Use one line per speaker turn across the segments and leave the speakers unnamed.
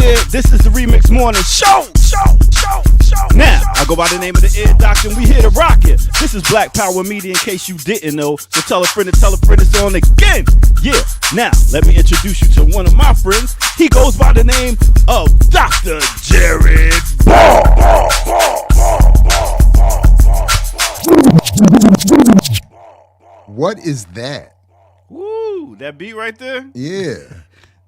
Yeah, this is the Remix Morning Show. Now, I go by the name of the Ear Doctor, and we here to rock it. This is Black Power Media, in case you didn't know. So tell a friend it's on again. Yeah, now, let me introduce you to one of my friends. He goes by the name of Dr. Jared Ball.
What is that?
Woo, that beat right there?
Yeah.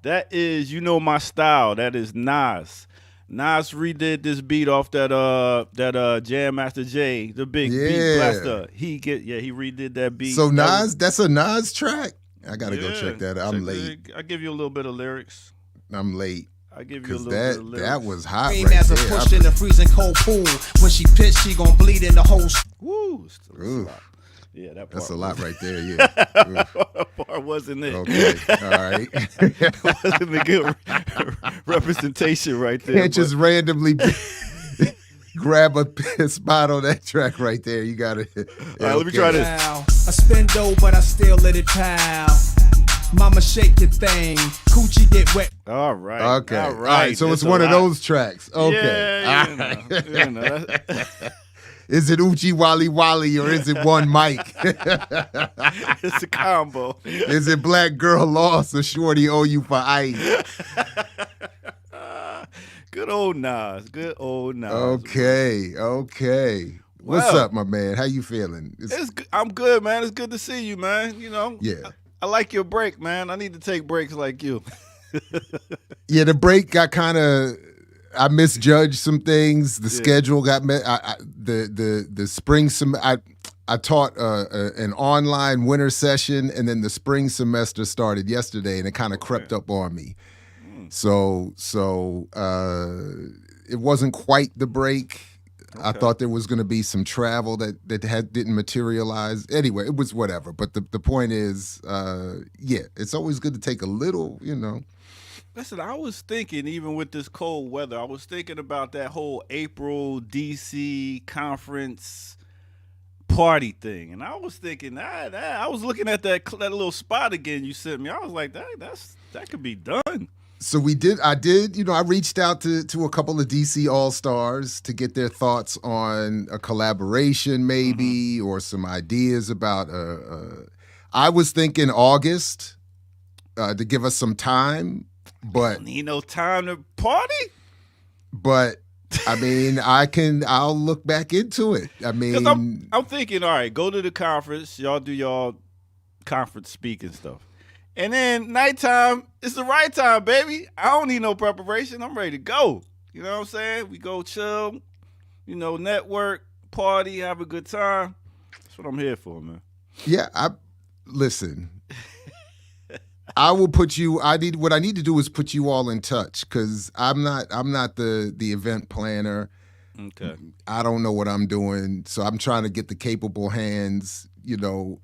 That is, you know my style. That is Nas. Nas redid this beat off that Jam Master Jay, the big beat blaster. He redid that beat.
So Nas, that's a Nas track? I gotta go check that out. I'm late.
I give you a little bit of lyrics.
I'm late.
I give you a little bit of lyrics.
That was hot
Same
right
as a
there.
pushed in the freezing cold pool. When she pissed, she gon' bleed in the whole.
Woo.
Ooh.
Yeah, that part.
That's a lot right there, yeah.
That part wasn't it.
Okay, all right.
That wasn't a good representation right there.
Can't just randomly grab a spot on that track right there. You got to.
All right, let me try this.
I spend dough, but I still let it pound. Mama, shake your thing. Coochie get wet.
All right.
Okay.
All
All right. So it's one of those tracks. Okay.
Yeah, you know.
Is it Uchi Wally Wally or is it one mic?
It's a combo.
Is it Black Girl Lost or Shorty Owe You for Ice?
Good old Nas. Good old Nas.
Okay. What's up, my man? How you feeling?
I'm good, man. It's good to see you, man. You know.
Yeah.
I like your break, man. I need to take breaks like you.
Yeah, the break got kind of. I misjudged some things. The schedule got the spring I taught an online winter session, and then the spring semester started yesterday, and it kind of crept up on me. So it wasn't quite the break. Okay. I thought there was going to be some travel that didn't materialize. Anyway, it was whatever. But the point is, it's always good to take a little,
Listen, I was thinking, even with this cold weather, I was thinking about that whole April D.C. conference party thing, and I was thinking, I was looking at that little spot again you sent me. I was like, that could be done.
So I did. I reached out to a couple of D.C. All-Stars to get their thoughts on a collaboration, maybe, or some ideas about. I was thinking August to give us some time. But
don't need no time to party.
But I mean, I'll look back into it. I mean,
I'm thinking, all right, go to the conference. Y'all do y'all conference speaking stuff, and then nighttime is the right time, baby. I don't need no preparation. I'm ready to go. You know what I'm saying? We go chill, network, party, have a good time. That's what I'm here for, man.
Yeah, listen. I will put you. What I need to do is put you all in touch because I'm not the event planner.
Okay.
I don't know what I'm doing, so I'm trying to get the capable hands, in the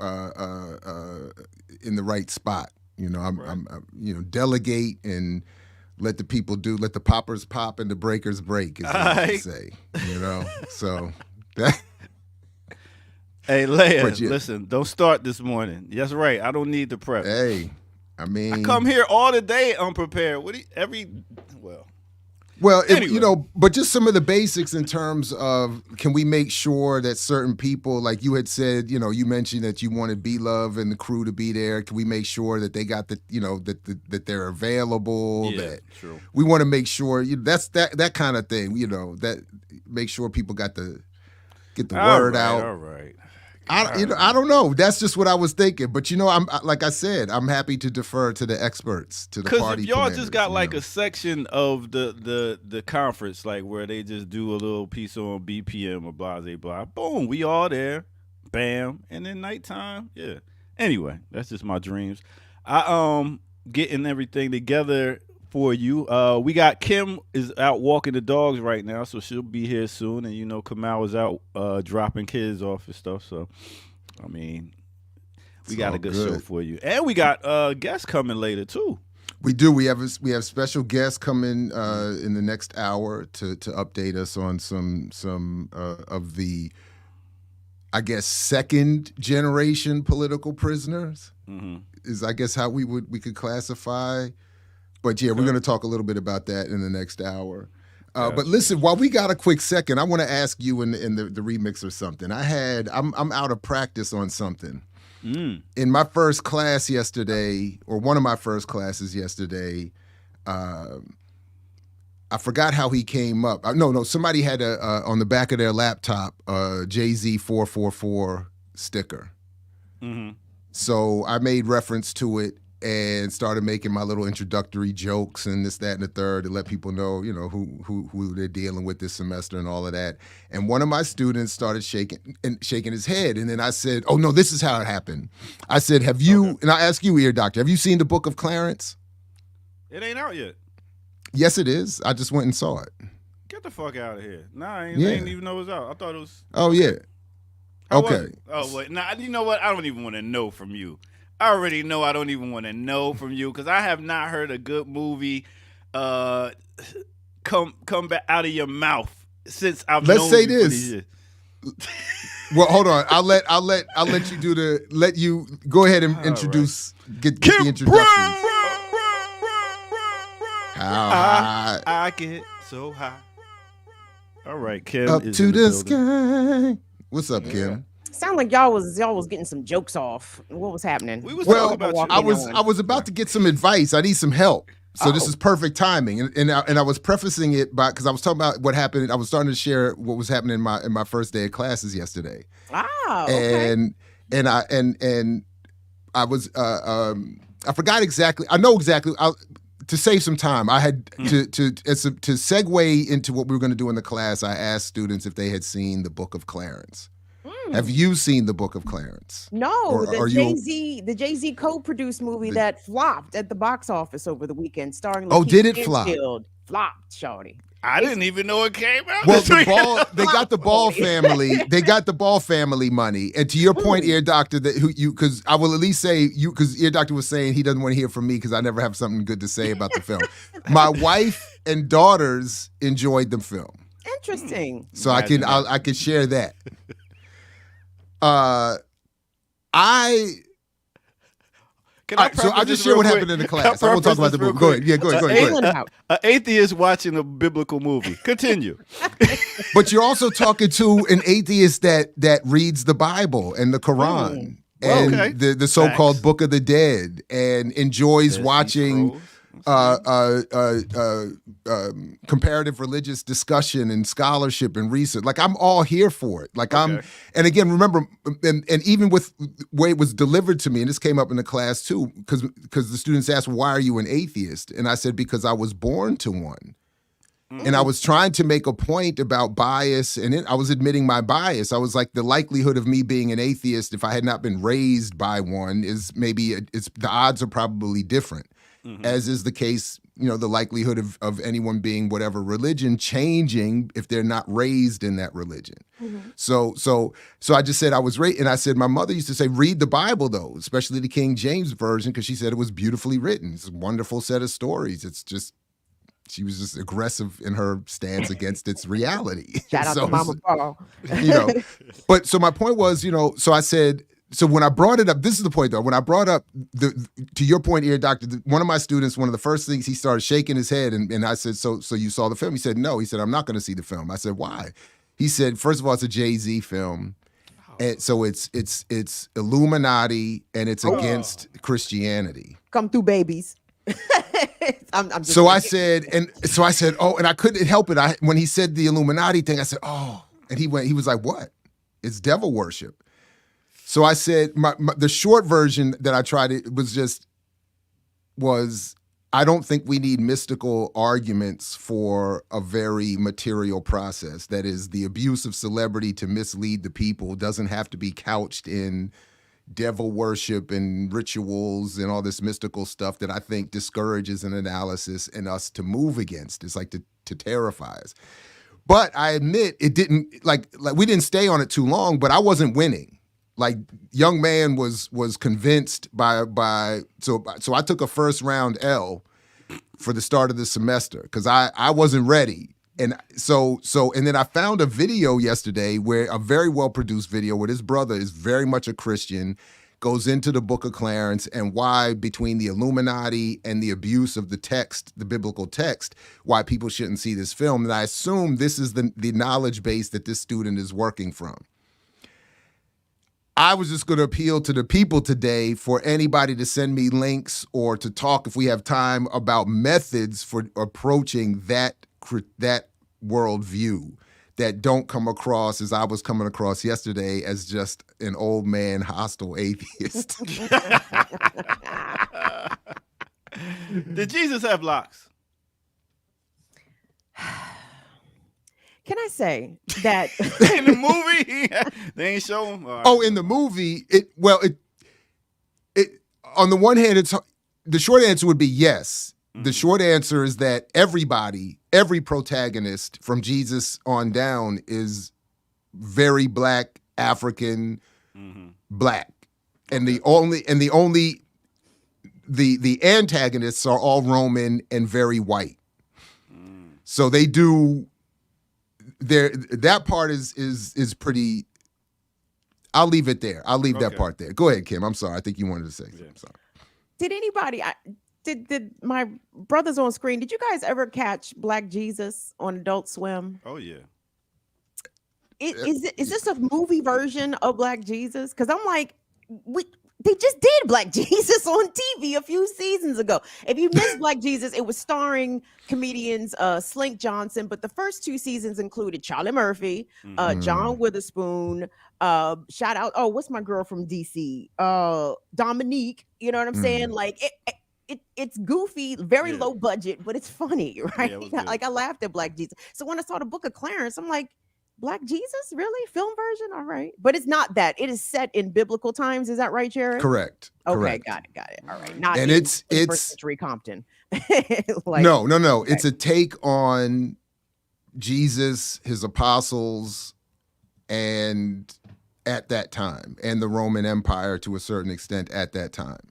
right spot. I'm delegate and let the people do. Let the poppers pop and the breakers break, is what I say. So that.
Hey, Leia, listen. Don't start this morning. That's right. I don't need the prep.
Hey. I mean,
I come here all the day unprepared.
Anyway. But just some of the basics in terms of, can we make sure that certain people, like you had said, you mentioned that you wanted B-Love and the crew to be there. Can we make sure that they got that they're available?
Yeah,
that
true.
We want to make sure that's that kind of thing. That make sure people get the word out.
All right.
I don't know. That's just what I was thinking. But I'm like I said, I'm happy to defer to the experts, to the party.
Because if y'all
planners,
just got like a section of the conference, like where they just do a little piece on BPM or blah blah blah, boom, we all there, bam, and then nighttime, yeah. Anyway, that's just my dreams. I getting everything together for you. We got Kim is out walking the dogs right now, so she'll be here soon. And Kamal is out dropping kids off and stuff. So, I mean, we got a good show for you, and we got guests coming later too.
We do. We have special guests coming in the next hour to update us on some of the, I guess, second generation political prisoners.
Mm-hmm.
Is I guess how we could classify But yeah, we're going to talk a little bit about that in the next hour. But listen, while we got a quick second, I want to ask you in the remix or something. I'm out of practice on something. In my first class yesterday, or one of my first classes yesterday, I forgot how he came up. No, somebody had on the back of their laptop a Jay-Z 444 sticker. Mm-hmm. So I made reference to it and started making my little introductory jokes and this, that, and the third to let people know, who they're dealing with this semester and all of that. And one of my students started shaking his head. And then I said, oh, no, this is how it happened. I said, have you, and I ask you, ear doctor, have you seen the Book of Clarence?
It ain't out yet.
Yes, it is. I just went and saw it.
Get the fuck out of here. Nah, I didn't even know it was out. I thought it was.
Oh, yeah. Okay.
Oh, wait. Nah, you know what? I don't even want to know from you. I already know I don't even want to know from you because I have not heard a good movie come back out of your mouth since I've known you.
Let's say this. Well, hold on. I'll let you go ahead and introduce get the introduction.
I get so high. All right, Kim.
Up to the sky. What's up, Kim?
Sound like y'all was getting some jokes off. What was happening?
We was talking about you.
I was about to get some advice. I need some help. So this is perfect timing. And I was prefacing it because I was talking about what happened. I was starting to share what was happening in my first day of classes yesterday.
Okay.
And I was I forgot exactly. I know exactly. To save some time, I had to segue into what we were going to do in the class. I asked students if they had seen the Book of Clarence. Have you seen the Book of Clarence?
No, the Jay-Z co-produced movie that flopped at the box office over the weekend, starring.
Oh, did it flop?
Flopped, shorty.
I didn't even know it came out.
Well, they got the Ball family. They got the Ball family money. And to your point, Ear Doctor, because I will at least say because Ear Doctor was saying he doesn't want to hear from me because I never have something good to say about the film. My wife and daughters enjoyed the film.
Interesting.
So I can share that. So I'll just share what happened in the class. I won't talk about the movie. Go ahead. Yeah, go ahead.
An atheist watching a biblical movie. Continue.
But you're also talking to an atheist that reads the Bible and the Quran and the so-called Book of the Dead and enjoys watching comparative religious discussion and scholarship and research. Like I'm all here for it. Like and again, remember, and even with the way it was delivered to me, and this came up in the class too, because the students asked, why are you an atheist? And I said, because I was born to one. And I was trying to make a point about bias, and I was admitting my bias. I was like, the likelihood of me being an atheist, if I had not been raised by one, is maybe the odds are probably different. As is the case, the likelihood of anyone being whatever religion changing if they're not raised in that religion. So I just said I was raised, and I said my mother used to say, read the Bible though, especially the King James version, because she said it was beautifully written. It's a wonderful set of stories. It's just she was just aggressive in her stance against its reality.
Shout out to Mama Paul.
But so my point was, so I said. So when I brought it up, this is the point though. When I brought up to your point, Ear Doctor, one of my students, one of the first things he started shaking his head, and I said, "So you saw the film?" He said, "No." He said, "I'm not going to see the film." I said, "Why?" He said, "First of all, it's a Jay-Z film, and so it's Illuminati and it's against Christianity.
Come through, babies." I'm just
so I said, "Oh," and I couldn't help it. When he said the Illuminati thing, I said, "Oh," and he was like, "What? It's devil worship." So I said, the short version that I tried was I don't think we need mystical arguments for a very material process. That is, the abuse of celebrity to mislead the people doesn't have to be couched in devil worship and rituals and all this mystical stuff that I think discourages an analysis and us to move against. It's like to terrify us. But I admit it didn't, like we didn't stay on it too long, but I wasn't winning. Like young man was convinced by so I took a first round L for the start of the semester because I wasn't ready. And so and then I found a video yesterday where a very well produced video where this brother is very much a Christian, goes into the Book of Clarence and why between the Illuminati and the abuse of the text, the biblical text, why people shouldn't see this film. And I assume this is the knowledge base that this student is working from. I was just going to appeal to the people today for anybody to send me links or to talk, if we have time, about methods for approaching that worldview that don't come across, as I was coming across yesterday, as just an old man hostile atheist.
Did Jesus have locks?
Can I say that
In the movie, they ain't show him. Right.
Oh, in the movie, it on the one hand, the short answer would be yes. The short answer is that every protagonist from Jesus on down is very black, African, black, and the antagonists are all Roman and very white. So they do. That part is pretty. I'll leave it there. I'll leave that part there. Go ahead, Kim. I'm sorry. I think you wanted to say something. Sorry.
did anybody? Did my brothers on screen? Did you guys ever catch Black Jesus on Adult Swim?
Oh yeah.
Is this a movie version of Black Jesus? Because I'm like, they just did Black Jesus on TV a few seasons ago. If you missed Black Jesus, it was starring comedians Slink Johnson, but the first two seasons included Charlie Murphy, John Witherspoon, shout out, what's my girl from DC? Dominique, you know what I'm saying? Like it's goofy, very low budget, but it's funny, right? Yeah, like I laughed at Black Jesus. So when I saw the Book of Clarence, I'm like, Black Jesus, really? Film version? All right. But it's not that. It is set in biblical times. Is that right, Jared?
Correct.
Okay,
correct.
Got it. All right. Not
and
in
it's
first century Compton.
Like, no. Okay. It's a take on Jesus, his apostles, and at that time, and the Roman Empire to a certain extent at that time.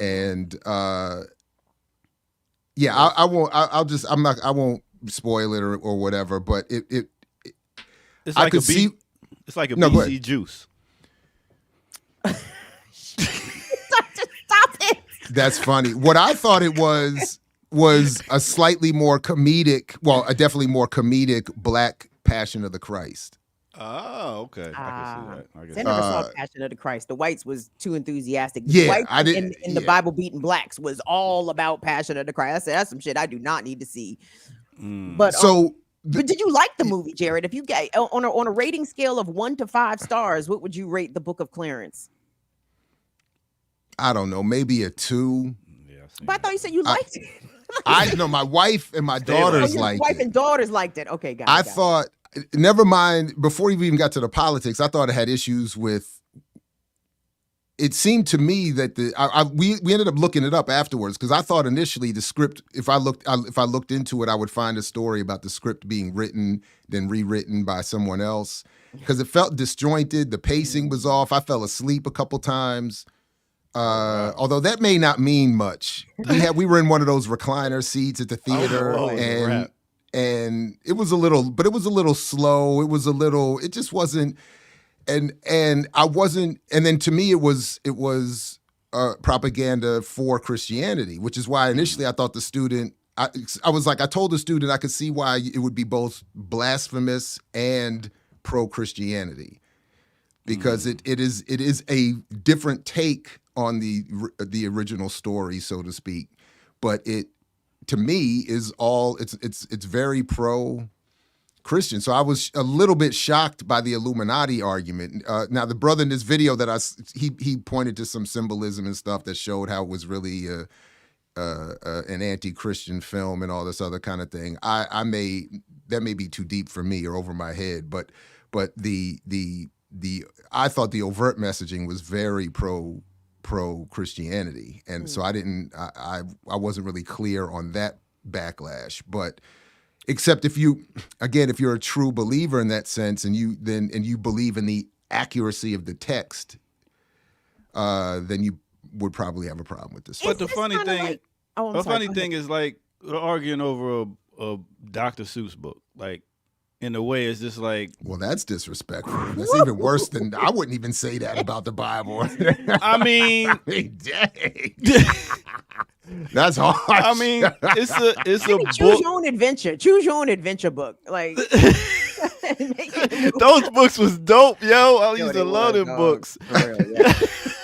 And I won't spoil it or whatever, but
it's like it's like a BC juice.
Stop it.
That's funny. What I thought it was a slightly more comedic, a definitely more comedic Black Passion of the Christ.
Oh, okay. I can see that.
They never saw Passion of the Christ. The whites was too enthusiastic.
The
whites in the Bible beating blacks was all about Passion of the Christ. I said, that's some shit I do not need to see. But but did you like the movie, Jared? If you get on a rating scale of 1 to 5 stars, what would you rate the Book of Clarence?
I don't know, maybe a 2.
Yeah,
but I thought you said you liked it.
I know my wife and my daughters liked it.
Wife and daughters liked it. Okay, got it.
I thought, never mind, before we even got to the politics, I thought it had issues with. It seemed to me that we ended up looking it up afterwards, because I thought initially the script, if I looked into it, I would find a story about the script being written then rewritten by someone else, because it felt disjointed. The pacing was off. I fell asleep a couple times. Although that may not mean much. We were in one of those recliner seats at the theater, and it was a little slow. It just wasn't. And I wasn't, and then to me it was propaganda for Christianity, which is why initially I thought the student, I told the student I could see why it would be both blasphemous and pro-Christianity, because it is a different take on the original story, so to speak, but it to me is it's very pro Christian. So I was a little bit shocked by the Illuminati argument. Now the brother in this video that he pointed to some symbolism and stuff that showed how it was really an anti-Christian film and all this other kind of thing. That may be too deep for me or over my head, but the I thought the overt messaging was very pro Christianity, and so I wasn't really clear on that backlash, but. Except if you're a true believer in that sense, and you believe in the accuracy of the text, then you would probably have a problem with this.
But the funny thing, is like we're arguing over a Dr. Seuss book. Like in a way. It's just like,
Well, that's disrespectful. That's even worse than I wouldn't even say that about the Bible.
I mean,
dang. That's harsh.
I mean, it's a
Choose
book.
your own adventure. Choose your own adventure book. Like
Those books was dope, yo. I used
they
to love
was,
them
dog.
books.
For real, yeah.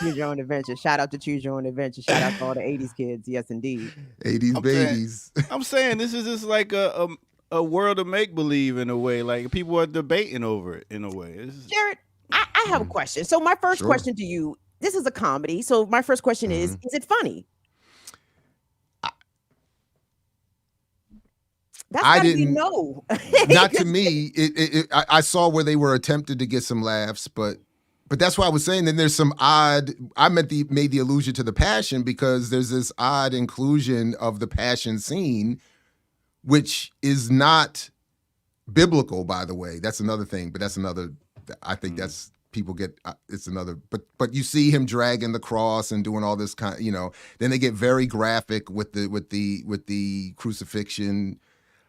Choose your own adventure. Shout out to Choose Your Own Adventure. Shout out to all the 80s kids. Yes, indeed.
80s
I'm
babies.
I'm saying this is just like a world of make believe in a way. Like people are debating over it in a way.
Jared, I have a question. So my first question to you, this is a comedy. So my first question is it funny? That's
I
gotta be
didn't
no.
Not to me. I saw where they were attempted to get some laughs, but that's why I was saying. Then there's some odd. I made the allusion to the passion because there's this odd inclusion of the passion scene, which is not biblical, by the way. That's another thing, but that's another. I think that's people get. It's another. But you see him dragging the cross and doing all this kind. Then they get very graphic with the crucifixion.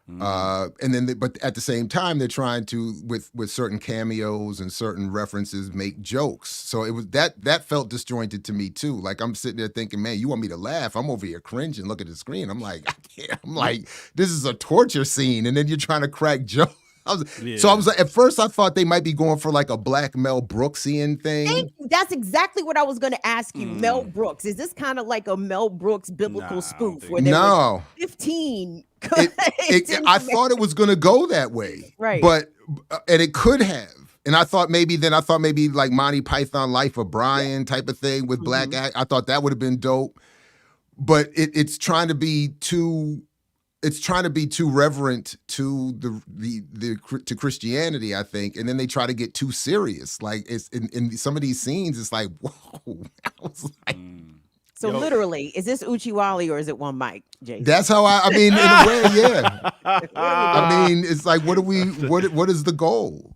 And then, but at the same time, they're trying to with certain cameos and certain references make jokes. So it was that felt disjointed to me too. Like I'm sitting there thinking, man, you want me to laugh? I'm over here cringing, look at the screen. I'm like, I can't. I'm like, this is a torture scene, and then you're trying to crack jokes. So I was like, at first I thought they might be going for like a black Mel Brooksian thing.
Thank you. That's exactly what I was going to ask you. Mel Brooks. Is this kind of like a Mel Brooks biblical spoof where there was 15?
I thought it was going to go that way,
right?
And it could have. And I thought maybe like Monty Python Life of Brian type of thing with black act. I thought that would have been dope. But it's trying to be too. It's trying to be too reverent to to Christianity, I think, and then they try to get too serious. Like it's in some of these scenes, it's like, whoa. I was like,
so literally, is this Uchiwali or is it one mic, Jason?
That's how I mean, in a way, yeah. I mean, it's like, what is the goal?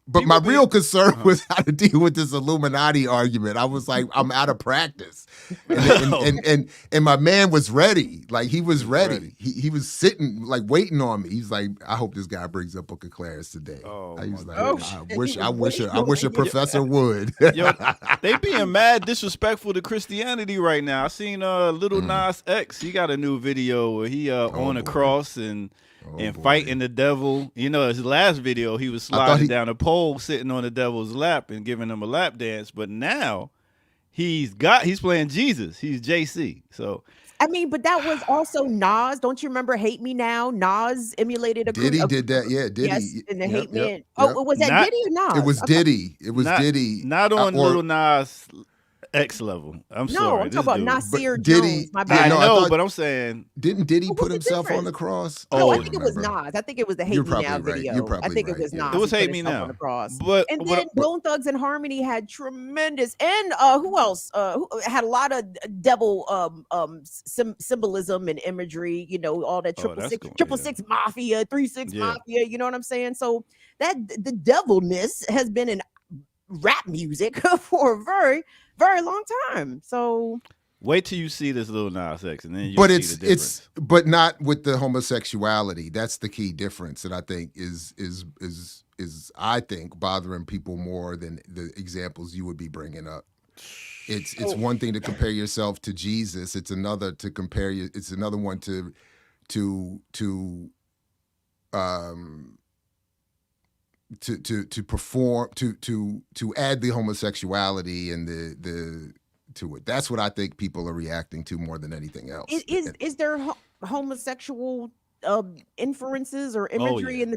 But my real concern was how to deal with this Illuminati argument. I was like, I'm out of practice. And my man was ready. Like he was ready. He was sitting, like waiting on me. He's like, I hope this guy brings up Book of Clarence today. I was like, I wish a professor would.
Yo, they being mad disrespectful to Christianity right now. I seen Lil Nas X. He got a new video where he on a cross and fighting the devil. His last video, he was sliding down a pole, sitting on the devil's lap and giving him a lap dance. But now he's playing Jesus. He's JC. So
I mean, but that was also Nas. Don't you remember "Hate Me Now"? Nas emulated a
Diddy did that. Yeah, Diddy.
Yes, and the Hate Me. Was that Diddy or Nas?
It was Diddy. It was Diddy.
Not on Lil Nas X level. I'm sorry.
I'm talking about Nasir
Diddy,
Jones. My bad.
I know, but I'm saying,
didn't Diddy put himself on the cross?
No, I think it was Nas. I think it was the Hate Me Now video. I think it was Nas.
It was Hate Me Now
on the cross.
And
then Bone Thugs and Harmony had tremendous, and who else? Who had a lot of devil symbolism and imagery. All that triple six mafia, 3-6 mafia. You know what I'm saying? So that the devilness has been in rap music for a very, very long time. So
wait till you see this Lil Nas X, and then you
but
see the difference.
But not with the homosexuality. That's the key difference that I think is I think bothering people more than the examples you would be bringing up. It's one thing to compare yourself to Jesus. It's another to compare you. It's another one to perform to add the homosexuality and the to it. That's what I think people are reacting to more than anything else.
Is there homosexual inferences or imagery in the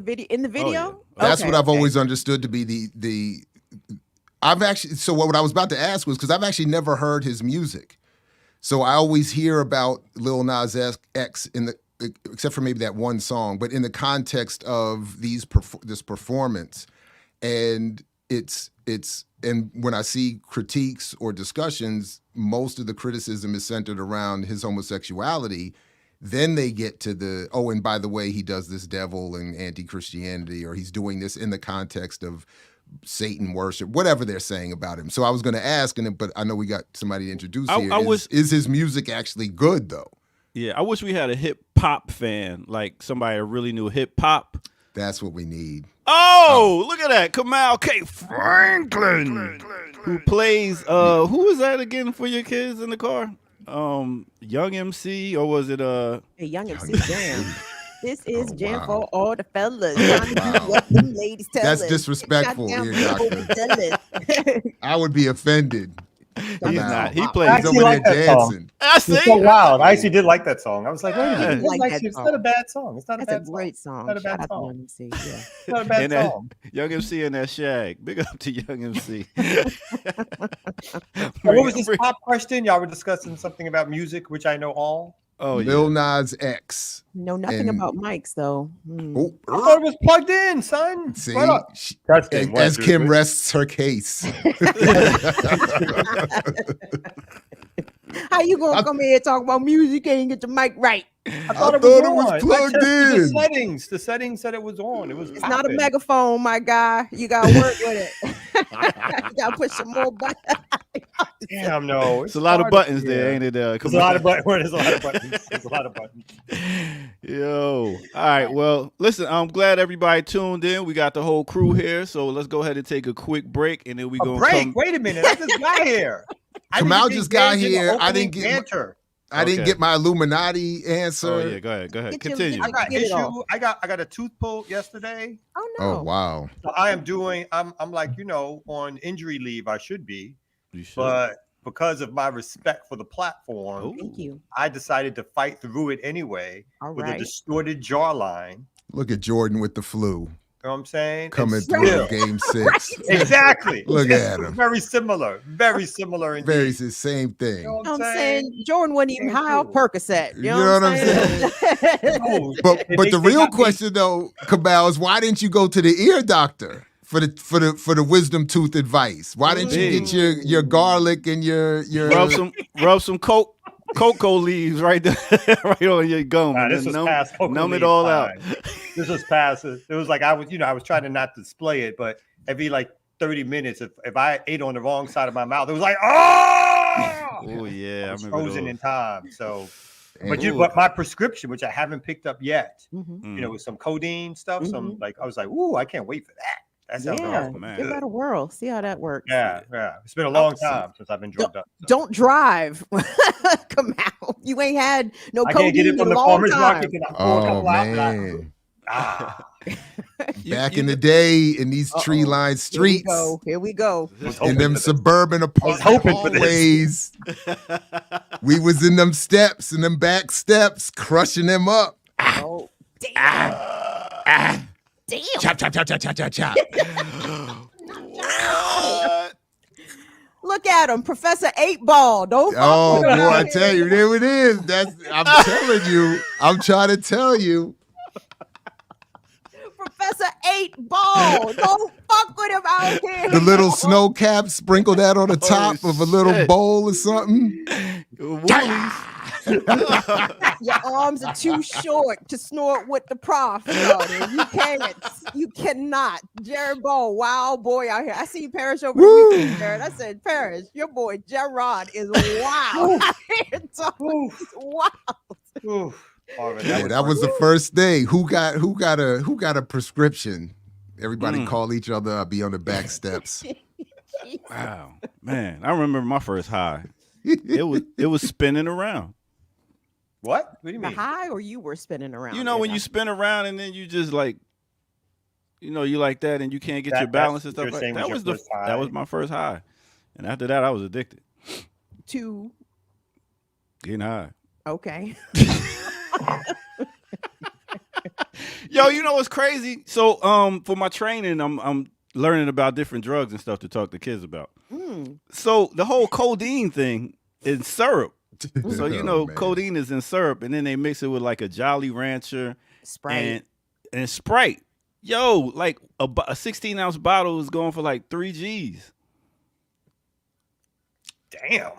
video?
That's what I've always understood to be the. I've actually what I was about to ask was because I've actually never heard his music, so I always hear about Lil Nas X except for maybe that one song, but in the context of this performance, and and when I see critiques or discussions, most of the criticism is centered around his homosexuality. Then they get to and by the way, he does this devil and anti-Christianity, or he's doing this in the context of Satan worship, whatever they're saying about him. So I was going to ask, but I know we got somebody to introduce here. Is his music actually good though?
Yeah, I wish we had a hip hop fan, like somebody that really knew hip hop.
That's what we need.
Oh, look at that. Kamal K. Franklin, who plays, who was that again for your kids in the car? Young MC, or was it,
Hey, Young MC Jam. This is Jam
wow.
for all the fellas. Trying to do what them ladies tell
That's
us.
disrespectful,
Goddamn
here,
people
doctor.
tell us.
I would be offended.
he's
Kamal.
not. He
I
plays.
He's
actually
over
like
there
that song.
dancing.
I
It's
see.
so loud. I actually did like that song. I was like, wait a minute,
I like that
it's
song.
not a bad song. It's not a
That's a
bad
great
song.
song.
Not a bad
Shout out to
song.
Young MC. Yeah.
It's not a bad
And that
song.
Young MC and that Shag. Big up to Young MC.
What was this pop question? Y'all were discussing something about music, which I know all.
Oh, yeah.
Lil Nas X.
Know nothing
And-
about mics though.
Oh,
I thought it was plugged in, son.
see,
Right up.
she-
Justin,
as Kim rests her case.
How you gonna come here and talk about music and get the mic right?
I thought it
thought
was
it was
on.
plugged
I tested
in.
The settings. The settings said it was on. It was.
It's not a
popping.
megaphone, my guy. You gotta work with it. You gotta push some more buttons.
Damn, no.
It's a lot of
hard
buttons
to
there,
hear.
ain't it?
There's a lot of buttons. There's a lot of buttons. There's a lot of buttons.
Yo. All right. Well, listen, I'm glad everybody tuned in. We got the whole crew here. So let's go ahead and take a quick break, and then we
A
going to
break.
come.
Wait a minute. I just got here. I
Kamal
didn't
just
get
got
engaged in the
here. I
opening
didn't get my-
banter.
I didn't
Okay.
get my Illuminati answer.
Oh, yeah. Go ahead.
Get your-
Continue.
I got
Get it
issue.
off.
I got a tooth pulled yesterday.
Oh no.
Oh, wow.
So I am doing. I'm like on injury leave. I should be,
You should.
but because of my respect for the platform,
Oh.
Thank you.
I decided to fight through it anyway
All
with a
right.
distorted jawline.
Look at Jordan with the flu
You know what I'm saying?
coming
And
through
still-
in game 6.
Exactly.
Look at him.
Very similar. Very similar. Indeed.
Very the same thing.
You know what
You know
I'm
what I'm
saying?
saying? Jordan wasn't even
Damn
high off
cool.
Percocet. You
You
know
know
what
what
I'm
I'm
saying?
No,
But
They-
but
they
the real
got me-
question though, Cabal, is why didn't you go to the ear doctor for the wisdom tooth advice? Why didn't you get your garlic and your
rub some cocoa leaves right there, right on your gum,
Nah,
and
this
then
was past cocoa
numb it
leaf
all out.
time. This was past. It was like I was trying to not display it, but every like 30 minutes, if I ate on the wrong side of my mouth, it was like, oh,
Oh yeah, I
was
remember
frozen
those.
in time. So,
And-
but my prescription, which I haven't picked up yet,
Mhm.
with some codeine stuff, some like I was like, ooh, I can't wait for that. That sounds
Yeah,
awesome.
man.
give that a whirl. See how that works.
Yeah. It's been a long time since I've been drugged up. so.
Don't drive. Come out. You ain't had no
I
codeine
can't get it
in
from
a
the
long
farmer's
time.
market. Can I pull a
Oh
couple out?
man.
Ah,
Back in the day in these tree-lined streets,
Here we go.
in them suburban apartment
hoping for this.
hallways, we was in them steps and them back steps, crushing them up.
Oh, damn. Damn.
Chop, chop, chop, chop, chop, chop, chop.
Look at him, Professor 8 Ball. Don't fuck
Oh
with him
boy,
out
I
here.
tell you, there it is. I'm telling you. I'm trying to tell you.
Professor 8 Ball. Don't fuck with him out here.
The little snow cap, sprinkle that on the top of a little
shit.
bowl or something.
Woolies.
Your arms are too short to snort with the prof. Shorty. You can't. You cannot. Jared Ball, wild boy out here. I see Parrish over the
Woo.
weekend, Jared. I said, Parrish, your boy Gerard is wild. out here talking. He's wild.
ooh. Marvin,
Yeah, that was the first day. Who got a prescription? Everybody call each other up, be on the back steps.
Wow, man, I remember my first high. It was spinning around.
What? What do you
The
mean?
high or you were spinning around?
You know when you spin around and then you just like, you like that and you can't get your
That's
balance and stuff
you're
like
saying
that.
was your first high.
That was my first high, and after that I was addicted.
to
Getting high.
okay.
Yo, you know what's crazy? So for my training, I'm learning about different drugs and stuff to talk to kids about. So the whole codeine thing is syrup. So
Oh, man.
codeine is in syrup, and then they mix it with like a Jolly Rancher
Sprite.
and Sprite. Yo, like a 16-ounce bottle is going for like 3 G's.
Damn.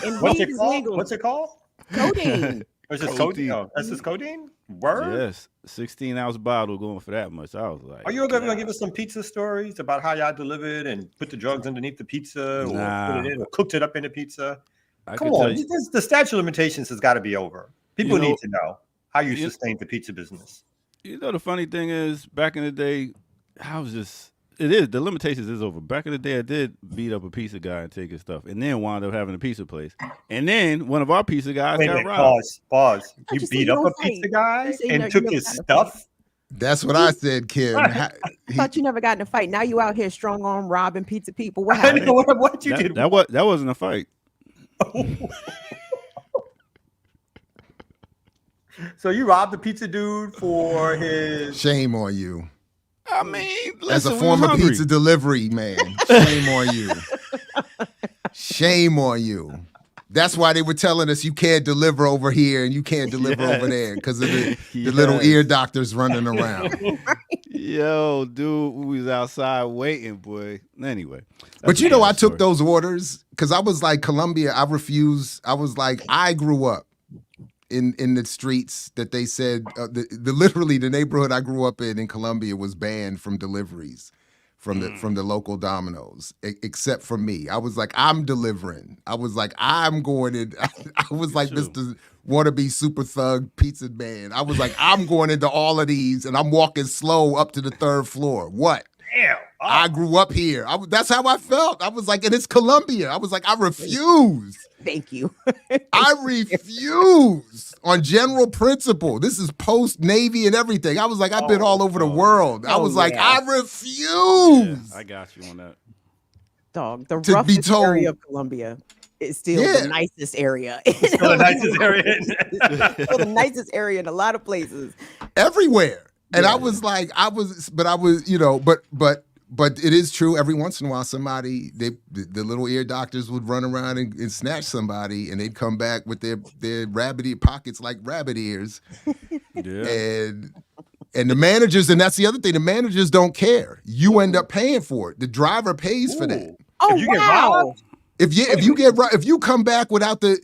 And
What's
weed
it
is
called?
legal.
What's it called?
Codeine.
Or is it
Codeine.
codeine? Oh, that's just codeine? Word?
Yes, 16-ounce bottle going for that much. I was like,
Are you ever going to give us some pizza stories about how y'all delivered and put the drugs underneath the pizza or
Nah.
put it in or cooked it up in the pizza?
I
Come
could tell
on.
you.
The statute of limitations has got to be over. People
You
need
know-
to know how you
you-
sustained the pizza business.
You know, the funny thing is, back in the day, I was just. It is the limitations is over. Back in the day, I did beat up a pizza guy and take his stuff, and then wound up having a pizza place. And then one of our pizza guys
Wait a
got
minute,
robbed.
pause.
you
You
said
beat
you
up
don't
a pizza
fight.
guy
You said you
and
never-
took
you
his
never got a
stuff?
That's what I said, Kim.
I thought you never got in a fight. Now you out here strong arm robbing pizza people. What
I
happened?
know what you did.
That wasn't a fight.
So you robbed the pizza dude for his.
Shame on you.
I mean,
As
listen,
a
we
former
was hungry.
pizza delivery man, shame on you. Shame on you. That's why they were telling us you can't deliver over here and you can't deliver over there because of the little
Yes.
ear doctors running around.
Yo, dude, we was outside waiting, boy. Anyway,
But you
that's
know,
a
I took
story.
those orders because I was like, Columbia, I refuse. I was like, I grew up in the streets that they said, literally the neighborhood I grew up in Columbia was banned from deliveries from the local Domino's, except for me. I was like, I'm delivering. I was like, I'm going in. I was like
True.
Mr. Wannabe super thug pizza man. I was like, I'm going into all of these and I'm walking slow up to the 3rd floor. What?
Damn. Oh,
I grew up here. That's how I felt. I was like, and it's Columbia. I was like, I refuse.
Thank you.
I refuse on general principle. This is post Navy and everything. I was like, I've been all over the world. I was like, I
Yeah,
refuse.
I got you on that.
Dog, the
To be
roughest
told-
area of Columbia is still
Yeah.
the nicest area.
still the nicest area.
It's still the nicest area in a lot of places.
Everywhere. And I was like, but it is true. Every once in a while, somebody, the little ear doctors would run around and snatch somebody, and they'd come back with their rabbit ear pockets like rabbit ears.
Yeah.
And the managers, and that's the other thing, the managers don't care. You end up paying for it. The driver pays for that.
Oh,
If you get
wow.
robbed,
If you come back without they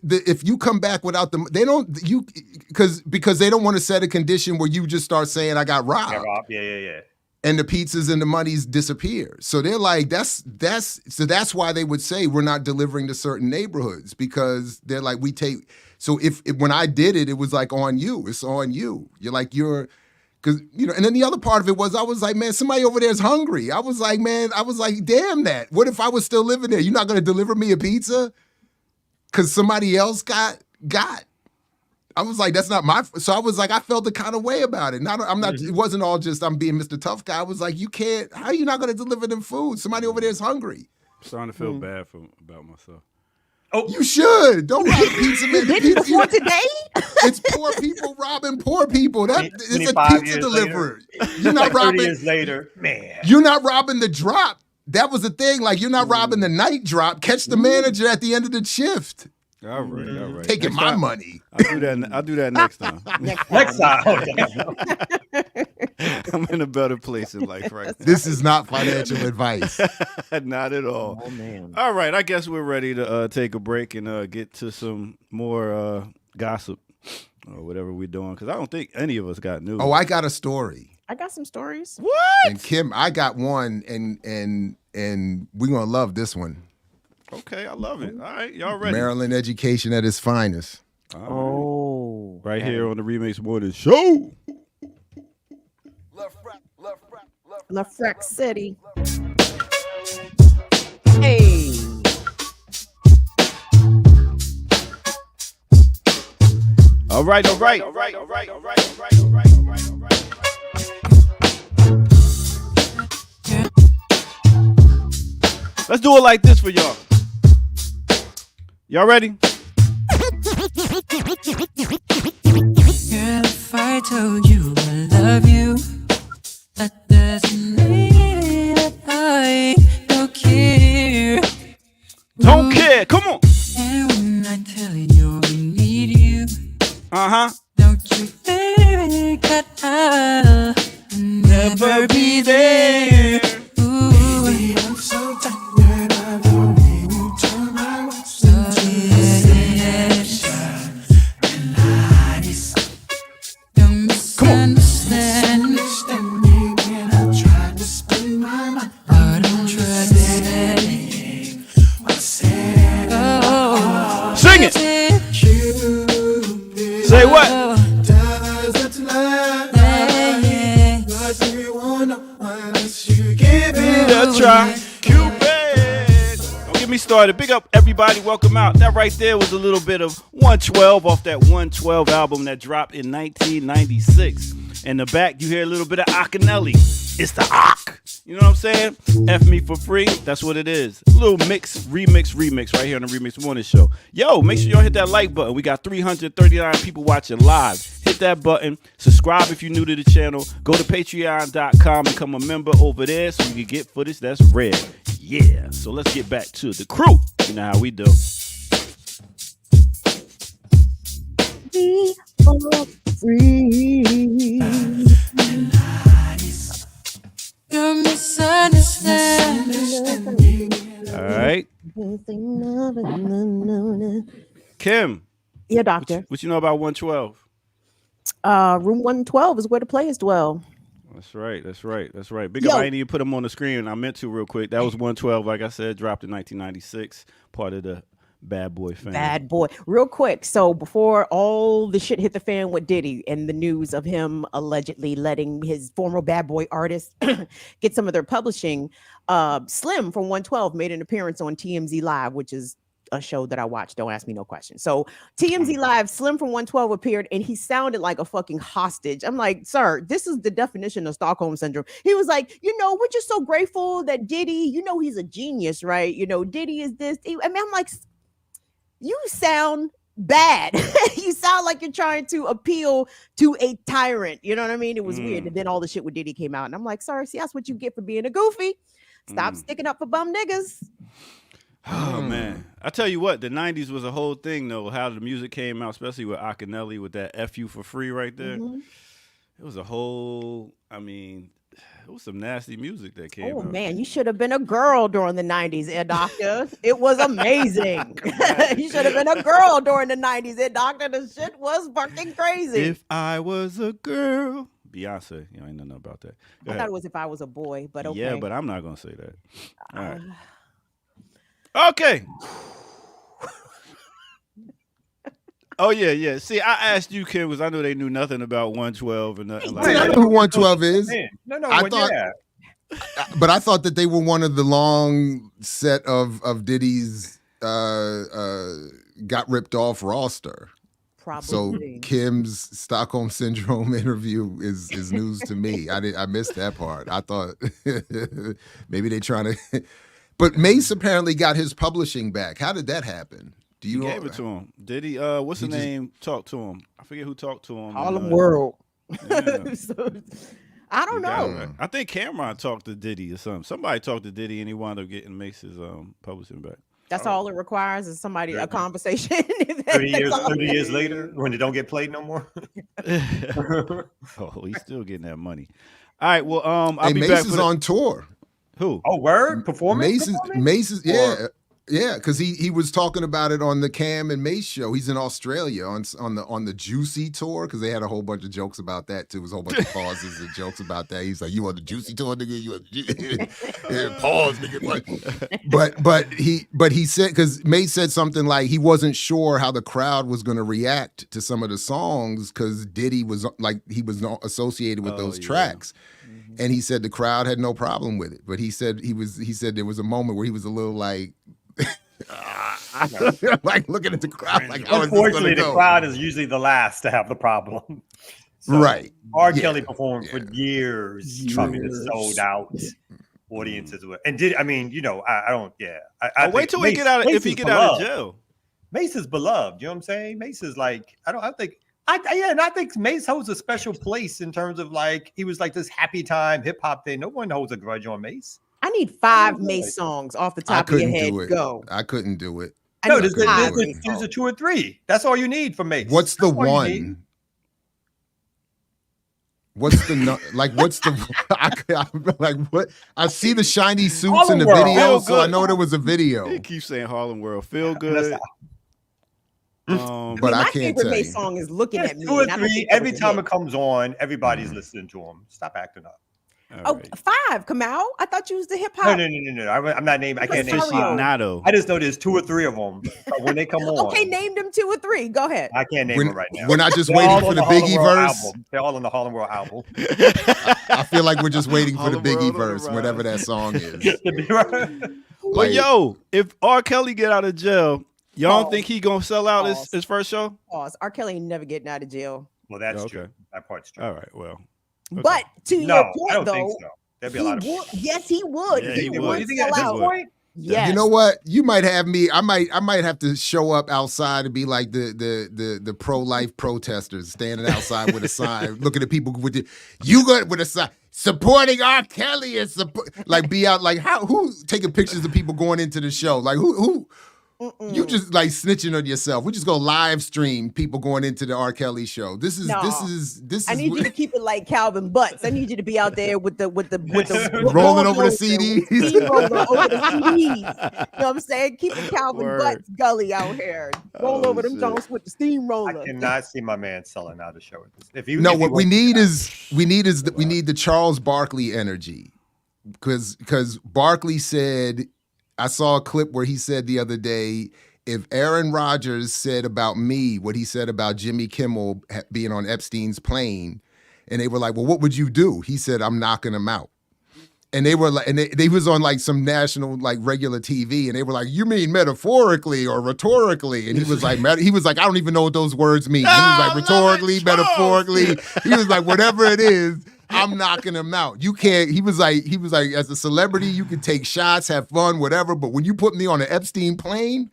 don't because they don't want to set a condition where you just start saying I got robbed.
get robbed. Yeah.
And the pizzas and the monies disappear. So they're like, that's why they would say we're not delivering to certain neighborhoods because they're like, so if when I did it, it was like on you. It's on you. Because, and then the other part of it was, I was like, man, somebody over there is hungry. I was like, damn that. What if I was still living there? You're not going to deliver me a pizza? Because somebody else got. I was like, that's not my. So I was like, I felt the kind of way about it. It wasn't all just I'm being Mr. Tough Guy. I was like, you can't. How are you not going to deliver them food? Somebody over there is hungry.
Starting to feel bad about myself.
You should. Don't rob pizza man.
Did before today?
It's poor people robbing poor people. It's a
25
pizza
years
deliverer.
later.
You're not
30
robbing.
years later, man.
You're not robbing the drop. That was the thing. Like you're not robbing the night drop. Catch the manager at the end of the shift.
All right.
Taking
Next
my
time,
money.
I'll do that next time.
Next time. Oh, damn.
I'm in a better place in life right now.
This is not financial advice.
Not at all.
Oh, man.
All right, I guess we're ready to take a break and get to some more gossip or whatever we're doing because I don't think any of us got news.
Oh, I got a story.
I got some stories.
What?
And Kim, I got one, and we're gonna love this one.
Okay, I love it. All right, y'all ready?
Maryland education at its finest.
All right.
Oh.
Right here on the Remix Morning Show.
LaFreck City. Hey.
All right. Let's do it like this for y'all. Y'all ready?
Girl, if I told you I love you, that doesn't mean that I don't care.
Don't care. Come on.
And when I tell you I need you,
Uh-huh.
don't you think that I'll never be there? Ooh, baby, I'm so tired of the way you turn my lips Don't misunderstand me when I try to spend my mind. I don't try to say what's said. Oh,
Sing it.
Cupid
Say what?
Doesn't lie. Yeah. What do you wanna unless you give it
A try. Cupid. Don't get me started. Big up everybody. Welcome out. That right there was a little bit of 112 off that 112 album that dropped in 1996. In the back, you hear a little bit of Akinelli. It's the Ak. You know what I'm saying? F me for free. That's what it is. A little remix right here on the Remix Morning Show. Yo, make sure y'all hit that like button. We got 339 people watching live. Hit that button. Subscribe if you're new to the channel. Go to patreon.com, become a member over there so you can get footage that's rare. Yeah. So let's get back to the crew. You know how we do.
We are free.
You're misunderstanding.
All right. Kim.
Yeah, doctor.
What you know about 112?
Room 112 is where the players dwell.
That's right. Big up, I didn't even put them on the screen. I meant to real quick. That was 112, like I said, dropped in 1996. Part of the Bad Boy family.
Bad Boy. Real quick. So before all the shit hit the fan with Diddy and the news of him allegedly letting his former Bad Boy artists get some of their publishing, Slim from 112 made an appearance on TMZ Live, which is a show that I watch. Don't ask me no questions. So TMZ Live, Slim from 112 appeared and he sounded like a fucking hostage. I'm like, sir, this is the definition of Stockholm Syndrome. He was like, we're just so grateful that Diddy, he's a genius, right? Diddy is this. I'm like, you sound bad. You sound like you're trying to appeal to a tyrant. You know what I mean? It was weird. And then all the shit with Diddy came out. And I'm like, sorry, see, that's what you get for being a goofy. Stop sticking up for bum niggas.
Oh, man. I tell you what, the 90s was a whole thing, though, how the music came out, especially with Akinelli with that F you for free right there. It was a whole, it was some nasty music that came out. Oh,
man, you should have been a girl during the 90s, Doctor. It was amazing. You should have been a girl during the 90s, Doctor. The shit was fucking crazy.
If I was a girl. Beyonce. I ain't know about that.
I thought it was if I was a boy, but okay.
Yeah, but I'm not going to say that. All right. Okay. Oh, yeah. See, I asked you, Kim, because I knew they knew nothing about 112 and nothing like that.
I know who 112 is.
Yeah.
But I thought that they were one of the long set of Diddy's got ripped off roster.
Probably.
So Kim's Stockholm Syndrome interview is news to me. I missed that part. I thought maybe they trying to... But Mace apparently got his publishing back. How did that happen?
Do you gave it to him? Did he? What's the name? Talk to him. I forget who talked to him.
Harlem World. Yeah. So, I don't know.
I think Cameron talked to Diddy or something. Somebody talked to Diddy and he wound up getting Mace's publishing back.
That's all it requires is a conversation.
30 years later, when they don't get played no more.
Oh, he's still getting that money. All right. Well, I'll be
Mace
back
is on tour.
Who?
Oh, word? Performing?
Mace, yeah, because he was talking about it on the Cam and Mace show. He's in Australia on the Juicy tour because they had a whole bunch of jokes about that too. It was a whole bunch of pauses and jokes about that. He's like, "You on the Juicy tour, nigga? You on the pause, nigga?" But he said because Mace said something like he wasn't sure how the crowd was going to react to some of the songs because Diddy was he was not associated with those tracks. And he said the crowd had no problem with it, but he said there was a moment where he was a little like, like looking at the crowd. Like,
unfortunately, the crowd is usually the last to have the problem. So,
right.
R. Kelly performed for years, sold out audiences. And did I don't. Yeah. I
wait till we get out. If he get out of jail,
Mace is beloved. You know what I'm saying? Mace is like I think Mace holds a special place in terms of he was like this happy time hip hop thing. No one holds a grudge on Mace.
I need 5 Mace songs off the top of your head. Go.
I couldn't do it.
No, there's a 2 or 3. That's all you need for Mace.
What's the one? What's the what's the like what? I see the shiny suits
Harlem
in the
World.
video, so I know there was a video.
He keeps saying Harlem World. Feel good.
But I
my
can't
favorite
tell
Mace song is "Looking at Me."
2 or 3. Every time it comes on, everybody's listening to him. Stop acting up.
All
Oh,
right.
5, Kamau. I thought you was the hip
No,
hop.
no. I'm not naming. I can't name.
Mario.
Aficionado.
I just know there's 2 or 3 of them. But when they come on,
Okay, name them 2 or 3. Go ahead.
I can't name them right now.
We're not just
They're
waiting
all
for
on
the
Harlem
Biggie
World
verse.
album. They're all on the Harlem World album.
I feel like we're just waiting for the
All the
Biggie
world on the
verse,
rise.
whatever that song is.
Well,
Like-
yo, if R. Kelly get out of jail, y'all don't
Pause.
think he gonna sell out
Pause.
his first show?
Pause. R. Kelly ain't never getting out of jail.
Well, that's
Okay.
true. That part's true.
All right. Well, okay.
But to
No,
your
I
point,
don't
though,
think so. There'd be a
he
lot of.
would. Yes, he would.
Yeah,
he,
he
would
would.
You think
sell
at this
out.
point?
Yes.
You know what? You might have me. I might have to show up outside and be like the pro-life protesters standing outside with a sign, looking at people with with a sign supporting R. Kelly and like be out like who taking pictures of people going into the show? Like who you just like snitching on yourself. We just go live stream people going into the R. Kelly show. This is
I need you to keep it like Calvin Butts. I need you to be out there with the
rolling over the CD.
steamroller over the CDs. You know what I'm saying? Keep the Calvin
Word.
Butts gully out here. Roll
Oh,
over them
shit.
Jones with the steamroller.
I cannot see my man selling out a show at this. If you,
No,
if
what
you
we
want-
need is we need the Charles Barkley energy, because Barkley said, I saw a clip where he said the other day, if Aaron Rodgers said about me what he said about Jimmy Kimmel being on Epstein's plane, and they were like, well, what would you do? He said, I'm knocking him out. And they were like, and they was on like some national like regular TV, and they were like, "You mean metaphorically or rhetorically?" And he was like, "I don't even know what those words mean." He was like, "Rhetorically, metaphorically." He was like, "Whatever it is, I'm knocking him out. You can't." He was like, as a celebrity, you can take shots, have fun, whatever. But when you put me on an Epstein plane,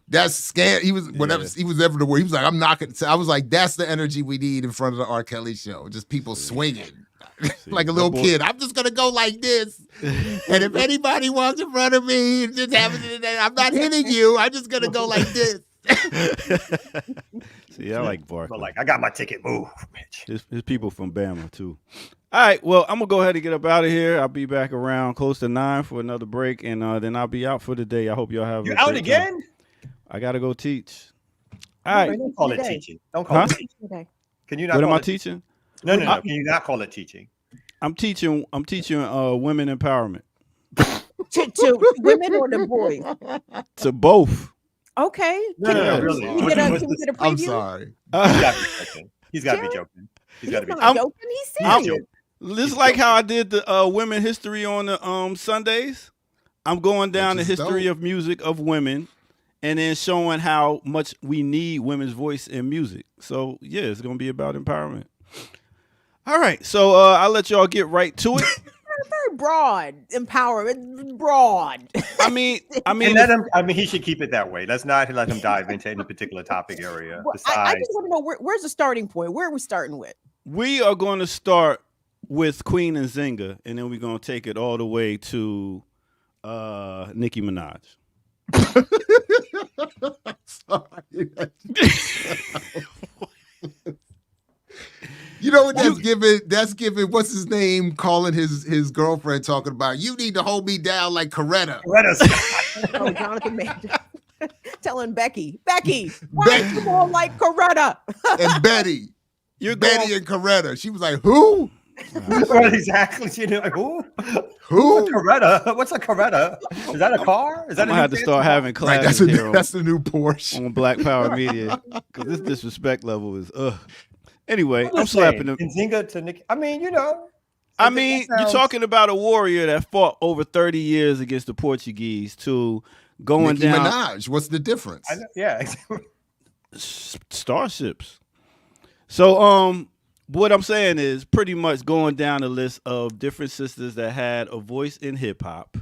that's scam. He was whatever.
Yeah.
He was everywhere. He was like, "I'm knocking." So I was like, "That's the energy we need in front of the R. Kelly show. Just people swinging." Like a little
boy-
kid, I'm just gonna go like this, and if anybody walks in front of me, just I'm not hitting you. I'm just gonna go like this.
See, I like Barkley.
But like, I got my ticket. Move, bitch.
There's people from Bama too. All right, well, I'm gonna go ahead and get up out of here. I'll be back around close to 9 for another break, and then I'll be out for the day. I hope y'all have.
You
a
out
great
again?
time. I gotta go teach. All right,
Don't call it
Today.
teaching. Don't call
Huh?
it teaching.
Okay.
Can you not?
what am
call
I
it
teaching?
No. Can you not call it teaching?
I'm teaching women empowerment
To women or the boys?
to both.
Okay.
No,
you-
really.
Can we get a preview?
I'm sorry.
He's got to be joking. He's got to be
Jerry?
joking. He's got to be
He's
joking.
not joking. He's
I'm-
serious.
This is like how I did the women history on the Sundays. I'm going down the
Which is
history
dope.
of music of women, and then showing how much we need women's voice in music. So yeah, it's gonna be about empowerment. All right, so I'll let y'all get right to it.
Very broad. Empowerment. Broad.
I mean,
And let him. I mean, he should keep it that way. Let's not let him dive into any particular topic area.
Well, I
Besides,
just want to know where's the starting point? Where are we starting with?
we are going to start with Queen and Zinga, and then we're gonna take it all the way to Nicki Minaj.
Sorry. You know what that's giving? That's giving. What's his name? Calling his girlfriend, talking about, you need to hold me down like Coretta.
let us.
Oh, Jonathan Major. Telling Becky, why are you more like Coretta?
And Betty.
You're
Betty
going.
and Coretta. She was like, who?
Right, exactly. You know, like, who?
Who?
Coretta? What's a Coretta? Is that a car? Is that
I'm gonna have to start having
Right,
classes here
that's the new Porsche.
on Black Power Media, because this disrespect level is Anyway, I'm slapping him.
And Zinga to Nick. I mean, you know.
I mean, you're talking about a warrior that fought over 30 years against the Portuguese to going
Nicki
down
Minaj. What's the difference?
Yeah.
starships. So, what I'm saying is pretty much going down the list of different sisters that had a voice in hip hop.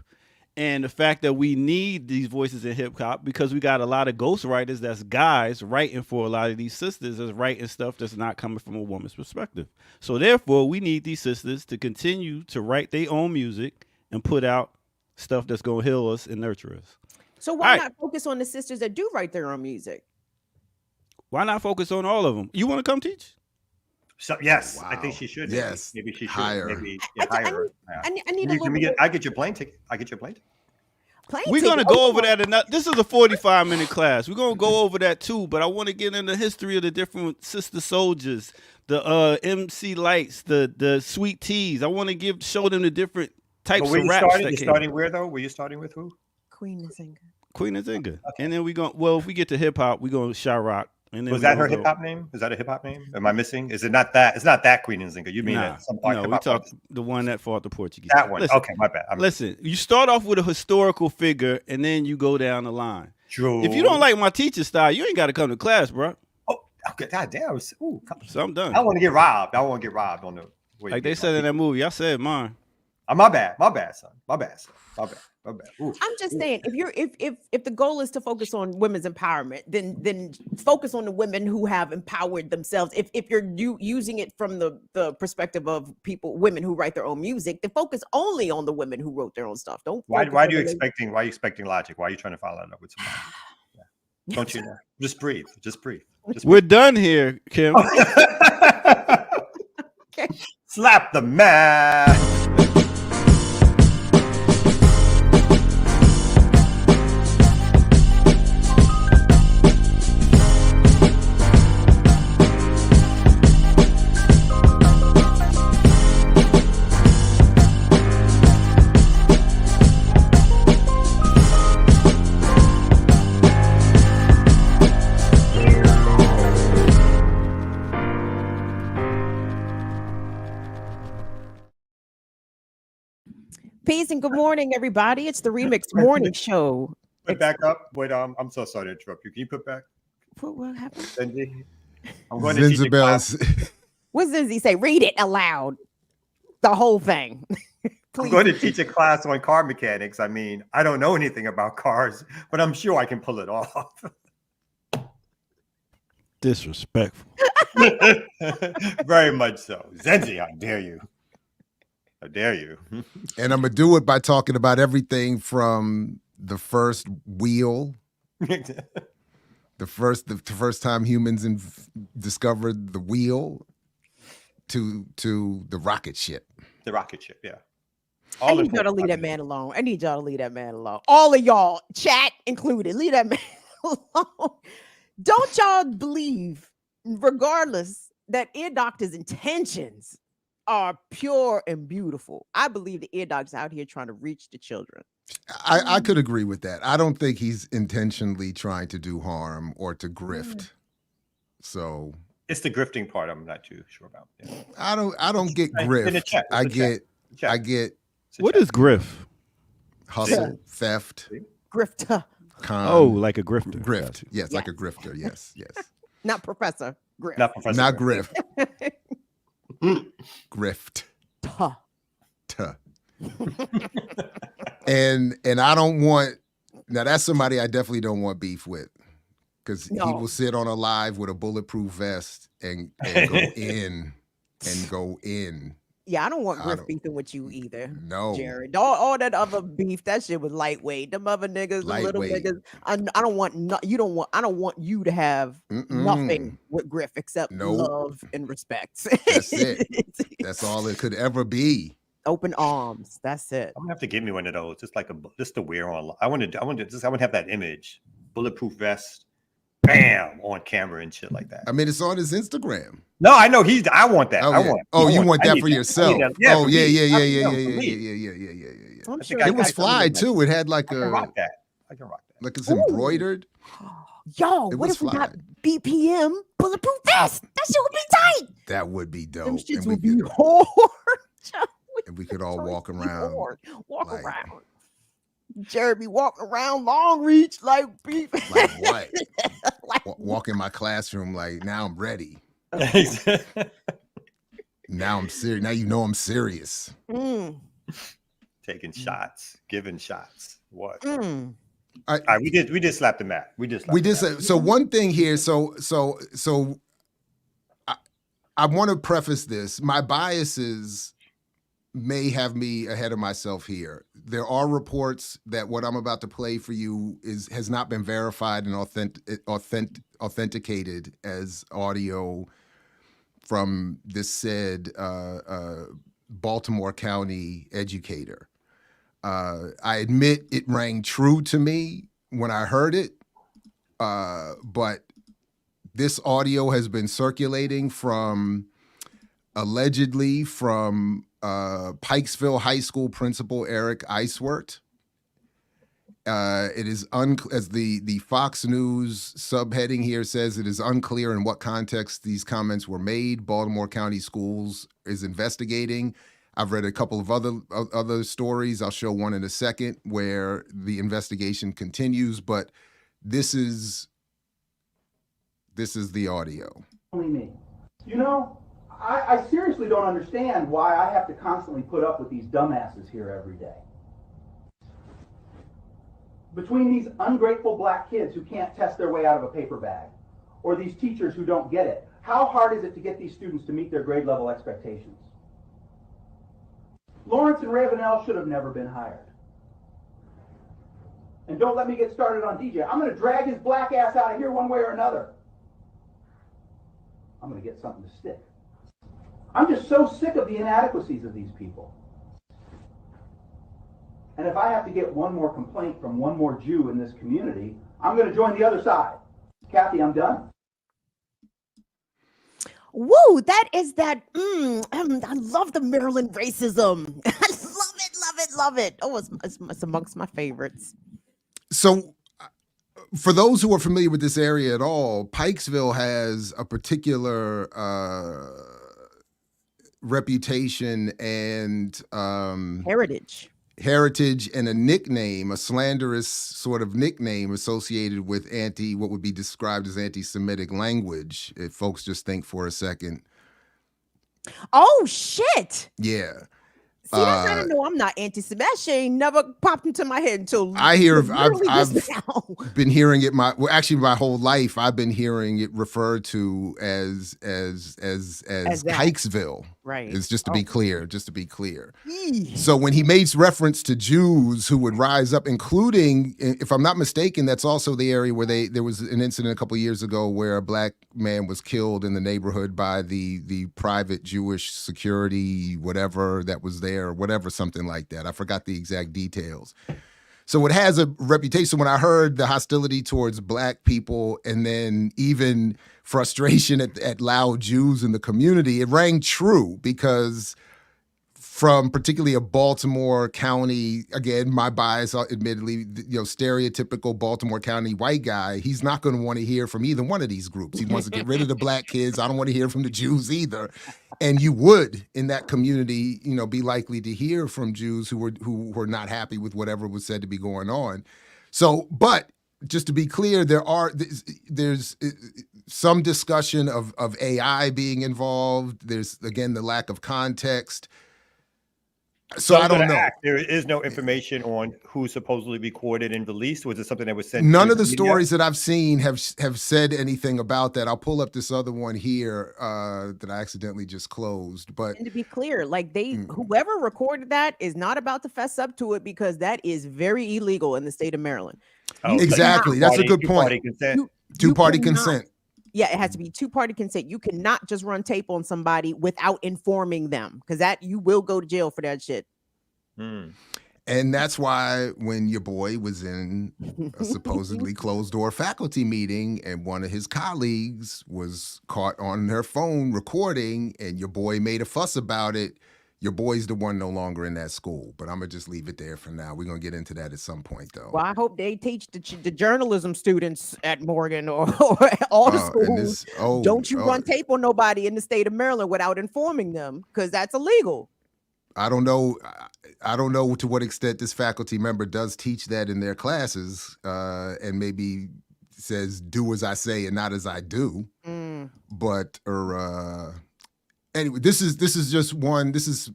And the fact that we need these voices in hip hop because we got a lot of ghostwriters that's guys writing for a lot of these sisters that's writing stuff that's not coming from a woman's perspective. So therefore, we need these sisters to continue to write their own music and put out stuff that's going to heal us and nurture us.
So why
All right.
not focus on the sisters that do write their own music?
Why not focus on all of them? You want to come teach?
So yes, I
Wow.
think she should.
Yes.
Maybe she should.
Hire.
Maybe hire her. Yeah.
I need a little
I
bit.
get your plane ticket. I get your plane ticket.
Plane
We're
ticket.
gonna go
Oh,
over that enough. This is a 45-minute class. We're gonna go over that too, but I want to get in the history of the different sister soldiers, the MC Lights, the Sweet Teas. I want to show them the different types
But where
of
you
raps
starting?
that
You're
came.
starting where though? Were you starting with who?
Queen is singer.
Queen and Zinga. And then if we get to hip hop, we go Shyrock. And then
Was that her hip hop name? Is that a hip hop name? Am I missing? Is it not that? It's not that Queen and Zinga. You mean
Nah,
that some part?
no, we talked the one that fought the Portuguese.
That one.
Listen,
Okay, my bad.
listen, you start off with a historical figure, and then you go down the line.
True.
If you don't like my teacher style, you ain't got to come to class, bro.
Oh, okay. God damn. Ooh,
So I'm done.
I want to get robbed. I want to get robbed on the way.
Like they said in that movie, I said mine.
My bad. My bad, son. My bad, son. My bad. My bad. Ooh.
I'm just saying, if the goal is to focus on women's empowerment, then focus on the women who have empowered themselves. If you're using it from the perspective of women who write their own music, then focus only on the women who wrote their own stuff. Don't.
Why are you expecting logic? Why are you trying to follow that up with somebody? Yeah. Don't you know? Just breathe. Just breathe.
We're done here, Kim.
Okay.
Slap the man.
Peace and good morning, everybody. It's the Remix Morning Show.
Put back up. Wait, I'm so sorry to interrupt you. Can you put back?
What happened?
Cindy? I'm going to teach a class.
What does he say? Read it aloud. The whole thing.
I'm going to teach a class on car mechanics. I mean, I don't know anything about cars, but I'm sure I can pull it off.
Disrespectful.
Very much so. Zenzi, how dare you? How dare you?
And I'm gonna do it by talking about everything from the first wheel, the first time humans discovered the wheel, to the rocket ship.
The rocket ship, yeah.
I need y'all to leave that man alone. All of y'all, chat included, leave that man alone. Don't y'all believe, regardless, that ear doctor's intentions are pure and beautiful? I believe the ear doctor's out here trying to reach the children.
I could agree with that. I don't think he's intentionally trying to do harm or to grift. So
it's the grifting part I'm not too sure about. Yeah.
I don't get grift. I get
what is grift?
Hustle, theft,
grifter.
Like a grifter.
Grift. Yes, like a grifter. Yes.
Not Professor Grift.
Not grift. Grift.
Tuh.
And I don't want, now that's somebody I definitely don't want beef with, because he will sit on a live with a bulletproof vest and go in.
Yeah, I don't want Griff beefing with you either.
No,
Jared. All that other beef, that shit was lightweight. Them other niggas, the little niggas. I don't want you to have nothing with Griff except love and respect.
That's it.
That's all it could ever be.
Open arms. That's it.
I'm gonna have to get me one of those, just to wear on. I want to have that image, bulletproof vest, bam, on camera and shit like that.
I mean, it's on his Instagram.
No, I know I want that.
You want that for yourself?
Yeah,
oh yeah. It was fly too. It had like
I can rock that.
Like it's embroidered.
Yo, what if we got BPM bulletproof vest? That shit would be tight.
That would be dope.
Them shits would be hard.
And we could all walk around.
Around. Jared be walking around long reach like beef.
Like what? Walk in my classroom like, now I'm ready. Now I'm serious. Now you know I'm serious.
Taking shots, giving shots. What?
All
right, we did slap the mat.
So one thing here. So I want to preface this. My biases may have me ahead of myself here. There are reports that what I'm about to play for you has not been verified and authenticated as audio from this said Baltimore County educator. I admit it rang true to me when I heard it, but this audio has been circulating allegedly from Pikesville High School principal Eric Eiswert. It is as the Fox News subheading here says, it is unclear in what context these comments were made. Baltimore County Schools is investigating. I've read a couple of other stories. I'll show one in a second where the investigation continues, but this is the audio.
Only me. You know, I seriously don't understand why I have to constantly put up with these dumbasses here every day. Between these ungrateful black kids who can't test their way out of a paper bag, or these teachers who don't get it, how hard is it to get these students to meet their grade level expectations? Lawrence and Ravenel should have never been hired. And don't let me get started on DJ. I'm going to drag his black ass out of here one way or another. I'm going to get something to stick. I'm just so sick of the inadequacies of these people. And if I have to get one more complaint from one more Jew in this community, I'm going to join the other side. Kathy, I'm done.
Woo, that is that. I love the Maryland racism. I love it, love it, love it. Oh, it's amongst my favorites.
So for those who are familiar with this area at all, Pikesville has a particular reputation and heritage and a nickname, a slanderous sort of nickname associated with what would be described as anti-Semitic language, if folks just think for a second.
Oh, shit.
Yeah.
See, that's how I know I'm not anti-Semitic. That shit ain't never popped into my head until
I've been hearing it actually my whole life. I've been hearing it referred to as Pikesville.
Right.
It's just to be clear. So when he makes reference to Jews who would rise up, including, if I'm not mistaken, that's also the area where there was an incident a couple of years ago where a black man was killed in the neighborhood by the private Jewish security, whatever that was there, or whatever, something like that. I forgot the exact details. So it has a reputation. When I heard the hostility towards black people and then even frustration at loud Jews in the community, it rang true because from particularly a Baltimore County, again, my bias, admittedly, stereotypical Baltimore County white guy, he's not going to want to hear from either one of these groups. He wants to get rid of the black kids. I don't want to hear from the Jews either. And you would, in that community, be likely to hear from Jews who were not happy with whatever was said to be going on. So, but just to be clear, there's some discussion of AI being involved. There's, again, the lack of context. So I don't know.
There is no information on who supposedly recorded and released. Was it something that was sent?
None of the stories that I've seen have said anything about that. I'll pull up this other one here that I accidentally just closed. But
and to be clear, like whoever recorded that is not about to fess up to it because that is very illegal in the state of Maryland.
Oh,
exactly. That's a good point. Two-party consent.
Yeah, it has to be two-party consent. You cannot just run tape on somebody without informing them, because you will go to jail for that shit.
And that's why when your boy was in a supposedly closed-door faculty meeting and one of his colleagues was caught on her phone recording and your boy made a fuss about it, your boy's the one no longer in that school. But I'm going to just leave it there for now. We're going to get into that at some point, though.
Well, I hope they teach the journalism students at Morgan or all the schools. Don't you run tape on nobody in the state of Maryland without informing them, because that's illegal.
I don't know to what extent this faculty member does teach that in their classes and maybe says, do as I say and not as I do. But anyway, this is just one. This is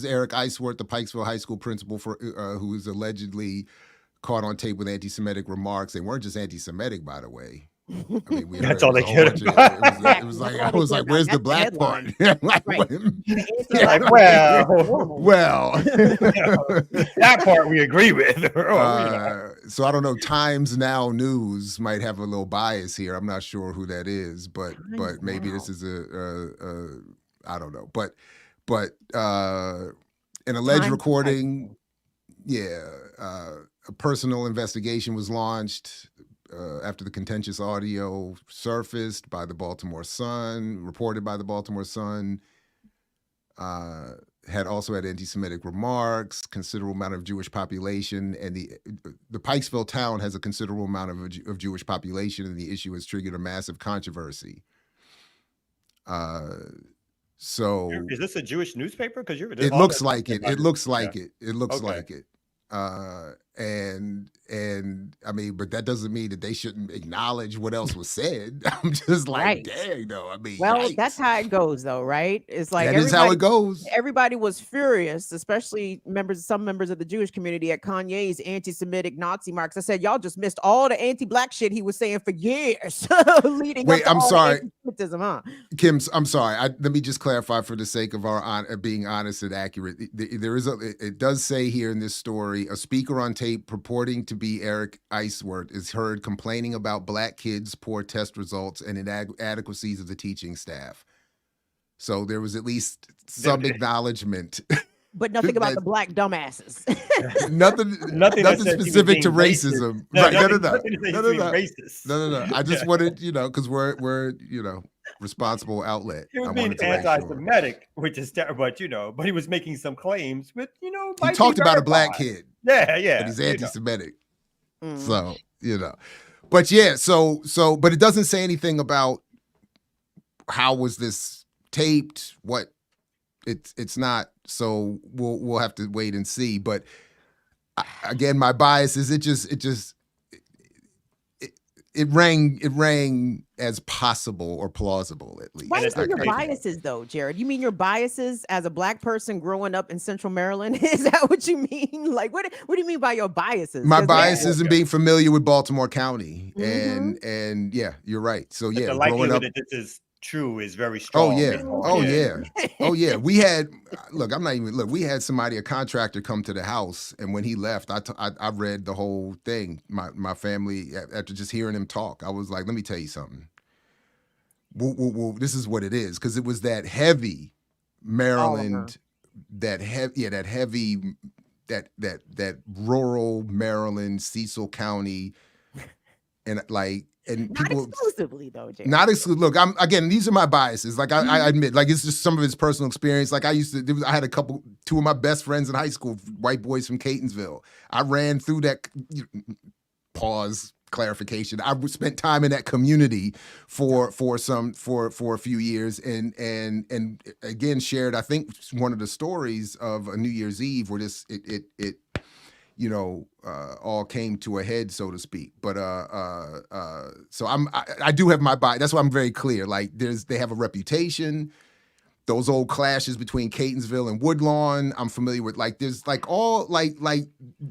Eric Eiswert, the Pikesville High School principal who is allegedly caught on tape with anti-Semitic remarks. They weren't just anti-Semitic, by the way. I mean,
that's all they cared about.
It was like, I was like, where's the black part? Well,
that part we agree with.
So I don't know. Times Now News might have a little bias here. I'm not sure who that is, but maybe this is I don't know. But an alleged recording. a personal investigation was launched after the contentious audio surfaced by the Baltimore Sun, reported by the Baltimore Sun. Had also had anti-Semitic remarks, considerable amount of Jewish population, and the Pikesville town has a considerable amount of Jewish population, and the issue has triggered a massive controversy. So
is this a Jewish newspaper? Because
it looks like it. It looks like it. It looks
Okay.
like it. And I mean, but that doesn't mean that they shouldn't acknowledge what else was said. I'm just like,
Right.
dang, though. I mean,
Well,
yikes.
that's how it goes, though, right? It's like
That is how it goes.
everybody was furious, especially some members of the Jewish community at Kanye's anti-Semitic Nazi marks. I said, y'all just missed all the anti-black shit he was saying for years leading
Wait,
up to
I'm
all the
sorry.
anti-Semitism, huh?
Kim, I'm sorry. Let me just clarify for the sake of our being honest and accurate. There is it does say here in this story, a speaker on tape purporting to be Eric Iceworth is heard complaining about black kids' poor test results and inadequacies of the teaching staff. So there was at least some acknowledgement.
But nothing about the black dumbasses.
nothing specific to racism. Right? No. I just wanted, because we're responsible outlet.
He was being anti-Semitic, which is terrible, but he was making some claims with,
he talked about a black kid.
Yeah.
But he's anti-Semitic. So, but yeah, so, but it doesn't say anything about how was this taped, what it's not. So we'll have to wait and see. But again, my bias is it rang as possible or plausible, at least.
Why is it your biases, though, Jared? You mean your biases as a black person growing up in Central Maryland? Is that what you mean? Like, what do you mean by your biases?
My biases in being familiar with Baltimore County, and yeah, you're right. So yeah,
the likelihood that this is true is very
Oh
strong.
yeah. We had we had somebody, a contractor, come to the house, and when he left, I read the whole thing. My family, after just hearing him talk, I was like, let me tell you something. This is what it is, because it was that heavy Maryland, that rural Maryland, Cecil County, and like. And
not exclusively though, Jay.
Not exclusively. Look, again, these are my biases. Like I admit, like it's just some of his personal experience. Like I had two of my best friends in high school, white boys from Catonsville. I ran through that. Clarification. I spent time in that community for a few years, and again shared, I think, one of the stories of a New Year's Eve where it all came to a head, so to speak. But so I do have my bias. That's why I'm very clear. Like they have a reputation. Those old clashes between Catonsville and Woodlawn, I'm familiar with. Like there's like all like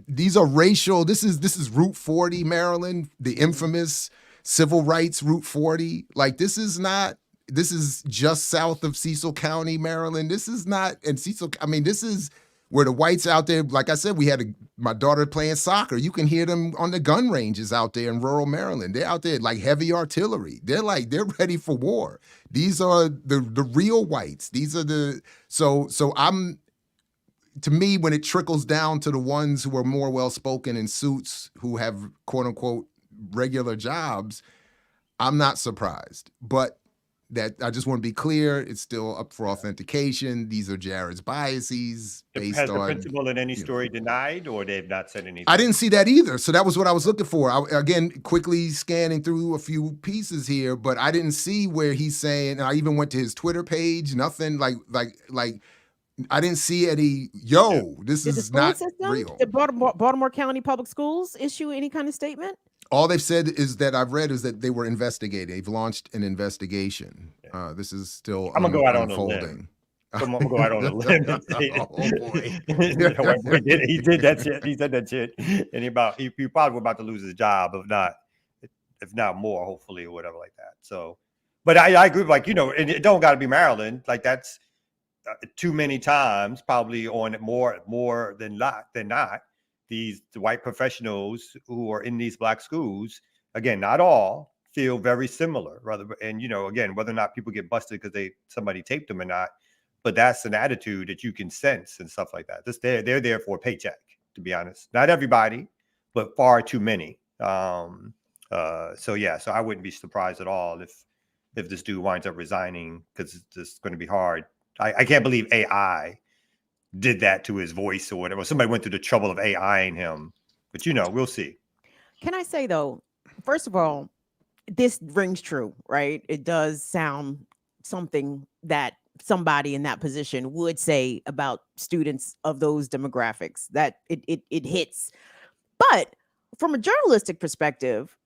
these are racial. This is Route 40, Maryland, the infamous civil rights Route 40. Like this is just south of Cecil County, Maryland. This is not, and Cecil, I mean, this is where the whites out there, like I said, we had my daughter playing soccer. You can hear them on the gun ranges out there in rural Maryland. They're out there like heavy artillery. They're ready for war. These are the real whites. These are so to me, when it trickles down to the ones who are more well-spoken in suits, who have quote unquote regular jobs, I'm not surprised. But that I just want to be clear, it's still up for authentication. These are Jared's biases based
Has
on.
the principal in any story denied, or they've not said anything?
I didn't see that either. So that was what I was looking for. Again, quickly scanning through a few pieces here, but I didn't see where he's saying, and I even went to his Twitter page, nothing like I didn't see any, this is not real.
Did Baltimore County Public Schools issue any kind of statement?
All they've said is that I've read is that they were investigating. They've launched an investigation. This is still
I'm gonna go out
unfolding.
on a limb. I'm gonna go out on a limb.
Oh boy.
He did that shit. He said that shit, and he probably about to lose his job, if not more, hopefully, or whatever like that. So, but I agree. Like and it don't got to be Maryland. Like that's too many times, probably on more than not. The white professionals who are in these black schools, again, not all, feel very similar. And again, whether or not people get busted because somebody taped them or not, but that's an attitude that you can sense and stuff like that. They're there for a paycheck. to be honest. Not everybody, but far too many. So I wouldn't be surprised at all if this dude winds up resigning, because it's just going to be hard. I can't believe AI did that to his voice or whatever. Somebody went through the trouble of AIing him, but we'll see.
Can I say though, first of all, this rings true, right? It does sound something that somebody in that position would say about students of those demographics, that it hits. But from a journalistic perspective,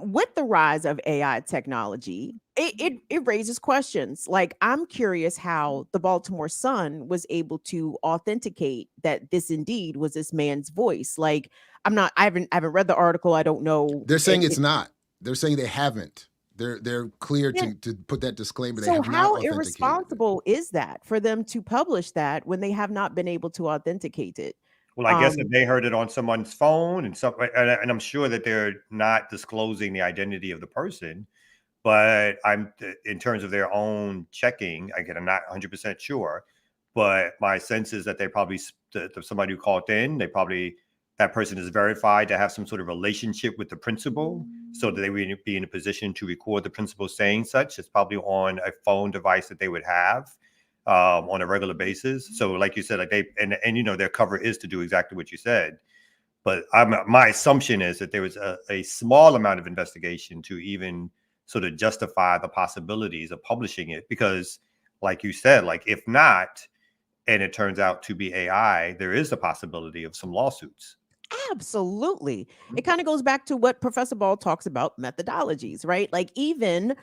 with the rise of AI technology, it raises questions. Like, I'm curious how the Baltimore Sun was able to authenticate that this indeed was this man's voice. Like, I haven't read the article. I don't know.
They're saying it's not. They're saying they haven't. They're clear to put that disclaimer.
So how irresponsible is that for them to publish that when they have not been able to authenticate it?
Well, I guess if they heard it on someone's phone and I'm sure that they're not disclosing the identity of the person, but in terms of their own checking, I'm not 100% sure, but my sense is that they probably, somebody who called in, that person is verified to have some sort of relationship with the principal, so that they would be in a position to record the principal saying such. It's probably on a phone device that they would have on a regular basis. So like you said, like their cover is to do exactly what you said. But my assumption is that there was a small amount of investigation to even sort of justify the possibilities of publishing it. Because like you said, like if not, and it turns out to be AI, there is the possibility of some lawsuits.
Absolutely. It kind of goes back to what Professor Ball talks about, methodologies, right? Like, even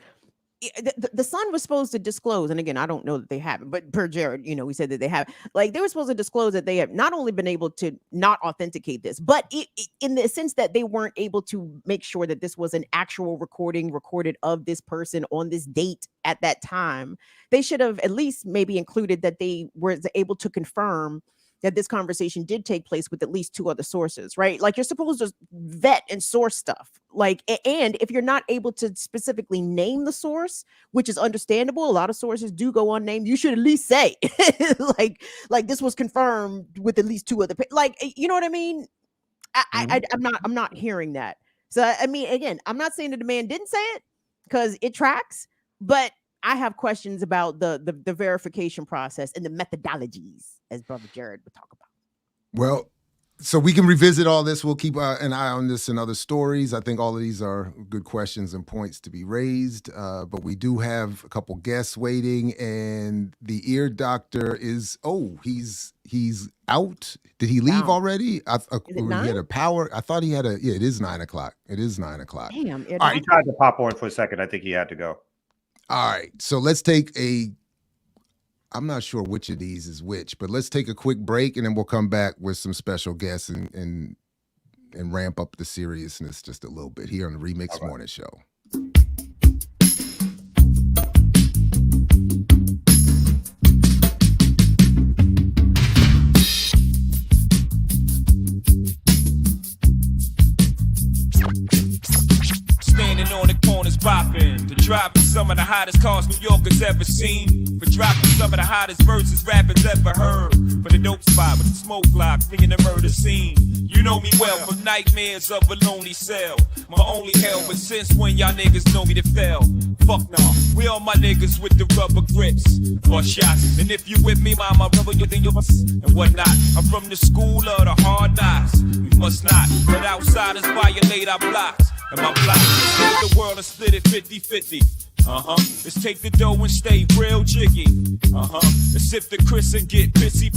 the Sun was supposed to disclose, and again, I don't know that they haven't, but per Jared, we said that they have. Like, they were supposed to disclose that they have not only been able to not authenticate this, but in the sense that they weren't able to make sure that this was an actual recorded of this person on this date at that time. They should have at least maybe included that they were able to confirm that this conversation did take place with at least 2 other sources, right? Like, you're supposed to vet and source stuff. Like, and if you're not able to specifically name the source, which is understandable, a lot of sources do go unnamed, you should at least say, like this was confirmed with at least 2 other, you know what I mean? I'm not hearing that. So, I mean, again, I'm not saying that the man didn't say it, because it tracks, but I have questions about the verification process and the methodologies, as Brother Jared would talk about.
Well, so we can revisit all this. We'll keep an eye on this and other stories. I think all of these are good questions and points to be raised. But we do have a couple guests waiting, and the ear doctor is, he's out. Did he leave already? He had a power. I thought he had it is 9:00. It is 9:00.
Damn.
All right, he tried to pop on for a second. I think he had to go.
All right, so let's take I'm not sure which of these is which, but let's take a quick break, and then we'll come back with some special guests and ramp up the seriousness just a little bit here on the Remix Morning Show.
Standing on the corners popping, to dropping some of the hottest cars New Yorkers ever seen, for dropping some of the hottest verses rappers ever heard, for the dope spot with the smoke block, bringing the murder scene. You know me well from nightmares of a lonely cell, my only hell, but since when y'all niggas know me to fail? Fuck nah, we all my niggas with the rubber grips or shots, and if you with me, mama, rubber you think you're and whatnot. I'm from the school of the hard knocks, we must not let outsiders violate our blocks. And my block is the world and split it 50-50. Let's take the dough and stay real jiggy. Let's sip the Chris and get pissy.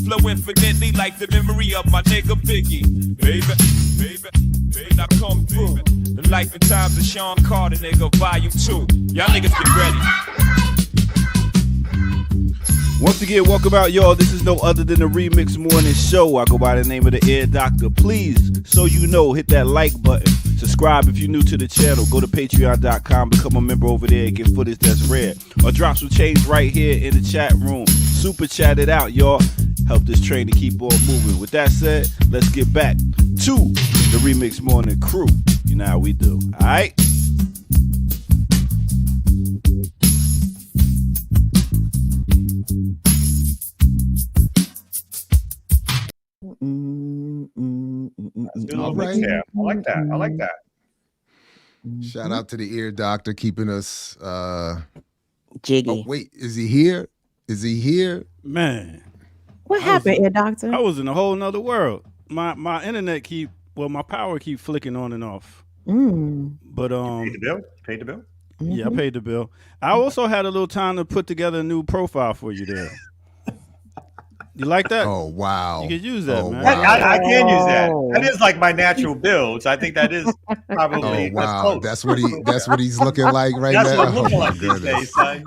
Flow infinitely like the memory of my nigga Biggie. Baby, now come through. The life and times of Sean Carter, nigga, volume 2. Y'all niggas get ready.
Once again, welcome out, y'all. This is no other than the Remix Morning Show. I go by the name of the Ear Doctor. Please, so you know, hit that like button. Subscribe if you're new to the channel. Go to patreon.com, become a member over there, get footage that's rare. Or drop some change right here in the chat room. Super chat it out, y'all. Help this train to keep on moving. With that said, let's get back to the Remix Morning crew. You know how we do, all right?
All
mix
right.
there. I like that. I like that.
Shout out to the ear doctor keeping us.
Jiggy.
Oh wait, is he here? Is he here?
Man,
What happened, Ear Doctor?
I was in a whole nother world. My internet my power keep flicking on and off. But
Paid the bill? Paid the bill?
yeah, I paid the bill. I also had a little time to put together a new profile for you there. You like that?
Oh wow.
You could use that,
Oh,
man.
wow.
I can use that.
Oh.
That is like my natural build. So I think that is probably
Oh wow.
close.
That's what he's looking like right
That's
now.
what I'm looking
Oh, my
like these
goodness.
days, son.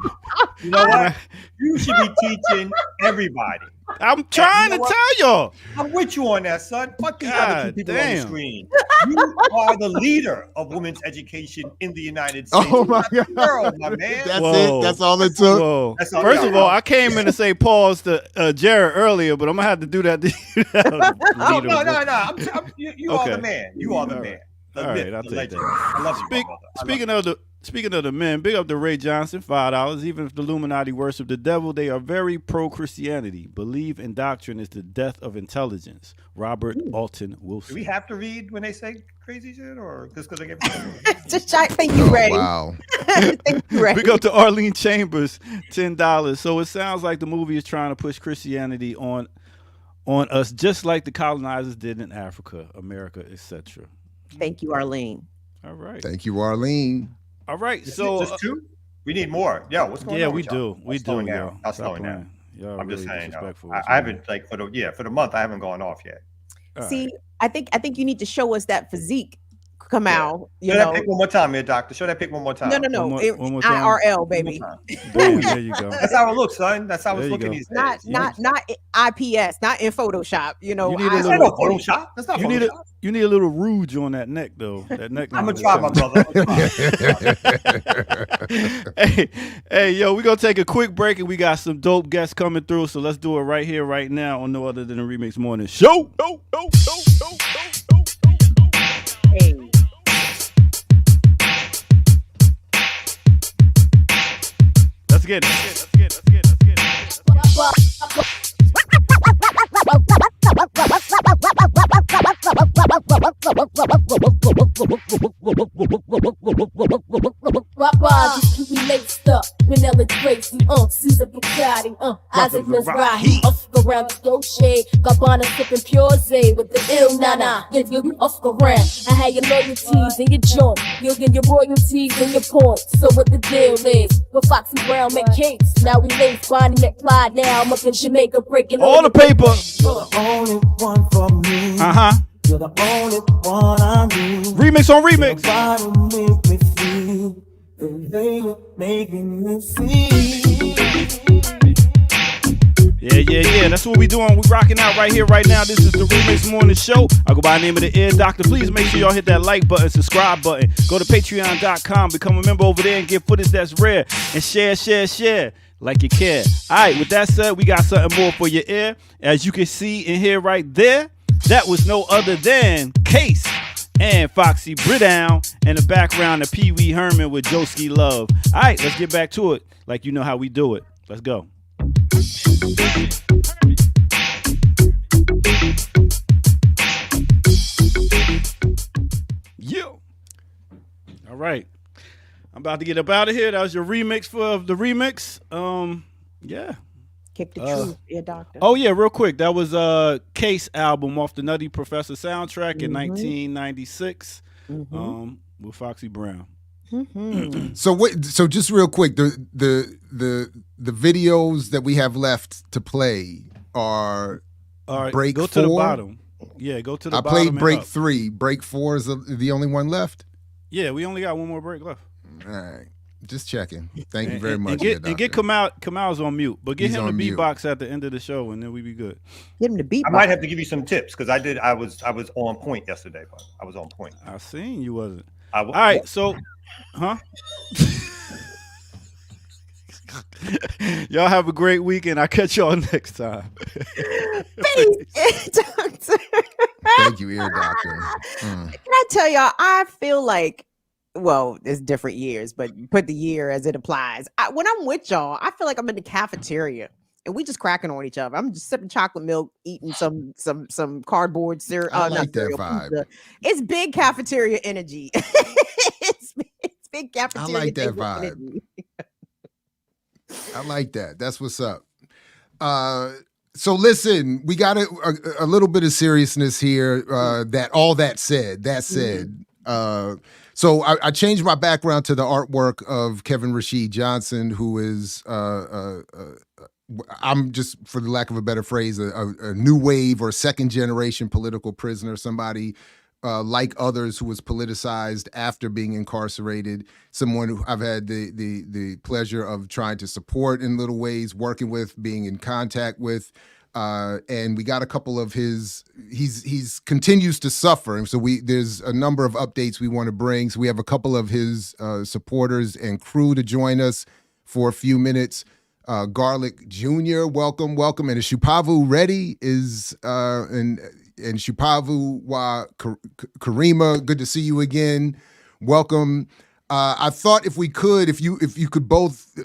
You know what? You should be teaching everybody.
I'm trying
You know
to tell y'all.
I'm with you on that, son. Fuck these other two
God
people on the
damn.
screen. You are the leader of women's education in the United States.
Oh my
You're not the
God.
world, my man.
That's
Whoa.
it. That's all it took.
Whoa.
That's all-
First
yeah,
of all,
well-
I came in to say pause to Jared earlier, but I'm gonna have to do that to you.
Oh, no. You are
Okay.
the man. You are the
All
man.
right.
The
All
myth,
right, I'll
the
take
legend.
that.
I love you, my brother.
Speaking of the men, big up to Ray Johnson, $5. Even if the Illuminati worship the devil, they are very pro-Christianity. Believe in doctrine is the death of intelligence. Robert Alton
Do
Wilson.
we have to read when they say crazy shit, or just because they get?
Just thank you,
Oh,
Ray.
wow.
Thank you, Ray.
Big up to Arlene Chambers, $10. So it sounds like the movie is trying to push Christianity on us, just like the colonizers did in Africa, America, etc.
Thank you, Arlene.
All right.
Thank you, Arlene.
All right.
So
So
just two? We need more. Yeah, what's going
yeah,
on?
we
with y'all?
do. We
Y'all
do.
slowing
Yo.
down. Y'all
Stop
slowing
playing.
down.
Y'all
I'm just
really
saying.
disrespectful.
I haven't like for the month. I haven't gone off yet.
All right.
See, I think you need to show us that physique come
Yeah.
out. You
Show
know,
that pic one more time, here, doctor. Show that pic one more time.
no.
One more time.
IRL, baby.
Boom, there you go.
That's how it looks, son. That's how
There
it's
you
looking
go.
these days.
Not IPS, not in Photoshop. You know,
You need a
That's
little-
not no Photoshop. That's not
You need a
Photoshop.
you need a little rouge on that neck though. That neck.
I'm gonna try, my brother.
hey, yo, we gonna take a quick break and we got some dope guests coming through. So let's do it right here, right now, on no other than the Remix Morning Show.
Hey.
Let's get it.
Rock bars, just keep me laced up. Vanilla Tracy, Caesar Bucati, Isaac Mizrahi. Off around the Dolce, Gabbana sipping Pure Zay with the ill nana. Give you off around. I had your loyalties in your joint. You'll get your royalties and your points. So what the deal is? With Foxy Brown make cakes. Now we lace Bonnie McFly. Now I'm up in Jamaica breaking
All the paper.
You're the only one for me. You're the only one I need.
Remix on remix.
Nobody make me feel the way you're making me feel.
Yeah. That's what we doing. We rocking out right here, right now. This is the Remix Morning Show. I go by the name of the Ear Doctor. Please make sure y'all hit that like button, subscribe button. Go to patreon.com, become a member over there and get footage that's rare. And share like you care. All right, with that said, we got something more for your ear. As you can see and hear right there, that was no other than Case and Foxy Brown. In the background, the Pee Wee Herman with Joski Love. All right, let's get back to it like you know how we do it. Let's go. Yo. All right. I'm about to get up out of here. That was your remix for the remix. Yeah.
Kick the truth, Ear Doctor.
Oh yeah, real quick. That was Case album off the Nutty Professor soundtrack in 1996. With Foxy Brown.
So just real quick, the videos that we have left to play are
All right,
break
go
4.
to the bottom. Yeah, go to the
I
bottom.
played
and
break
up.
3. Break 4 is the only one left.
Yeah, we only got one more break left.
All right, just checking. Thank you
And-
very
and
much.
And get Kamal's on mute, but get
He's
him
on
the
mute.
beatbox at the end of the show, and then we be good.
Get him the beat.
I might have to give you some tips because I was on point yesterday. But I was on point.
I seen you wasn't.
All
All right, so, huh? Y'all have a great weekend. I'll catch y'all next time.
Peace, Ear Doctor.
Thank you, Ear Doctor.
Can I tell y'all, I feel like, well, it's different years, but put the year as it applies. When I'm with y'all, I feel like I'm in the cafeteria and we just cracking on each other. I'm just sipping chocolate milk, eating some cardboard cereal.
I
Not
like that
cereal,
vibe.
pizza. It's big cafeteria energy. it's big
I
cafeteria
like that
table
vibe.
energy.
I like that. That's what's up. So listen, we got a little bit of seriousness here. That said, so I changed my background to the artwork of Kevin Rashid Johnson, who is I'm just, for the lack of a better phrase, a new wave or second generation political prisoner, somebody like others who was politicized after being incarcerated, someone who I've had the pleasure of trying to support in little ways, working with, being in contact with. And we got a couple of he's continues to suffer. And so there's a number of updates we want to bring. So we have a couple of his supporters and crew to join us for a few minutes. Garlic Jr., welcome. And is Shupavu ready? And Shupavu wa Karima, good to see you again. Welcome. I thought if you could both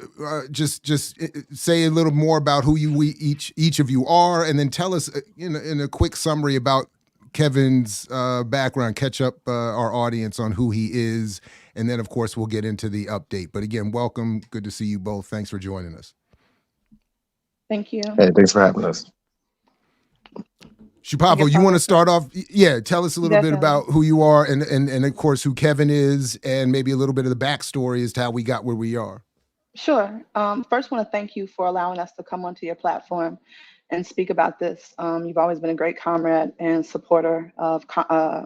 just say a little more about who each of you are, and then tell us in a quick summary about Kevin's background, catch up our audience on who he is, and then of course we'll get into the update. But again, welcome. Good to see you both. Thanks for joining us.
Thank you.
Hey, thanks for having us.
Shupavu, you want to start off? Yeah, tell us a little bit about who you are and of course who Kevin is, and maybe a little bit of the backstory as to how we got where we are.
Sure. First, want to thank you for allowing us to come onto your platform and speak about this. You've always been a great comrade and supporter of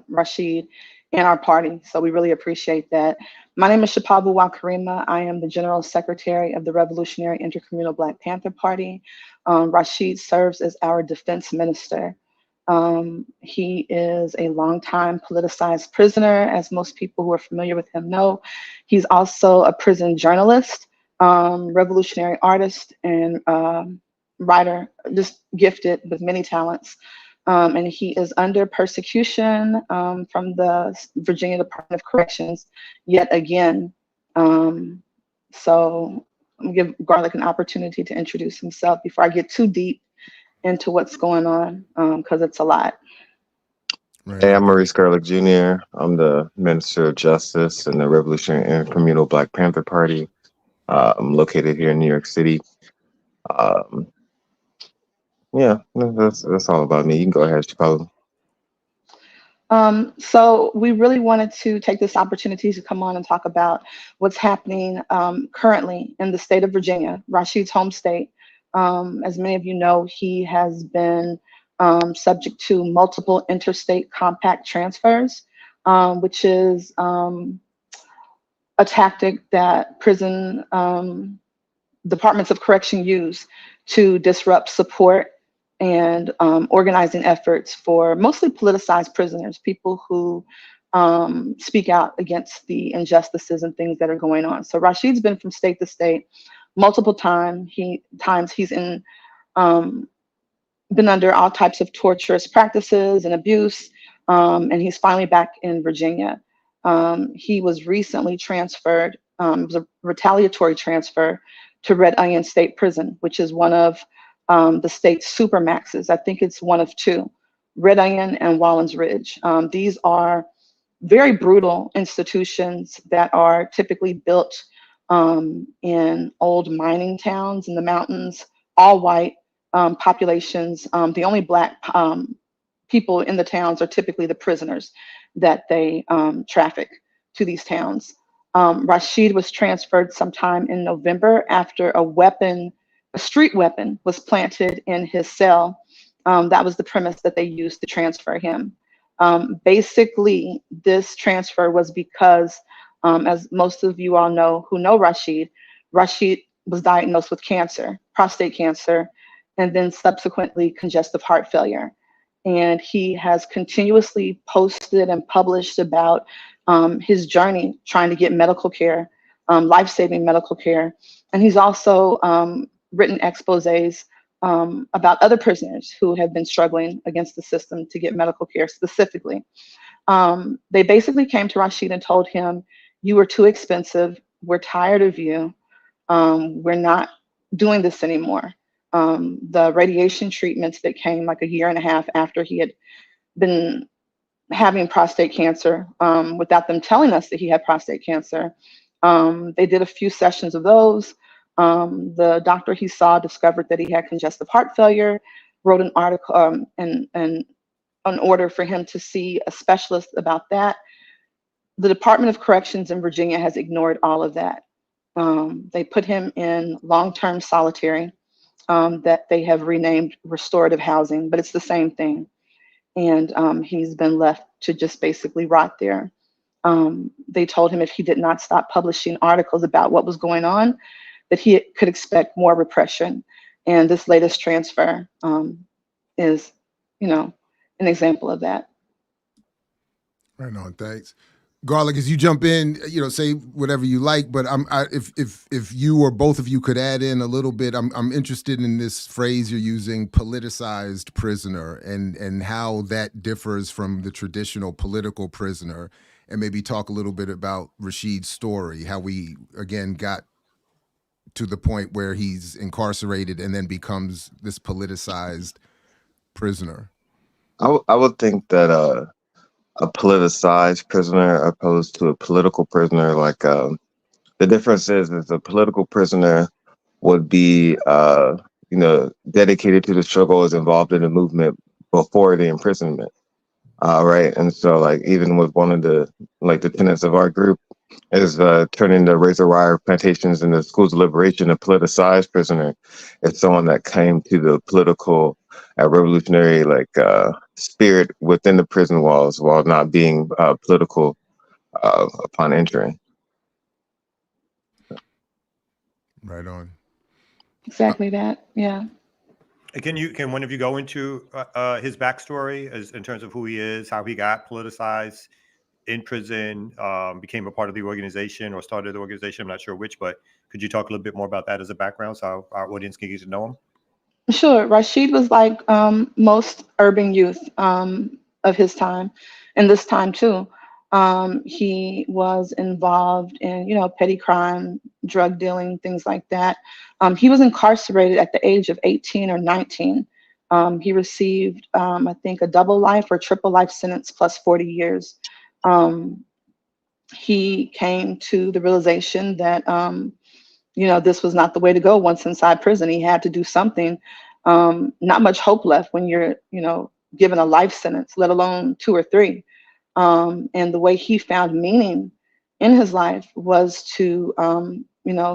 Rashid and our party, so we really appreciate that. My name is Shupavu wa Karima. I am the General Secretary of the Revolutionary Intercommunal Black Panther Party. Rashid serves as our defense minister. He is a longtime politicized prisoner, as most people who are familiar with him know. He's also a prison journalist, revolutionary artist, and writer, just gifted with many talents. And he is under persecution from the Virginia Department of Corrections yet again. So I'm gonna give Garlic an opportunity to introduce himself before I get too deep into what's going on, because it's a lot.
Hey, I'm Maurice Garlic Jr. I'm the Minister of Justice in the Revolutionary Intercommunal Black Panther Party. I'm located here in New York City. Yeah, that's all about me. You can go ahead, Chicago.
So we really wanted to take this opportunity to come on and talk about what's happening currently in the state of Virginia, Rashid's home state. As many of you know, he has been subject to multiple interstate compact transfers, which is a tactic that prison departments of correction use to disrupt support and organizing efforts for mostly politicized prisoners, people who speak out against the injustices and things that are going on. So Rashid's been from state to state multiple times. He's been under all types of torturous practices and abuse, and he's finally back in Virginia. He was recently transferred, it was a retaliatory transfer to Red Onion State Prison, which is one of the state's supermaxes. I think it's one of two, Red Onion and Wallens Ridge. These are very brutal institutions that are typically built in old mining towns in the mountains, all white populations. The only black people in the towns are typically the prisoners that they traffic to these towns. Rashid was transferred sometime in November after a street weapon was planted in his cell. That was the premise that they used to transfer him. Basically, this transfer was because, as most of you all know who know Rashid was diagnosed with cancer, prostate cancer, and then subsequently congestive heart failure. And he has continuously posted and published about his journey trying to get medical care, life-saving medical care. And he's also written exposés about other prisoners who have been struggling against the system to get medical care specifically. They basically came to Rashid and told him, "You were too expensive. We're tired of you. We're not doing this anymore. The radiation treatments that came like a year and a half after he had been having prostate cancer, without them telling us that he had prostate cancer. They did a few sessions of those. The doctor he saw discovered that he had congestive heart failure, wrote an article and an order for him to see a specialist about that. The Department of Corrections in Virginia has ignored all of that. They put him in long-term solitary that they have renamed restorative housing, but it's the same thing. And he's been left to just basically rot there. They told him if he did not stop publishing articles about what was going on, that he could expect more repression. And this latest transfer is, an example of that.
Right on, thanks. Garlic, as you jump in, say whatever you like, but if you or both of you could add in a little bit, I'm interested in this phrase you're using, politicized prisoner, and how that differs from the traditional political prisoner, and maybe talk a little bit about Rashid's story, how we, again, got to the point where he's incarcerated and then becomes this politicized prisoner.
I would think that a politicized prisoner opposed to a political prisoner, like the difference is a political prisoner would be dedicated to the struggle, is involved in the movement before the imprisonment, right? And so like even with one of the tenets of our group is turning the razor wire plantations into schools of liberation. A politicized prisoner is someone that came to the political revolutionary spirit within the prison walls while not being political upon entering.
Right on.
Exactly that. Yeah.
Can one of you go into his backstory in terms of who he is, how he got politicized in prison, became a part of the organization or started the organization? I'm not sure which, but could you talk a little bit more about that as a background so our audience can get to know him?
Sure. Rashid was like most urban youth of his time, and this time too. He was involved in, petty crime, drug dealing, things like that. He was incarcerated at the age of 18 or 19. He received, I think, a double life or triple life sentence plus 40 years. He came to the realization that, this was not the way to go once inside prison. He had to do something. Not much hope left when you're, given a life sentence, let alone 2 or 3. And the way he found meaning in his life was to,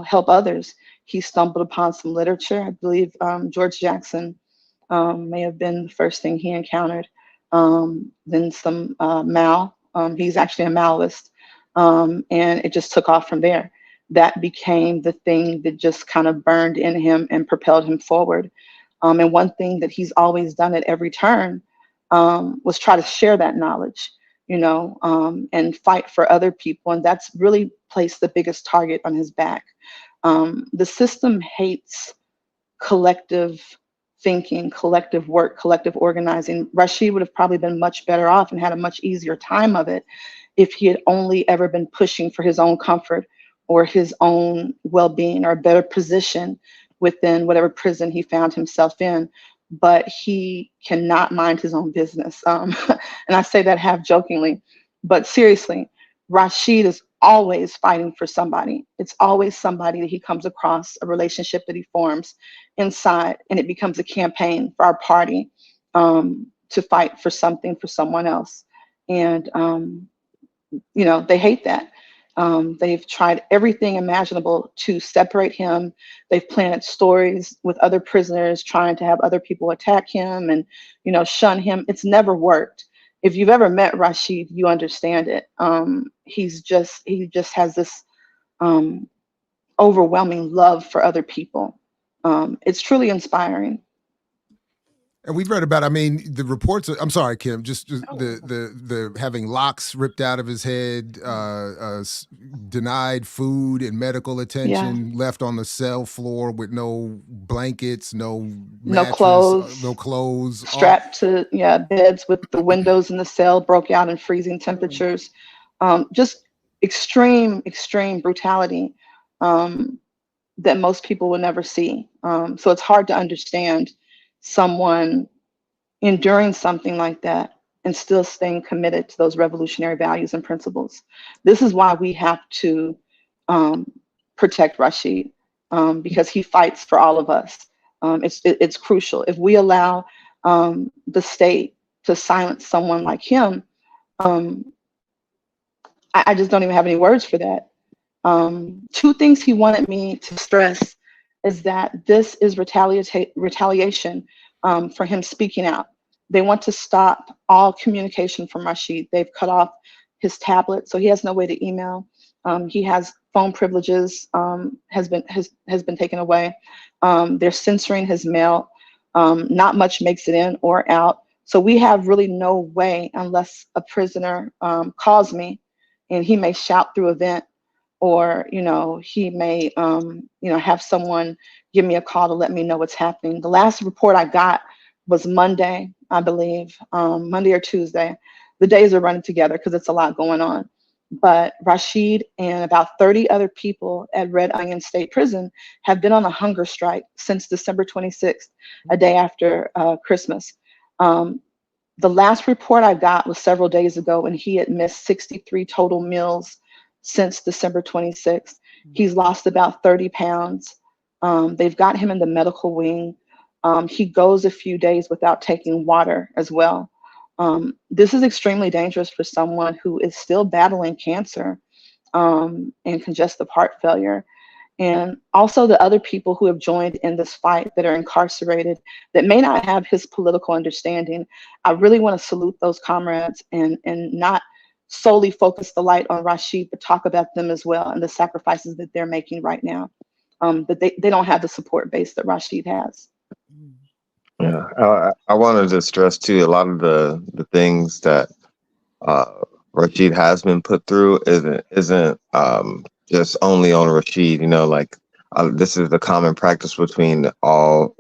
help others. He stumbled upon some literature. I believe George Jackson may have been the first thing he encountered. Then some Mao. He's actually a Maoist. And it just took off from there. That became the thing that just kind of burned in him and propelled him forward. And one thing that he's always done at every turn was try to share that knowledge, and fight for other people. And that's really placed the biggest target on his back. The system hates collective thinking, collective work, collective organizing. Rashid would have probably been much better off and had a much easier time of it if he had only ever been pushing for his own comfort or his own well-being or a better position within whatever prison he found himself in. But he cannot mind his own business. And I say that half jokingly, but seriously, Rashid is always fighting for somebody. It's always somebody that he comes across, a relationship that he forms inside, and it becomes a campaign for our party to fight for something for someone else. And, they hate that. They've tried everything imaginable to separate him. They've planted stories with other prisoners trying to have other people attack him and, shun him. It's never worked. If you've ever met Rashid, you understand it. He just has this overwhelming love for other people. It's truly inspiring.
And we've read about, the reports, I'm sorry, Kim, just the having locks ripped out of his head, denied food and medical attention, left on the cell floor with no blankets, no mattress, no clothes.
Strapped to beds with the windows in the cell broke out in freezing temperatures. Just extreme brutality. that most people will never see. So it's hard to understand someone enduring something like that and still staying committed to those revolutionary values and principles. This is why we have to protect Rashid, because he fights for all of us. It's crucial. If we allow the state to silence someone like him, I just don't even have any words for that. Two things he wanted me to stress is that this is retaliation for him speaking out. They want to stop all communication from Rashid. They've cut off his tablet, so he has no way to email. He has phone privileges, has been taken away. They're censoring his mail. Not much makes it in or out. So we have really no way, unless a prisoner calls me, and he may shout through a vent, or he may have someone give me a call to let me know what's happening. The last report I got was Monday, I believe, Monday or Tuesday. The days are running together because it's a lot going on. But Rashid and about 30 other people at Red Onion State Prison have been on a hunger strike since December 26th, a day after Christmas. The last report I got was several days ago, and he had missed 63 total meals since December 26th. He's lost about 30 pounds. They've got him in the medical wing. He goes a few days without taking water as well. This is extremely dangerous for someone who is still battling cancer and congestive heart failure. And also the other people who have joined in this fight that are incarcerated that may not have his political understanding. I really want to salute those comrades and not solely focus the light on Rashid, but talk about them as well and the sacrifices that they're making right now. But they don't have the support base that Rashid has.
Yeah, I wanted to stress too, a lot of the things that Rashid has been put through isn't just only on Rashid. This is the common practice between all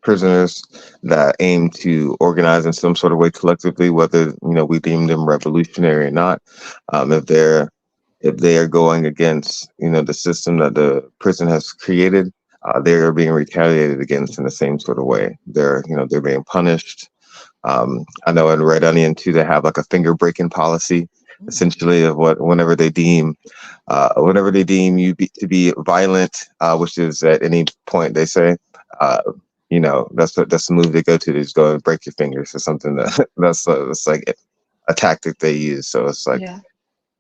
prisoners that aim to organize in some sort of way collectively, whether we deem them revolutionary or not. If they are going against the system that the prison has created, they are being retaliated against in the same sort of way. They're being punished. I know in Red Onion too, they have like a finger breaking policy, essentially, of whenever they deem you to be violent, which is at any point they say, that's the move they go to. They just go and break your fingers or something. That's like a tactic they use. So it's like,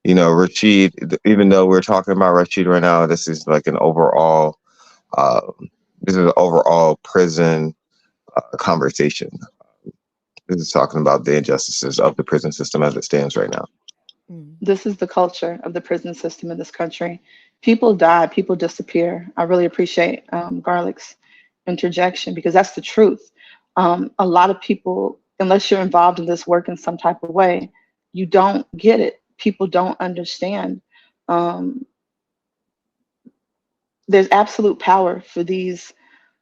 Rashid. Even though we're talking about Rashid right now, this is like an overall. This is an overall prison conversation. This is talking about the injustices of the prison system as it stands right now.
This is the culture of the prison system in this country. People die, people disappear. I really appreciate Garlic's interjection, because that's the truth. A lot of people, unless you're involved in this work in some type of way, you don't get it. People don't understand. There's absolute power for these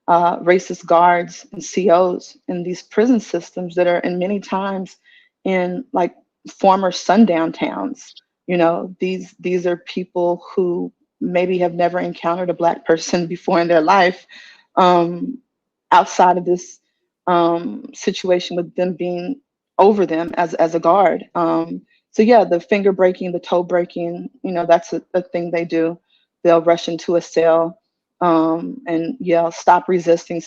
racist guards and COs in these prison systems that are in many times in like former sundown towns. These are people who maybe have never encountered a Black person before in their life, outside of this situation with them being over them as a guard. So yeah, the finger breaking, the toe breaking, that's a thing they do. They'll rush into a cell and yell, stop resisting,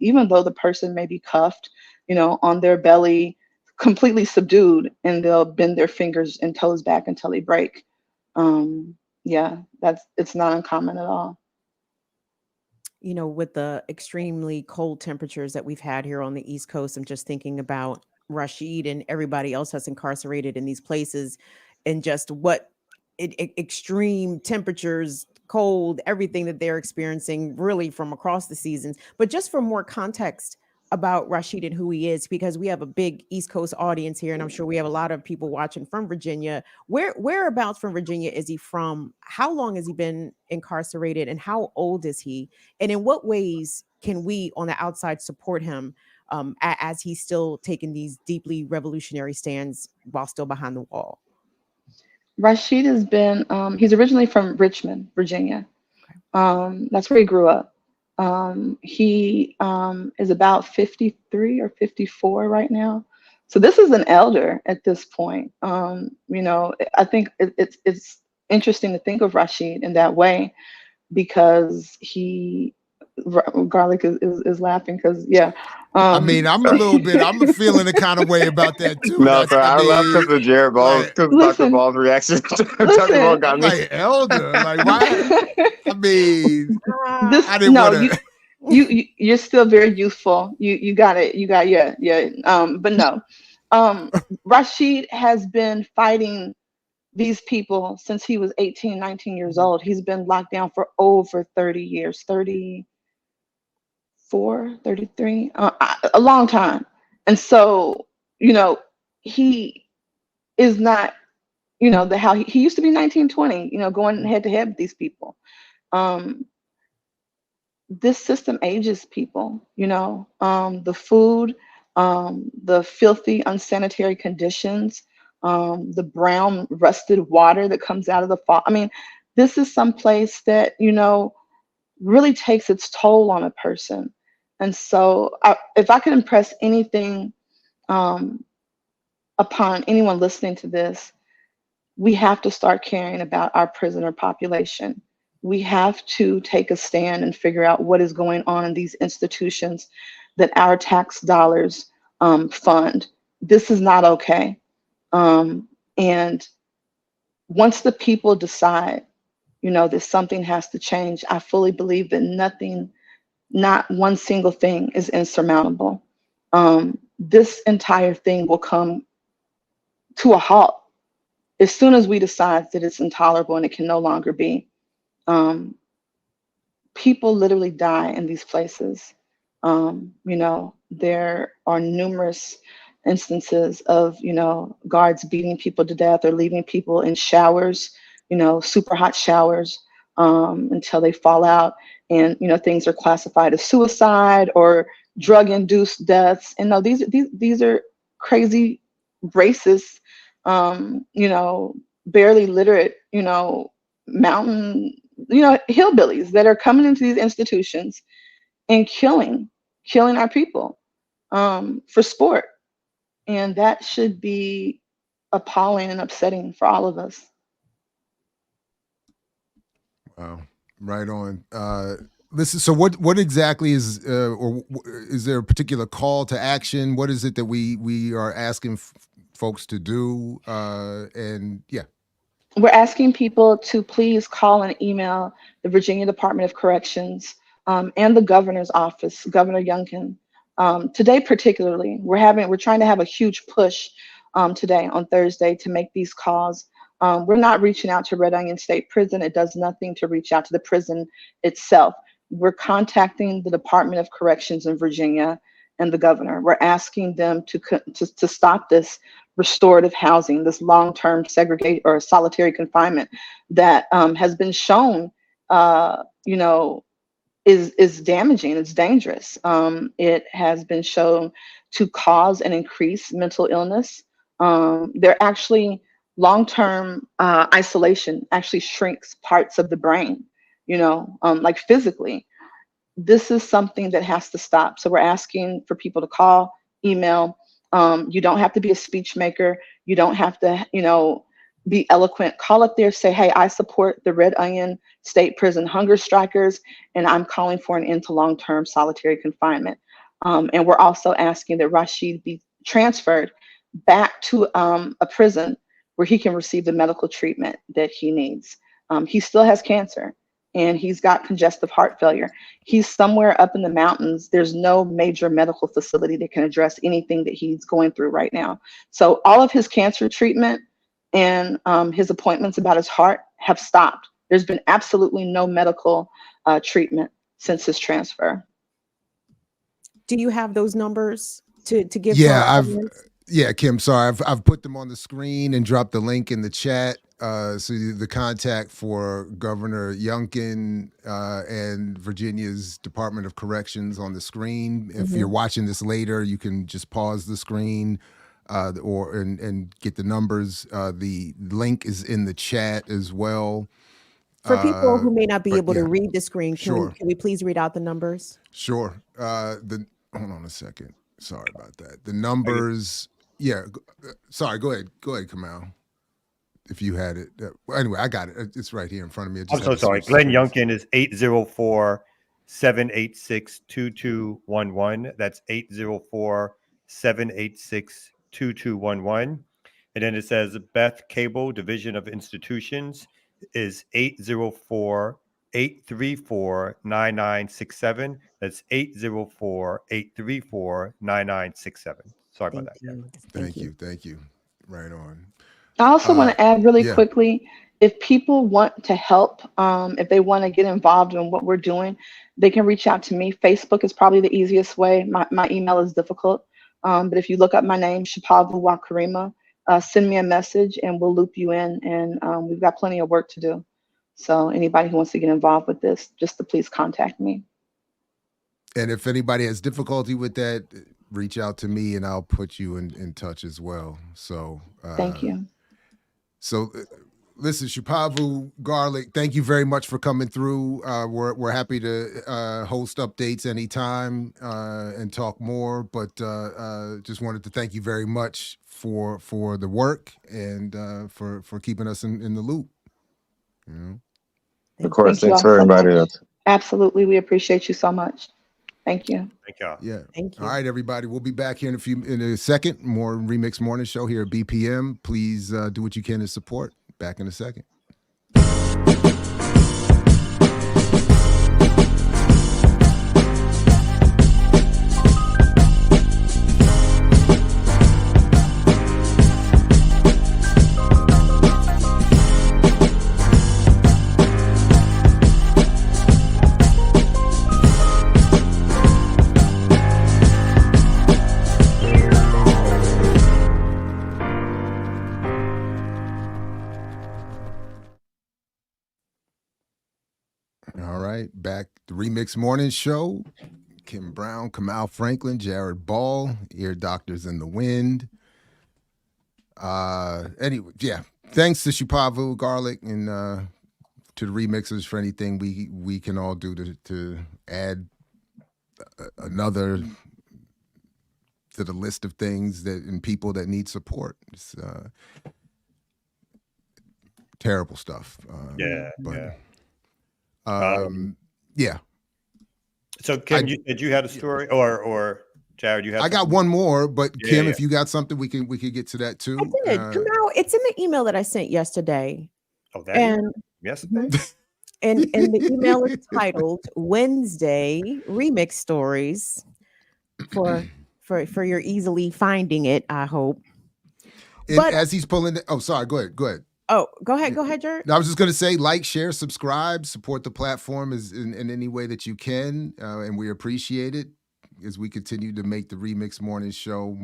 even though the person may be cuffed, on their belly, completely subdued, and they'll bend their fingers and toes back until they break. It's not uncommon at all.
With the extremely cold temperatures that we've had here on the East Coast, I'm just thinking about Rashid and everybody else that's incarcerated in these places, and just what extreme temperatures, cold, everything that they're experiencing really from across the seasons. But just for more context about Rashid and who he is, because we have a big East Coast audience here, and I'm sure we have a lot of people watching from Virginia. Whereabouts from Virginia is he from? How long has he been incarcerated, and how old is he? And in what ways can we on the outside support him as he's still taking these deeply revolutionary stands while still behind the wall?
Rashid has been, he's originally from Richmond, Virginia. That's where he grew up. He is about 53 or 54 right now. So this is an elder at this point. I think it's interesting to think of Rashid in that way because Garlic is laughing because yeah.
I mean, I'm feeling a kind of way about that too.
No, sorry, I laughed because of Jared Ball,
like,
because Dr. Ball's reaction. Dr. Ball got me.
like elder, like why? I mean, I didn't
no,
want to.
you're still very youthful. You got it. You got yeah. But no, Rashid has been fighting these people since he was 18, 19 years old. He's been locked down for over 30 years, 34, 33, a long time. And so, he is not, how he used to be 19, 20, going head to head with these people. This system ages people, the food, the filthy, unsanitary conditions, the brown, rusted water that comes out of the fall. I mean, this is some place that, really takes its toll on a person. And so if I could impress anything upon anyone listening to this, we have to start caring about our prisoner population. We have to take a stand and figure out what is going on in these institutions that our tax dollars fund. This is not okay. And once the people decide, that something has to change, I fully believe that not one single thing is insurmountable. This entire thing will come to a halt as soon as we decide that it's intolerable and it can no longer be. People literally die in these places. There are numerous instances of, guards beating people to death or leaving people in showers, super hot showers, until they fall out. And, things are classified as suicide or drug-induced deaths. And no, these are crazy, racist, barely literate, mountain, hillbillies that are coming into these institutions and killing our people for sport. And that should be appalling and upsetting for all of us.
Wow, right on. Listen, so what exactly is, or is there a particular call to action? What is it that we are asking folks to do? And yeah.
We're asking people to please call and email the Virginia Department of Corrections and the governor's office, Governor Youngkin. Today, particularly, we're trying to have a huge push today on Thursday to make these calls. We're not reaching out to Red Onion State Prison. It does nothing to reach out to the prison itself. We're contacting the Department of Corrections in Virginia and the governor. We're asking them to stop this restorative housing, this long-term segregate or solitary confinement that has been shown, is damaging. It's dangerous. It has been shown to cause and increase mental illness. They're actually long-term isolation actually shrinks parts of the brain, like physically. This is something that has to stop. So we're asking for people to call, email. You don't have to be a speech maker. You don't have to, be eloquent. Call up there, say, hey, I support the Red Onion State Prison hunger strikers, and I'm calling for an end to long-term solitary confinement. And we're also asking that Rashid be transferred back to a prison where he can receive the medical treatment that he needs. He still has cancer and he's got congestive heart failure. He's somewhere up in the mountains. There's no major medical facility that can address anything that he's going through right now. So all of his cancer treatment and his appointments about his heart have stopped. There's been absolutely no medical treatment since his transfer.
Do you have those numbers to give?
Yeah, Kim, sorry. I've put them on the screen and dropped the link in the chat. So the contact for Governor Youngkin and Virginia's Department of Corrections on the screen. If you're watching this later, you can just pause the screen and get the numbers. The link is in the chat as well.
For people who may not be
But
able
yeah,
to read the screen,
sure.
can we please read out the numbers?
Sure. Hold on a second. Sorry about that. The numbers. Yeah. Sorry. Go ahead. Go ahead, Kamal. If you had it. Well, anyway, I got it. It's right here in front of me. I
I'm
just
so
had to
sorry.
switch
Glenn
screens.
Youngkin is 804-786-2211. That's 804-786-2211. And then it says Beth Cable, Division of Institutions, is 804-834-9967. That's 804-834-9967. Sorry about that.
you.
Thank you. Thank you. Right on.
I also want to add really
yeah.
quickly, if people want to help, if they want to get involved in what we're doing, they can reach out to me. Facebook is probably the easiest way. My email is difficult. But if you look up my name, Shapavu Wakarima, send me a message and we'll loop you in. And we've got plenty of work to do. So anybody who wants to get involved with this, just to please contact me.
And if anybody has difficulty with that, reach out to me and I'll put you in touch as well. So
thank you.
So listen, Shapavu Garlic, thank you very much for coming through. We're happy to host updates anytime and talk more. But just wanted to thank you very much for the work and for keeping us in the loop. You know?
Of course,
Thank you
thanks
all
for
so
everybody
much.
else.
Absolutely, we appreciate you so much. Thank you.
Thank y'all.
Yeah.
Thank you.
All right, everybody. We'll be back here in a second. More Remix Morning Show here at BPM. Please do what you can to support. Back in a second. All right, back the Remix Morning Show. Kim Brown, Kamal Franklin, Jared Ball, Ear Doctors in the Wind. Anyway, yeah. Thanks to Shapavu Garlic and to the remixers for anything we can all do to add another to the list of things that and people that need support. It's terrible stuff. Yeah.
So Kim, you said you had a story, or Jared, you had.
I got one more, but
Yeah,
Kim,
yeah.
if you got something, we could get to that too.
I did. Come out. It's in the email that I sent yesterday.
Oh, that
and
yesterday.
And the email is titled Wednesday Remix Stories for your easily finding it, I hope.
But as he's pulling it, sorry, go ahead.
Oh, go ahead, Jared.
I was just going to say, like, share, subscribe, support the platform in any way that you can, and we appreciate it as we continue to make the Remix Morning Show,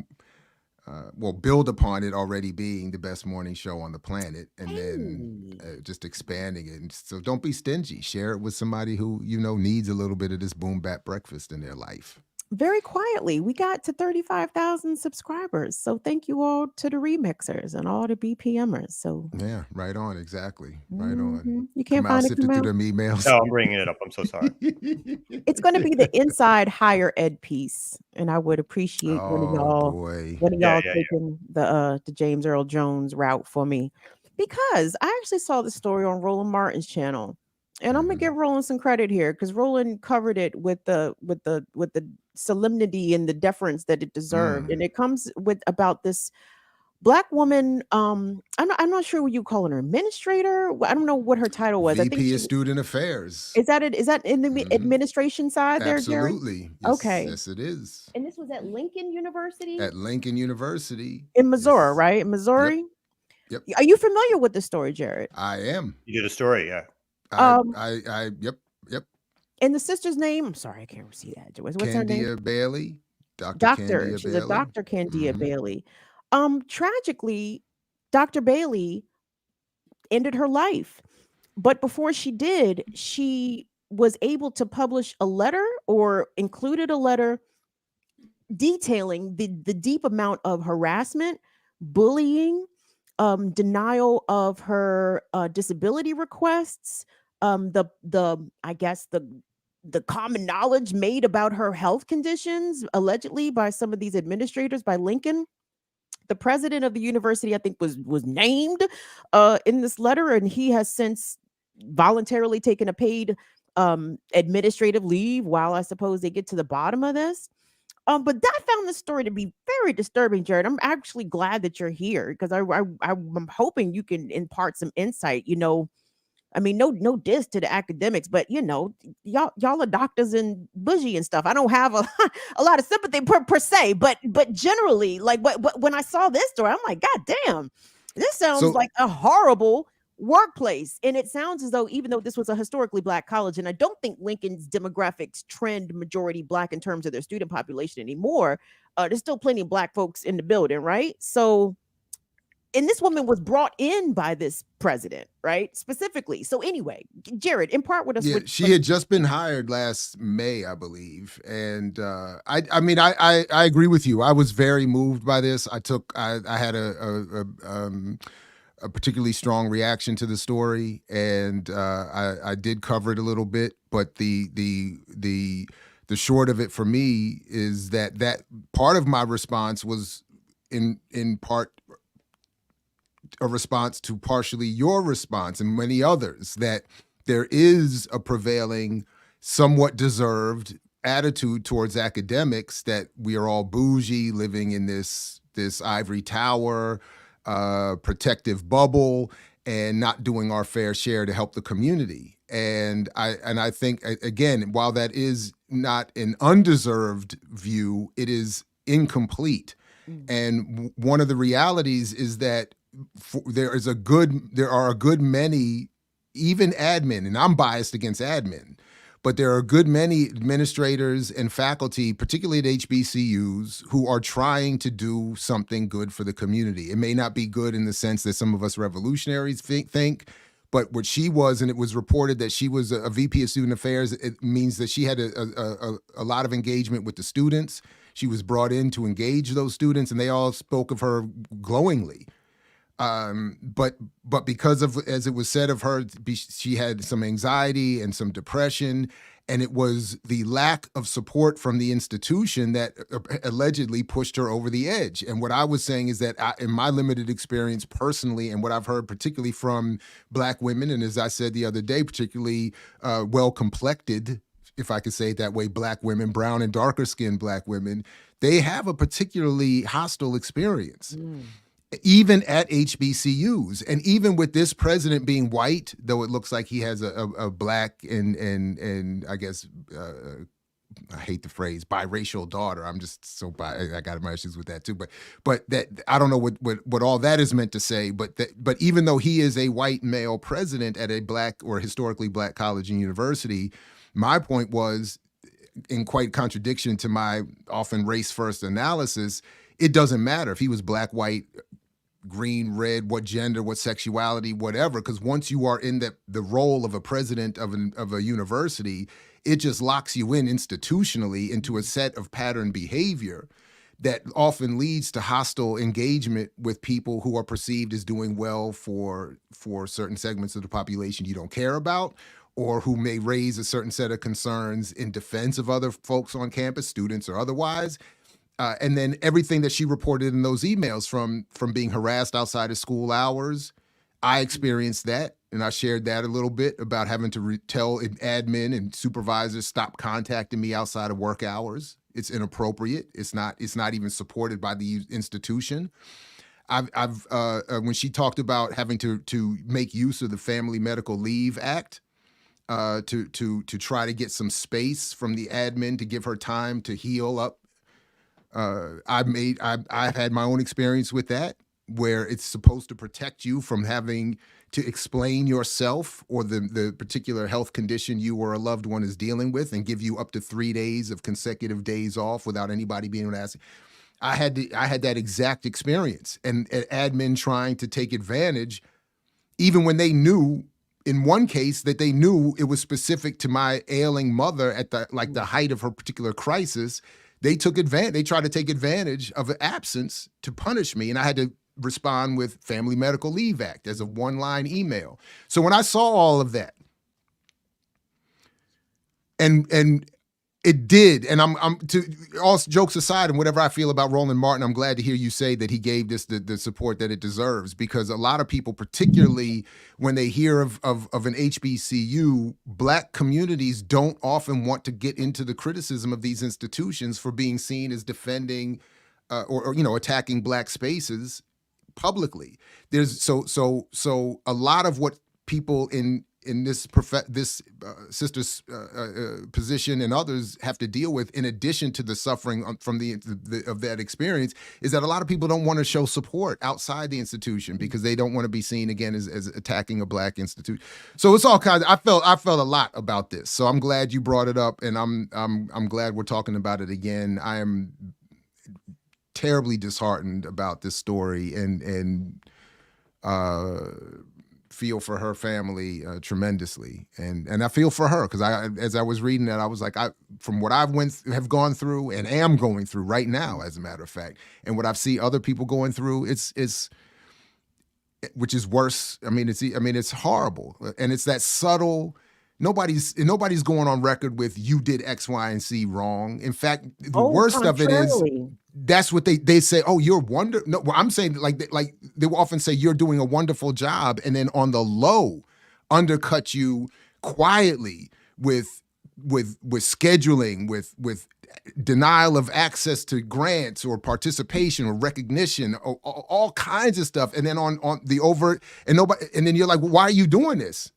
build upon it already being the best morning show on the planet, and then just expanding it. And so don't be stingy. Share it with somebody who needs a little bit of this boom bap breakfast in their life.
Very quietly, we got to 35,000 subscribers. So thank you all to the remixers and all the BPMers. So
yeah, right on, exactly, right on.
You can't find it.
Sifted through them emails.
No, I'm bringing it up. I'm so sorry.
It's going to be the inside higher ed piece, and I would appreciate one of y'all taking the James Earl Jones route for me, because I actually saw the story on Roland Martin's channel, and I'm gonna give Roland some credit here because Roland covered it with the solemnity and the deference that it deserved, and it comes with about this Black woman. I'm not sure what you call her, administrator. I don't know what her title was.
VP
I think
of Student Affairs.
Is that it? Is that in the administration side there, Jerry?
Absolutely. Yes,
okay.
Yes, it is.
And this was at Lincoln University.
At Lincoln University
in Missouri, right? In Missouri.
Yep.
Are you familiar with the story, Jared?
I am.
You did a story, yeah.
Yep.
And the sister's name? I'm sorry, I can't see that. What's her name?
Candia Bailey.
Doctor. She's a Dr. Candia Bailey. Tragically, Dr. Bailey ended her life. But before she did, she was able to publish a letter or included a letter detailing the deep amount of harassment, bullying, denial of her disability requests, the I guess the common knowledge made about her health conditions allegedly by some of these administrators by Lincoln. The president of the university, I think, was named in this letter, and he has since voluntarily taken a paid administrative leave while I suppose they get to the bottom of this. But I found this story to be very disturbing, Jared. I'm actually glad that you're here because I'm hoping you can impart some insight. I mean, no diss to the academics, but y'all are doctors and bougie and stuff. I don't have a, a lot of sympathy per se, but generally, like when I saw this story, I'm like, God damn, this sounds
So
like a horrible workplace. And it sounds as though even though this was a historically black college, and I don't think Lincoln's demographics trend majority black in terms of their student population anymore, there's still plenty of black folks in the building, right? So and this woman was brought in by this president, right? Specifically. So anyway, Jared, impart with us.
yeah, she had just been hired last May, I believe, and I mean, I agree with you. I was very moved by this. I had a particularly strong reaction to the story, and I did cover it a little bit. But the short of it for me is that part of my response was in part a response to partially your response and many others, that there is a prevailing, somewhat deserved attitude towards academics that we are all bougie, living in this ivory tower, protective bubble, and not doing our fair share to help the community. And I think, again, while that is not an undeserved view, it is incomplete. And one of the realities is that there are a good many, even admin, and I'm biased against admin, but there are a good many administrators and faculty, particularly at HBCUs, who are trying to do something good for the community. It may not be good in the sense that some of us revolutionaries think, but what she was, and it was reported that she was a VP of Student Affairs, it means that she had a lot of engagement with the students. She was brought in to engage those students, and they all spoke of her glowingly. But because of, as it was said of her, she had some anxiety and some depression, and it was the lack of support from the institution that allegedly pushed her over the edge. And what I was saying is that in my limited experience personally, and what I've heard particularly from Black women, and as I said the other day, particularly well-complected, if I could say it that way, Black women, brown and darker skinned Black women, they have a particularly hostile experience. Even at HBCUs, and even with this president being white, though it looks like he has a Black and I guess I hate the phrase biracial daughter. I'm just so I got my issues with that too. But that I don't know what all that is meant to say. But even though he is a white male president at a Black or historically Black college and university, my point was, in quite contradiction to my often race first analysis, it doesn't matter if he was Black, white, green, red, what gender, what sexuality, whatever, because once you are in the role of a president of a university, it just locks you in institutionally into a set of pattern behavior that often leads to hostile engagement with people who are perceived as doing well for certain segments of the population you don't care about, or who may raise a certain set of concerns in defense of other folks on campus, students or otherwise. And then everything that she reported in those emails from being harassed outside of school hours, I experienced that, and I shared that a little bit about having to tell admin and supervisors stop contacting me outside of work hours. It's inappropriate. It's not even supported by the institution. I've when she talked about having to make use of the Family Medical Leave Act to try to get some space from the admin to give her time to heal up. I've had my own experience with that, where it's supposed to protect you from having to explain yourself or the particular health condition you or a loved one is dealing with, and give you up to 3 days of consecutive days off without anybody being able to ask. I had that exact experience, and admin trying to take advantage, even when they knew, in one case, that they knew it was specific to my ailing mother at the height of her particular crisis. They took advantage. They tried to take advantage of an absence to punish me, and I had to respond with Family Medical Leave Act as a one-line email. So when I saw all of that, and it did. And I'm to all jokes aside and whatever I feel about Roland Martin, I'm glad to hear you say that he gave this the support that it deserves, because a lot of people, particularly when they hear of an HBCU, Black communities don't often want to get into the criticism of these institutions for being seen as defending or attacking Black spaces publicly. There's so a lot of what people in this sister's position and others have to deal with, in addition to the suffering from of that experience, is that a lot of people don't want to show support outside the institution because they don't want to be seen again as attacking a Black institute. So it's all kinds. I felt a lot about this. So I'm glad you brought it up, and I'm glad we're talking about it again. I am terribly disheartened about this story, and feel for her family tremendously, and I feel for her because as I was reading that, I was like, from what have gone through and am going through right now, as a matter of fact, and what I've seen other people going through, it's which is worse. It's horrible, and it's that subtle. Nobody's going on record with you did X, Y, and Z wrong. In fact, the worst of it is that's what they say. Oh, you're wonderful. No, well, I'm saying like they will often say you're doing a wonderful job, and then on the low, undercut you quietly with scheduling, with denial of access to grants or participation or recognition, or all kinds of stuff. And then on the overt, and nobody, and then you're like, well, why are you doing this?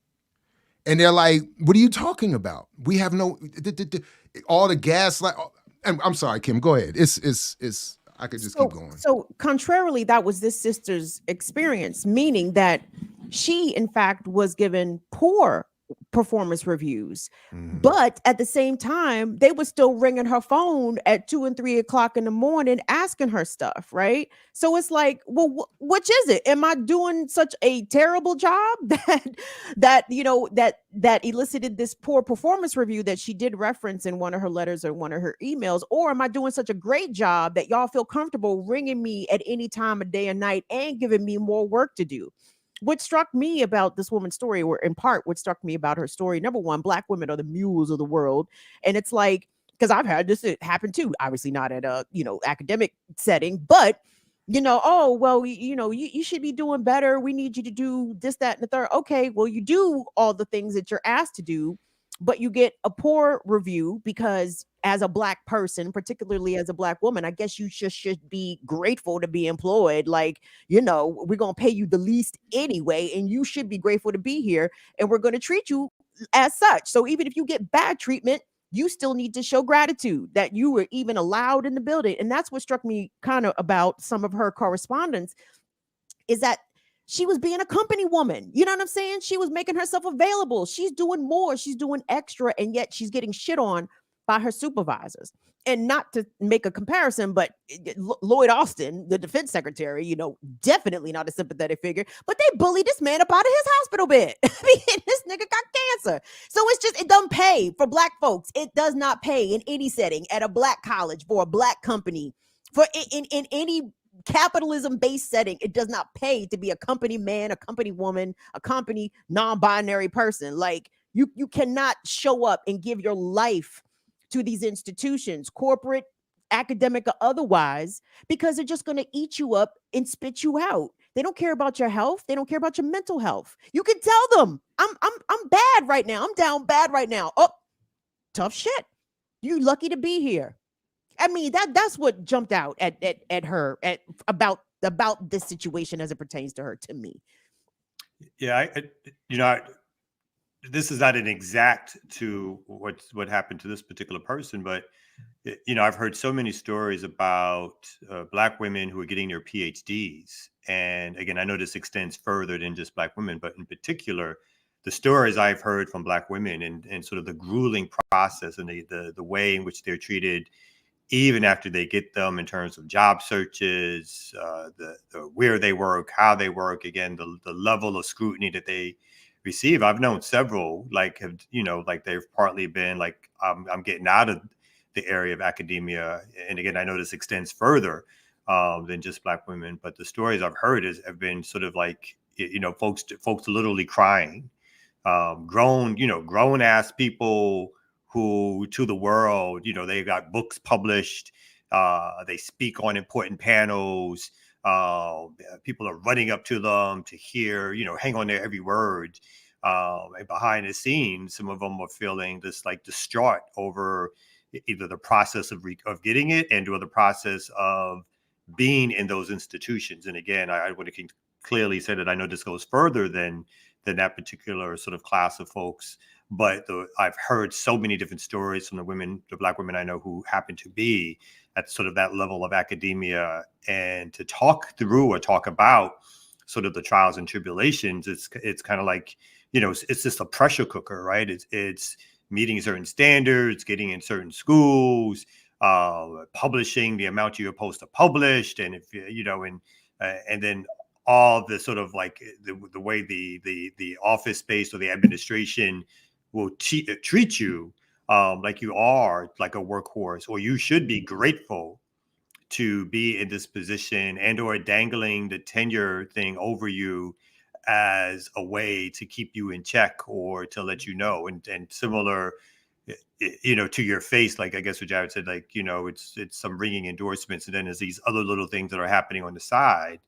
And they're like, what are you talking about? We have no, all the gaslight. I'm sorry, Kim, go ahead. It's I could just keep going.
So contrarily, that was this sister's experience, meaning that she, in fact, was given poor performance reviews, but at the same time, they were still ringing her phone at 2 and 3 o'clock in the morning, asking her stuff, right? So it's like, well, which is it? Am I doing such a terrible job that elicited this poor performance review that she did reference in one of her letters or one of her emails? Or am I doing such a great job that y'all feel comfortable ringing me at any time of day and night and giving me more work to do? What struck me about this woman's story, or in part what struck me about her story, number one, Black women are the mules of the world. And it's like, because I've had this happen too, obviously not at a, academic setting, but, oh, well, you should be doing better. We need you to do this, that, and the third. Okay, well, you do all the things that you're asked to do, but you get a poor review because as a Black person, particularly as a Black woman, I guess you just should be grateful to be employed. Like, we're going to pay you the least anyway, and you should be grateful to be here, and we're going to treat you as such. So even if you get bad treatment, you still need to show gratitude that you were even allowed in the building. And that's what struck me kind of about some of her correspondence, is that she was being a company woman. You know what I'm saying? She was making herself available. She's doing more. She's doing extra. And yet she's getting shit on by her supervisors. And not to make a comparison, but Lloyd Austin, the defense secretary, definitely not a sympathetic figure, but they bullied this man up out of his hospital bed. This nigga got cancer. So it doesn't pay for Black folks. It does not pay in any setting at a Black college, for a Black company, for in any capitalism-based setting. It does not pay to be a company man, a company woman, a company non-binary person. Like, you cannot show up and give your life to these institutions, corporate, academic, or otherwise, because they're just going to eat you up and spit you out. They don't care about your health. They don't care about your mental health. You can tell them, I'm bad right now. I'm down bad right now. Oh, tough shit. You lucky to be here. I mean, that's what jumped out at her about this situation as it pertains to her, to me.
Yeah, this is not an exact to what happened to this particular person, but I've heard so many stories about Black women who are getting their PhDs, and again, I know this extends further than just Black women, but in particular, the stories I've heard from Black women and sort of the grueling process and the way in which they're treated, even after they get them, in terms of job searches, the where they work, how they work, again, the level of scrutiny that they receive. I've known several, they've partly been like, I'm getting out of the area of academia. And again, I know this extends further than just Black women, but the stories I've heard have been sort of like, folks literally crying, grown ass people who to the world, they've got books published, they speak on important panels, people are running up to them to hear, hang on their every word. And behind the scenes, some of them are feeling this like distraught over either the process of getting it and or the process of being in those institutions. And again, I would have clearly said that I know this goes further than that particular sort of class of folks. But I've heard so many different stories from the Black women I know who happen to be at sort of that level of academia, and to talk through or talk about sort of the trials and tribulations. It's kind of like, it's just a pressure cooker, right? It's meeting certain standards, getting in certain schools, publishing the amount you're supposed to publish, and and then all the sort of like the way the office space or the administration will treat you like you are like a workhorse, or you should be grateful to be in this position, and or dangling the tenure thing over you as a way to keep you in check or to let you know. And similar, to your face, like I guess what Jared said, like, it's some ringing endorsements, and then there's these other little things that are happening on the side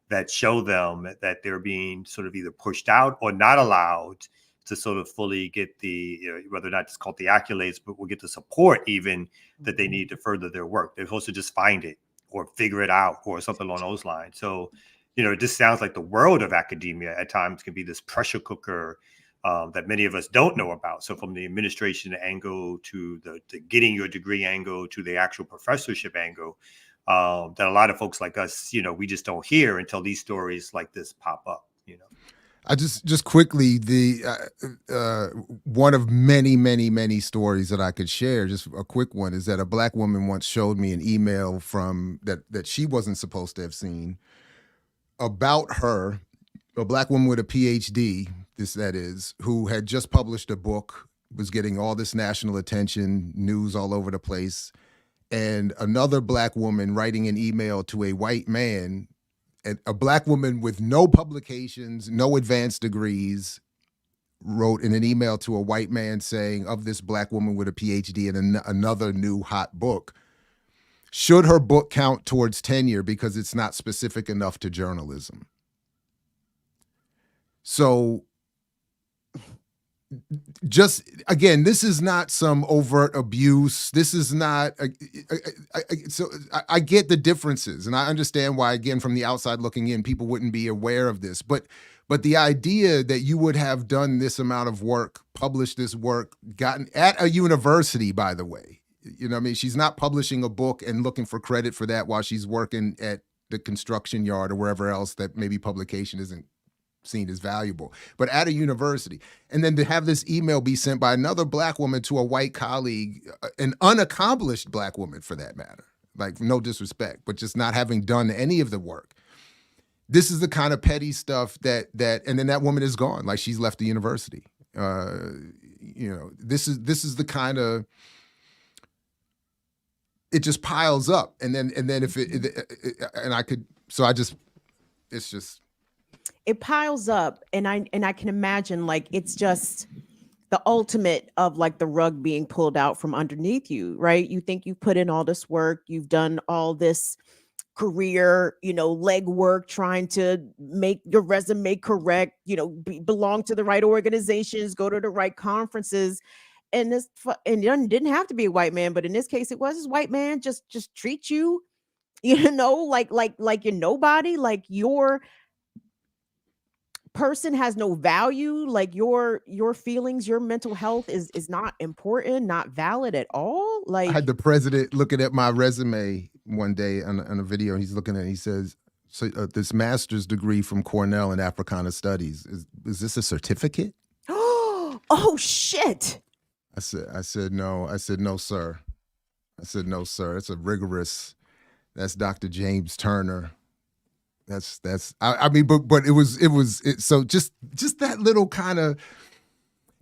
that show them that they're being sort of either pushed out or not allowed to sort of fully get the, whether or not it's called the accolades, but will get the support even that they need to further their work. They're supposed to just find it or figure it out or something along those lines. So, it just sounds like the world of academia at times can be this pressure cooker that many of us don't know about. So from the administration angle to the getting your degree angle to the actual professorship angle, that a lot of folks like us, we just don't hear until these stories like this pop up,
I just quickly, the one of many stories that I could share, just a quick one, is that a Black woman once showed me an email from that she wasn't supposed to have seen about her, a Black woman with a PhD, that is, who had just published a book, was getting all this national attention, news all over the place, and another Black woman writing an email to a white man, a Black woman with no publications, no advanced degrees, wrote in an email to a white man saying, of this Black woman with a PhD and another new hot book, should her book count towards tenure because it's not specific enough to journalism? So just, again, this is not some overt abuse. This is not, so I get the differences, and I understand why, again, from the outside looking in, people wouldn't be aware of this. But the idea that you would have done this amount of work, published this work, gotten at a university, by the way, she's not publishing a book and looking for credit for that while she's working at the construction yard or wherever else that maybe publication isn't seen as valuable, but at a university. And then to have this email be sent by another Black woman to a white colleague, an unaccomplished Black woman for that matter, like, no disrespect, but just not having done any of the work. This is the kind of petty stuff that and then that woman is gone, like she's left the university. This is the kind of, it just piles up, and then if it's just,
it piles up, and I can imagine, like, it's just the ultimate of like the rug being pulled out from underneath you, right? You think you put in all this work, you've done all this career, leg work, trying to make your resume correct, belong to the right organizations, go to the right conferences, and it didn't have to be a white man, but in this case, it was this white man just treat you, like you're nobody, like your person has no value, like your feelings, your mental health is not important, not valid at all. Like,
I had the president looking at my resume one day on a video, and he's looking at it, he says, so this master's degree from Cornell in Africana Studies, is this a certificate?
Oh shit.
I said no. I said, no, sir. It's a rigorous, that's Dr. James Turner. I mean, but it was so just that little kind of,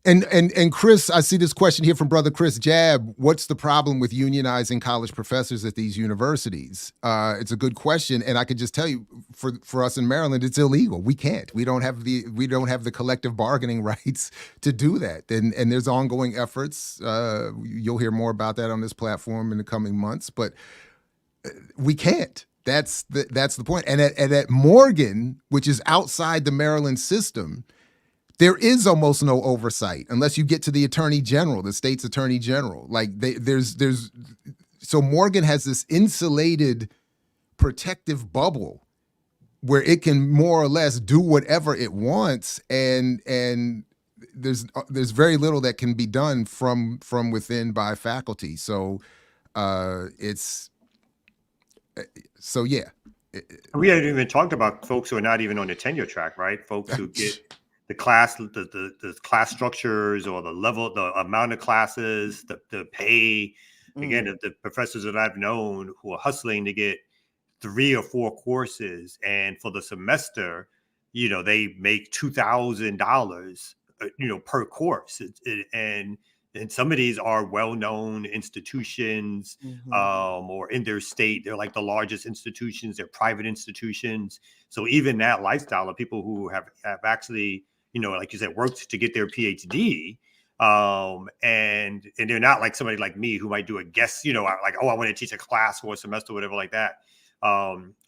And Chris, I see this question here from brother Chris Jab. What's the problem with unionizing college professors at these universities? It's a good question, and I could just tell you, for us in Maryland, it's illegal. We can't. We don't have the collective bargaining rights to do that. And there's ongoing efforts. You'll hear more about that on this platform in the coming months, but we can't. That's the point. And at Morgan, which is outside the Maryland system, there is almost no oversight unless you get to the attorney general, the state's attorney general. Like so Morgan has this insulated protective bubble where it can more or less do whatever it wants, and there's very little that can be done from within by faculty. So yeah.
We haven't even talked about folks who are not even on the tenure track, right? Folks who get the class structures or the level, the amount of classes, the pay. Again, the professors that I've known who are hustling to get 3 or 4 courses, and for the semester, they make $2,000, per course. And some of these are well-known institutions, or in their state, they're like the largest institutions. They're private institutions. So even that lifestyle of people who have actually, like you said, worked to get their PhD, and they're not like somebody like me who might do a guest, like, oh, I want to teach a class for a semester, whatever like that.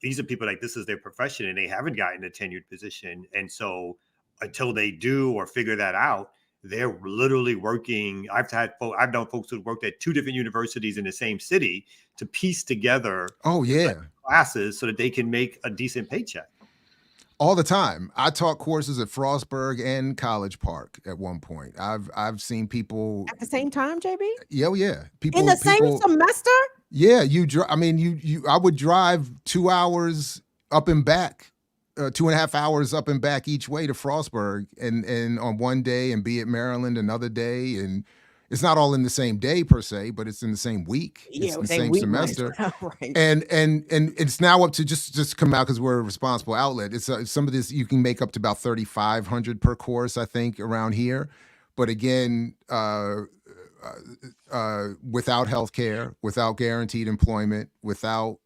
These are people like this is their profession, and they haven't gotten a tenured position. And so until they do or figure that out, they're literally working. I've known folks who worked at 2 different universities in the same city to piece together classes so that they can make a decent paycheck.
All the time. I taught courses at Frostburg and College Park at one point. I've seen people
at the same time, JB.
Yeah. People
in the same semester.
Yeah, I would drive 2 hours up and back, 2.5 hours up and back each way to Frostburg, and on one day, and be at Maryland another day, and it's not all in the same day per se, but it's in the same week. It's the same semester, right. And it's now up to just come out because we're a responsible outlet. It's some of this you can make up to about $3,500 per course, I think, around here. But again, without health care, without guaranteed employment, without.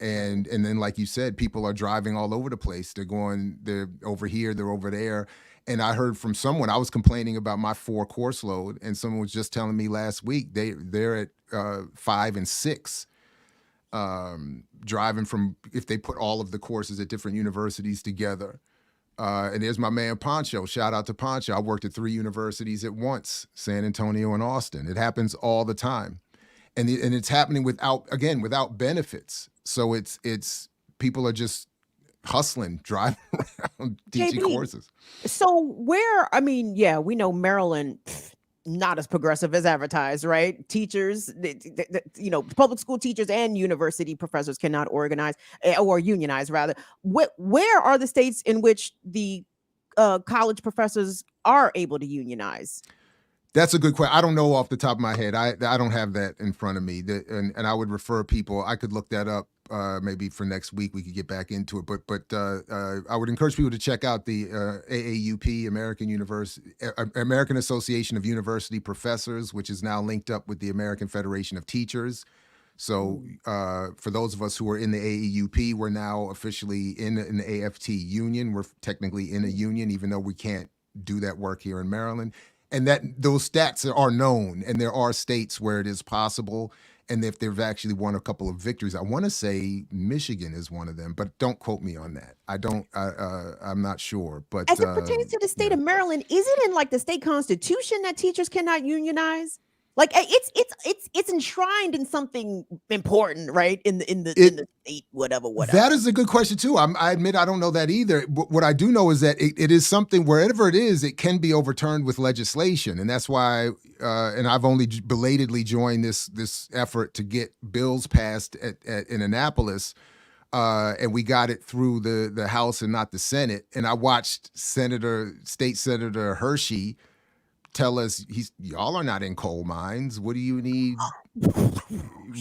And then, like you said, people are driving all over the place. They're over here, they're over there. And I heard from someone, I was complaining about my 4 course load, and someone was just telling me last week they're at 5 and 6, driving from, if they put all of the courses at different universities together. And there's my man Poncho. Shout out to Poncho. I worked at 3 universities at once, San Antonio and Austin. It happens all the time. And it's happening without benefits. So it's people are just hustling, driving around, teaching courses.
So we know Maryland, not as progressive as advertised, right? Teachers, public school teachers and university professors cannot organize or unionize, rather. Where are the states in which the college professors are able to unionize?
That's a good question. I don't know off the top of my head. I don't have that in front of me. And I would refer people. I could look that up maybe for next week. We could get back into it. But I would encourage people to check out the AAUP, American Association of University Professors, which is now linked up with the American Federation of Teachers. So for those of us who are in the AAUP, we're now officially in an AFT union. We're technically in a union, even though we can't do that work here in Maryland. And that those stats are known, and there are states where it is possible. And if they've actually won a couple of victories, I want to say Michigan is one of them, but don't quote me on that. I'm not sure. But
as it pertains to the state of Maryland, is it in like the state constitution that teachers cannot unionize? Like it's enshrined in something important, right? In the state, whatever.
That is a good question too. I admit I don't know that either. What I do know is that it is something, wherever it is, it can be overturned with legislation, and that's why. And I've only belatedly joined this effort to get bills passed in Annapolis, and we got it through the House and not the Senate. And I watched State Senator Hershey tell us, y'all are not in coal mines. What do you need?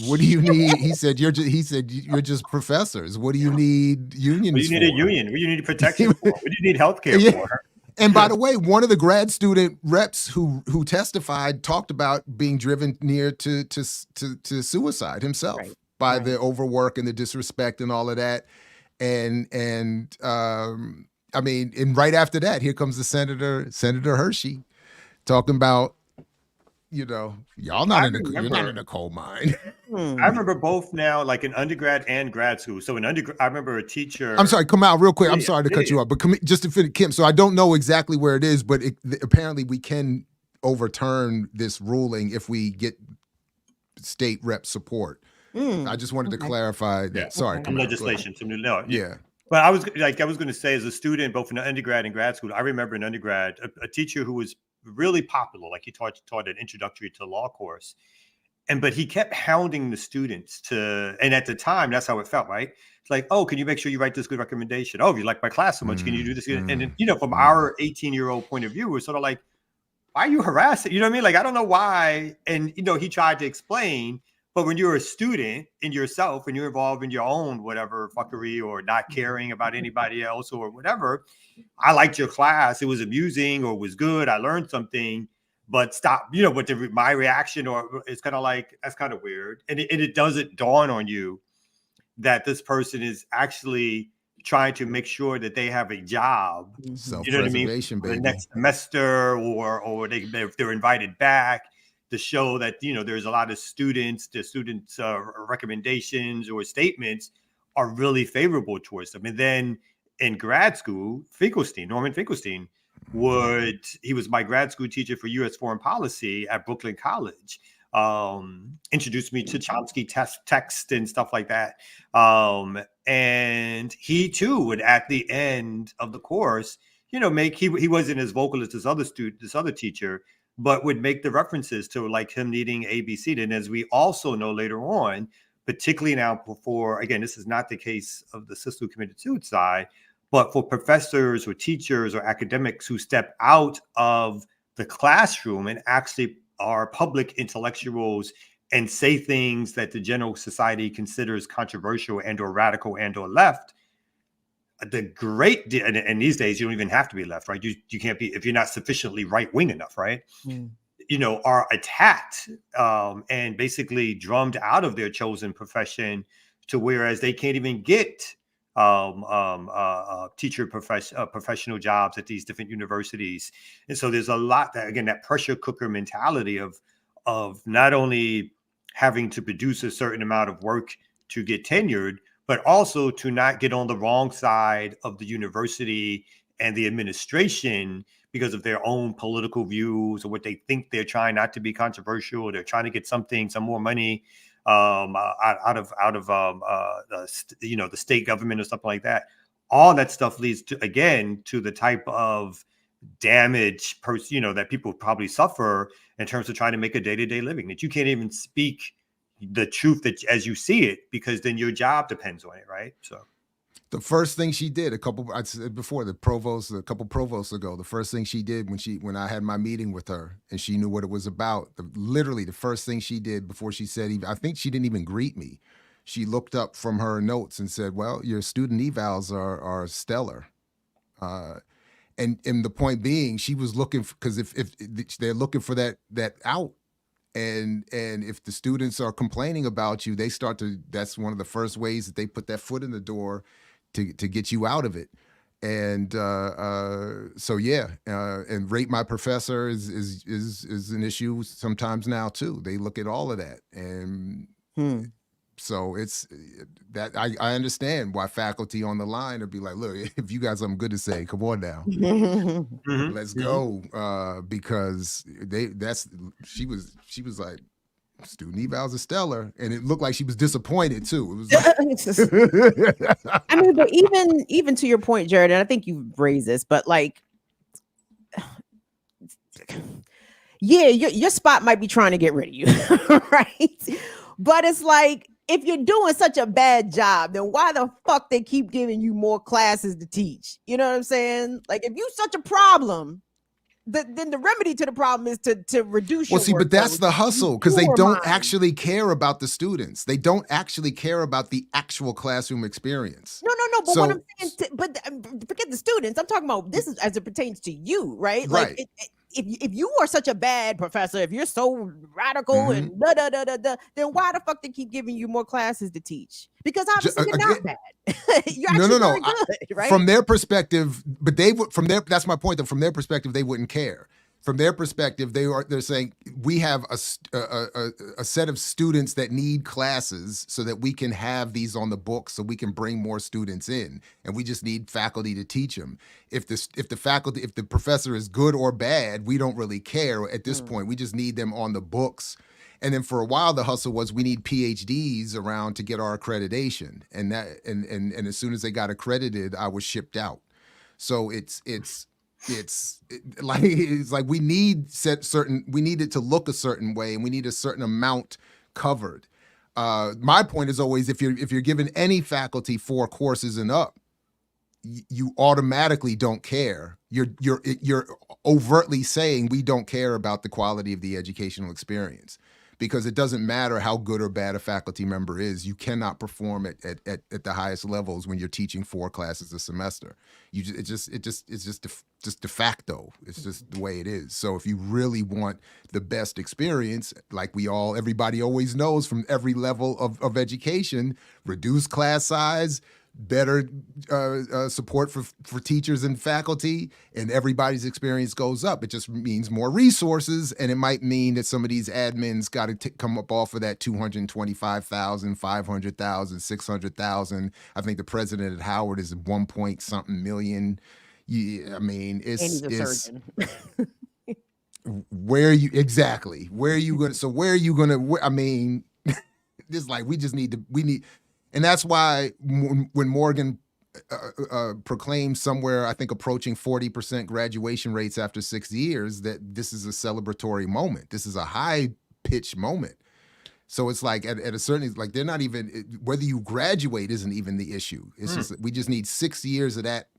What do you need? He said you're just professors. What do you need unions for?
What do you need a union? What do you need protection for? What do you need health care for?
And by the way, one of the grad student reps who testified talked about being driven near to suicide himself by the overwork and the disrespect and all of that. And I mean, and right after that, here comes the Senator Hershey talking about, y'all you're not in the coal mine.
I remember both now, like in undergrad and grad school. So in undergrad, I remember a teacher.
I'm sorry, come out real quick. I'm sorry to cut you off, but just to finish, Kim. So I don't know exactly where it is, but apparently we can overturn this ruling if we get state rep support. I just wanted to clarify that. Sorry,
some legislation, some new law.
Yeah.
But I was going to say, as a student, both in undergrad and grad school, I remember in undergrad a teacher who was really popular, like he taught an introductory to law course, but he kept hounding the students and at the time, that's how it felt, right? It's like, oh, can you make sure you write this good recommendation? Oh, if you like my class so much, can you do this? And then, from our 18-year-old point of view, we're sort of like, why are you harassing? You know what I mean? Like, I don't know why. And, he tried to explain, but when you're a student in yourself and you're involved in your own whatever fuckery or not caring about anybody else or whatever, I liked your class. It was amusing or it was good. I learned something, but stop, but my reaction it's kind of like, that's kind of weird. And it doesn't dawn on you that this person is actually trying to make sure that they have a job, you know what I mean, for the next semester or if they're invited back, to show that, there's a lot of students, the students' recommendations or statements are really favorable towards them. And then in grad school, Norman Finkelstein he was my grad school teacher for U.S. foreign policy at Brooklyn College, introduced me to Chomsky text and stuff like that. And he too would, at the end of the course, he wasn't as vocal as this other teacher, but would make the references to like him needing ABC. And as we also know later on, particularly now again, this is not the case of the sister who committed suicide, but for professors or teachers or academics who step out of the classroom and actually are public intellectuals and say things that the general society considers controversial and or radical and or left, and these days you don't even have to be left, right? You can't be, if you're not sufficiently right-wing enough, right? Are attacked and basically drummed out of their chosen profession, to whereas they can't even get teacher professional jobs at these different universities. And so there's a lot that pressure cooker mentality of not only having to produce a certain amount of work to get tenured, but also to not get on the wrong side of the university and the administration because of their own political views or what they think they're trying not to be controversial, or they're trying to get some more money out of the state government or something like that. All that stuff leads to the type of damage that people probably suffer in terms of trying to make a day-to-day living, that you can't even speak the truth that as you see it, because then your job depends on it, right? So
the first thing she did a couple provosts ago, the first thing she did when I had my meeting with her and she knew what it was about, literally the first thing she did before she said, I think she didn't even greet me, she looked up from her notes and said, well, your student evals are stellar. And the point being, she was looking because if they're looking for that out. And if the students are complaining about you, that's one of the first ways that they put that foot in the door to get you out of it. And and rate my professor is an issue sometimes now too. They look at all of that. And so it's that I understand why faculty on the line would be like, look, if you got something good to say, come on now. Let's go. Because she was like, student evals are stellar. And it looked like she was disappointed too. It was like,
I mean, but even to your point, Jared, and I think you raised this, but like, yeah, your spot might be trying to get rid of you, right? But it's like, if you're doing such a bad job, then why the fuck they keep giving you more classes to teach? You know what I'm saying? Like, if you're such a problem, then the remedy to the problem is to reduce
Well,
your
see, but that's
workload,
the hustle because they
your
don't
mind.
actually care about the students. They don't actually care about the actual classroom experience.
No. But
So-
what I'm saying, forget the students. I'm talking about this is as it pertains to you, right?
Right.
Like, if you are such a bad professor, if you're so radical
Mhm.
and then why the fuck they keep giving you more classes to teach? Because obviously you're not bad. You're actually very good, right?
From their perspective, but they would that's my point. That from their perspective, they wouldn't care. From their perspective, they're saying we have a set of students that need classes so that we can have these on the books, so we can bring more students in, and we just need faculty to teach them. If the professor is good or bad, we don't really care at this point. We just need them on the books. And then for a while, the hustle was we need PhDs around to get our accreditation, and as soon as they got accredited, I was shipped out. So it's like we need we need it to look a certain way, and we need a certain amount covered. My point is always if you're given any faculty 4 courses and up, you automatically don't care. You're overtly saying we don't care about the quality of the educational experience. Because it doesn't matter how good or bad a faculty member is, you cannot perform at the highest levels when you're teaching 4 classes a semester. It's just de facto. It's just the way it is. So if you really want the best experience, like everybody always knows from every level of education, reduce class size, better support for teachers and faculty, and everybody's experience goes up. It just means more resources, and it might mean that some of these admins got to come up off of that 225,000, 500,000, 600,000. I think the president at Howard is 1 point something million. I mean,
and he's a surgeon.
Where are you gonna? I mean, this like we need. And that's why when Morgan proclaimed somewhere, I think approaching 40% graduation rates after 6 years, that this is a celebratory moment. This is a high pitch moment. So it's like at a certain, like they're not even, whether you graduate isn't even the issue. It's just, we just need 6 years of that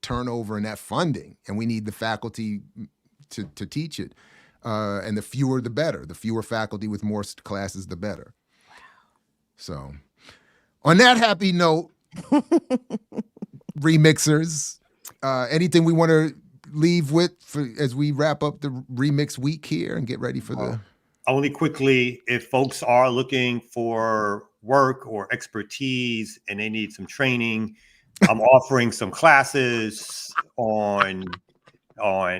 turnover and that funding. And we need the faculty to teach it. And the fewer, the better. The fewer faculty with more classes, the better. Wow. So... on that happy note, remixers, anything we want to leave with as we wrap up the remix week here and get ready for the...
Only quickly, if folks are looking for work or expertise and they need some training, I'm offering some classes on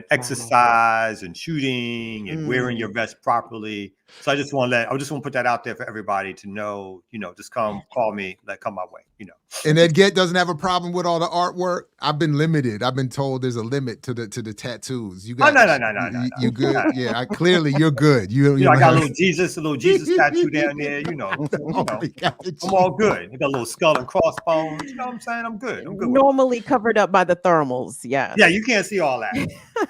exercise and shooting and wearing your vest properly. So I just want to put that out there for everybody to know, just come call me, come my way,
And Ed doesn't have a problem with all the artwork. I've been limited. I've been told there's a limit to the tattoos. You got
no.
You good? Yeah, clearly you're good.
I got a little Jesus statue down there, I'm all good. I got a little skull and crossbones. You know what I'm saying? I'm good.
Normally covered up by the thermals. Yeah.
Yeah, you can't see all that.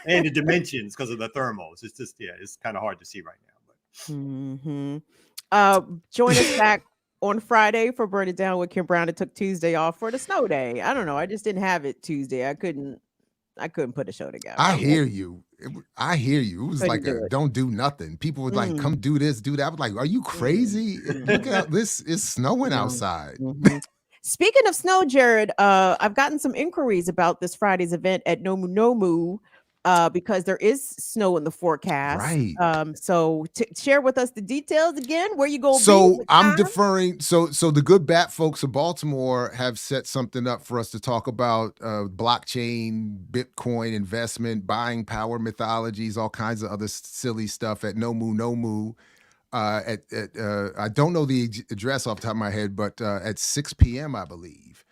And the dimensions because of the thermals. It's just, it's kind of hard to see right now.
Join us back on Friday for Burn It Down with Kim Brown. It took Tuesday off for the snow day. I don't know. I just didn't have it Tuesday. I couldn't put a show together.
I hear you. It was like don't do nothing. People would like, come do this, do that. I was like, are you crazy? Look at this. It's snowing outside.
Speaking of snow, Jared, I've gotten some inquiries about this Friday's event at Nomu Nomu. Because there is snow in the forecast.
Right.
So share with us the details again, where you go.
So I'm deferring. So the good bat folks of Baltimore have set something up for us to talk about blockchain, Bitcoin investment, buying power mythologies, all kinds of other silly stuff at Nomu Nomu. I don't know the address off the top of my head, but at 6 p.m. I believe.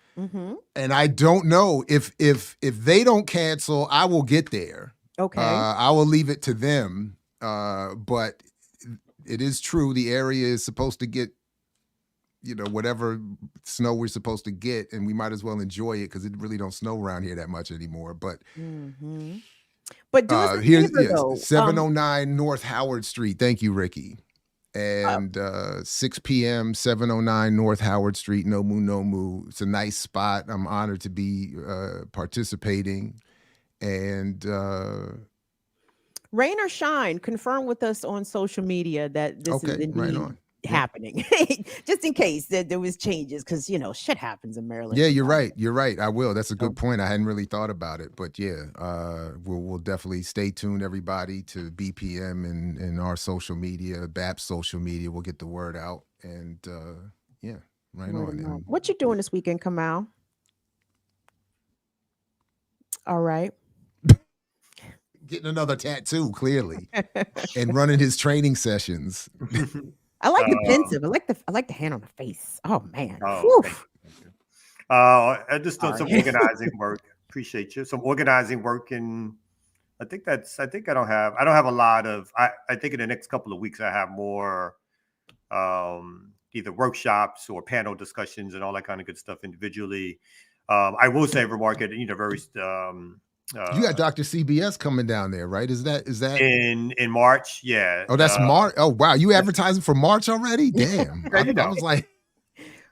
And I don't know if they don't cancel, I will get there.
Okay.
I will leave it to them. But it is true. The area is supposed to get, whatever snow we're supposed to get, and we might as well enjoy it because it really don't snow around here that much anymore. But
but do us a favor, though.
709 North Howard Street. Thank you, Ricky. And 6 p.m., 709 North Howard Street, Nomu Nomu. It's a nice spot. I'm honored to be participating. And
Rain or shine, confirm with us on social media that this is
Okay,
indeed
right on.
happening. Just in case that there was changes, because shit happens in Maryland.
Yeah, you're
sometimes.
right. You're right. I will. That's a good point. I hadn't really thought about it, but yeah, we'll definitely stay tuned, everybody, to BPM and our social media, BAP's social media. We'll get the word out, and yeah, right on. And
What you doing this weekend, Kamal? All right.
getting another tattoo, clearly, and running his training sessions.
I like the pensive. I like the hand on the face. Oh man.
Oh, thank you. I just done some organizing work. Appreciate you. Some organizing work, and I think I don't have a lot of. I think in the next couple of weeks I have more either workshops or panel discussions and all that kind of good stuff individually. I will say, remark it, very.
You got Dr. CBS coming down there, right? Is that
in March? Yeah.
Oh, that's March. Oh, wow. You advertising for March already? Damn. I was like,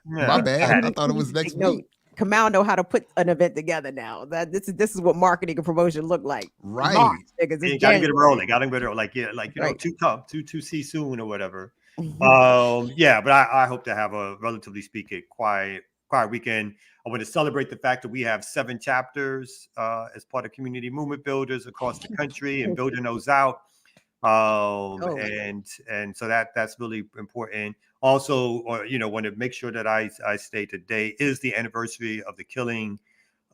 my bad. I thought it was next week.
Kamal know how to put an event together now. That this is what marketing and promotion look like.
Right.
March,
You gotta get them rolling. To see soon or whatever. Yeah, but I hope to have a relatively speaking quiet weekend. I want to celebrate the fact that we have 7 chapters as part of community movement builders across the country and building those out. And so that's really important. Also, want to make sure that I state today is the anniversary of the killing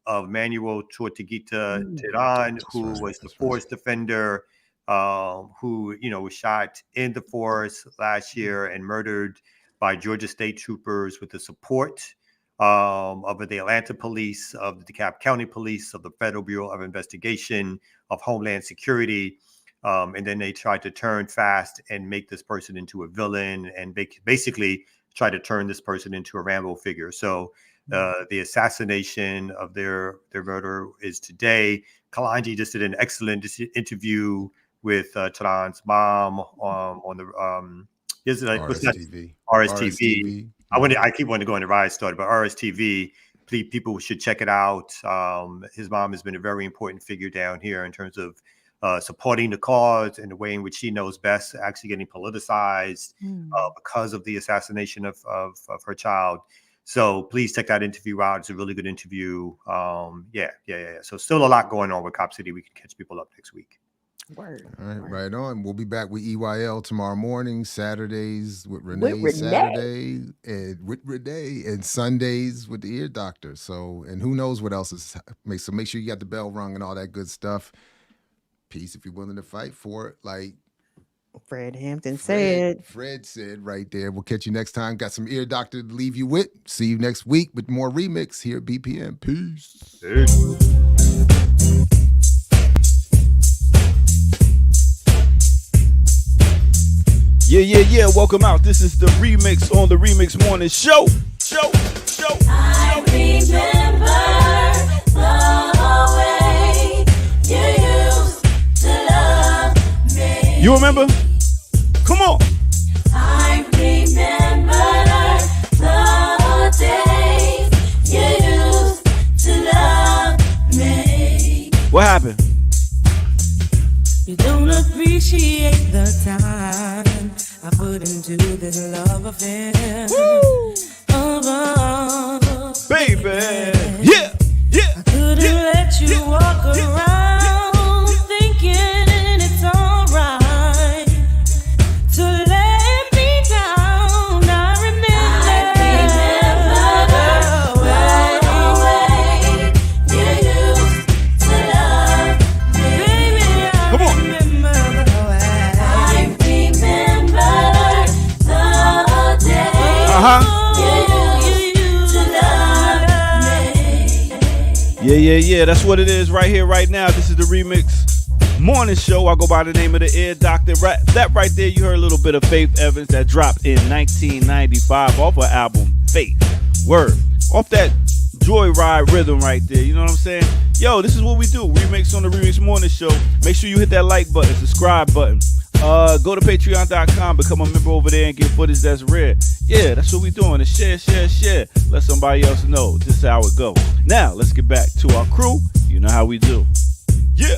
of Manuel Tortuguita Teran, who was the forest defender, who was shot in the forest last year and murdered by Georgia State troopers with the support of the Atlanta Police, of the DeKalb County Police, of the Federal Bureau of Investigation, of Homeland Security. And then they tried to turn fast and make this person into a villain and basically try to turn this person into a Rambo figure. So the assassination of their murder is today. Kalanji just did an excellent interview with Teran's mom on the RSTV. I keep wanting to go on the Rise story, but RSTV, people should check it out. His mom has been a very important figure down here in terms of supporting the cause in the way in which she knows best, actually getting politicized because of the assassination of her child. So please check that interview out. It's a really good interview. Yeah. So still a lot going on with Cop City. We can catch people up next week.
Word.
All right, right on. We'll be back with EYL tomorrow morning, Saturdays with Renee, Saturday and with Renee, and Sundays with the Ear Doctor. So, and who knows what else is. So make sure you got the bell rung and all that good stuff. Peace if you're willing to fight for it. Like
Fred Hampton said.
Fred said right there. We'll catch you next time. Got some Ear Doctor to leave you with. See you next week with more remix here at BPM. Peace.
Yeah. Welcome out. This is the remix on the Remix Morning Show.
I remember the way you used to love me.
You remember? Come on.
I remember the days you used to love me.
What happened?
You don't appreciate the time I put into this love affair.
Baby. Yeah.
I couldn't let you walk around thinking it's alright to let me down. I remember the way you used to love me. Baby,
Come on.
remember the way. I remember the day.
Yeah. That's what it is right here, right now. This is the Remix Morning Show. I go by the name of the Ear Doctor. That right there, you heard a little bit of Faith Evans that dropped in 1995 off her album Faith. Word. Off that Joyride rhythm right there. You know what I'm saying? Yo, this is what we do. Remix on the Remix Morning Show. Make sure you hit that like button, subscribe button. Go to patreon.com, become a member over there and get footage that's rare. Yeah, that's what we doing. And share. Let somebody else know. This is how it go. Now, let's get back to our crew. You know how we do. Yeah.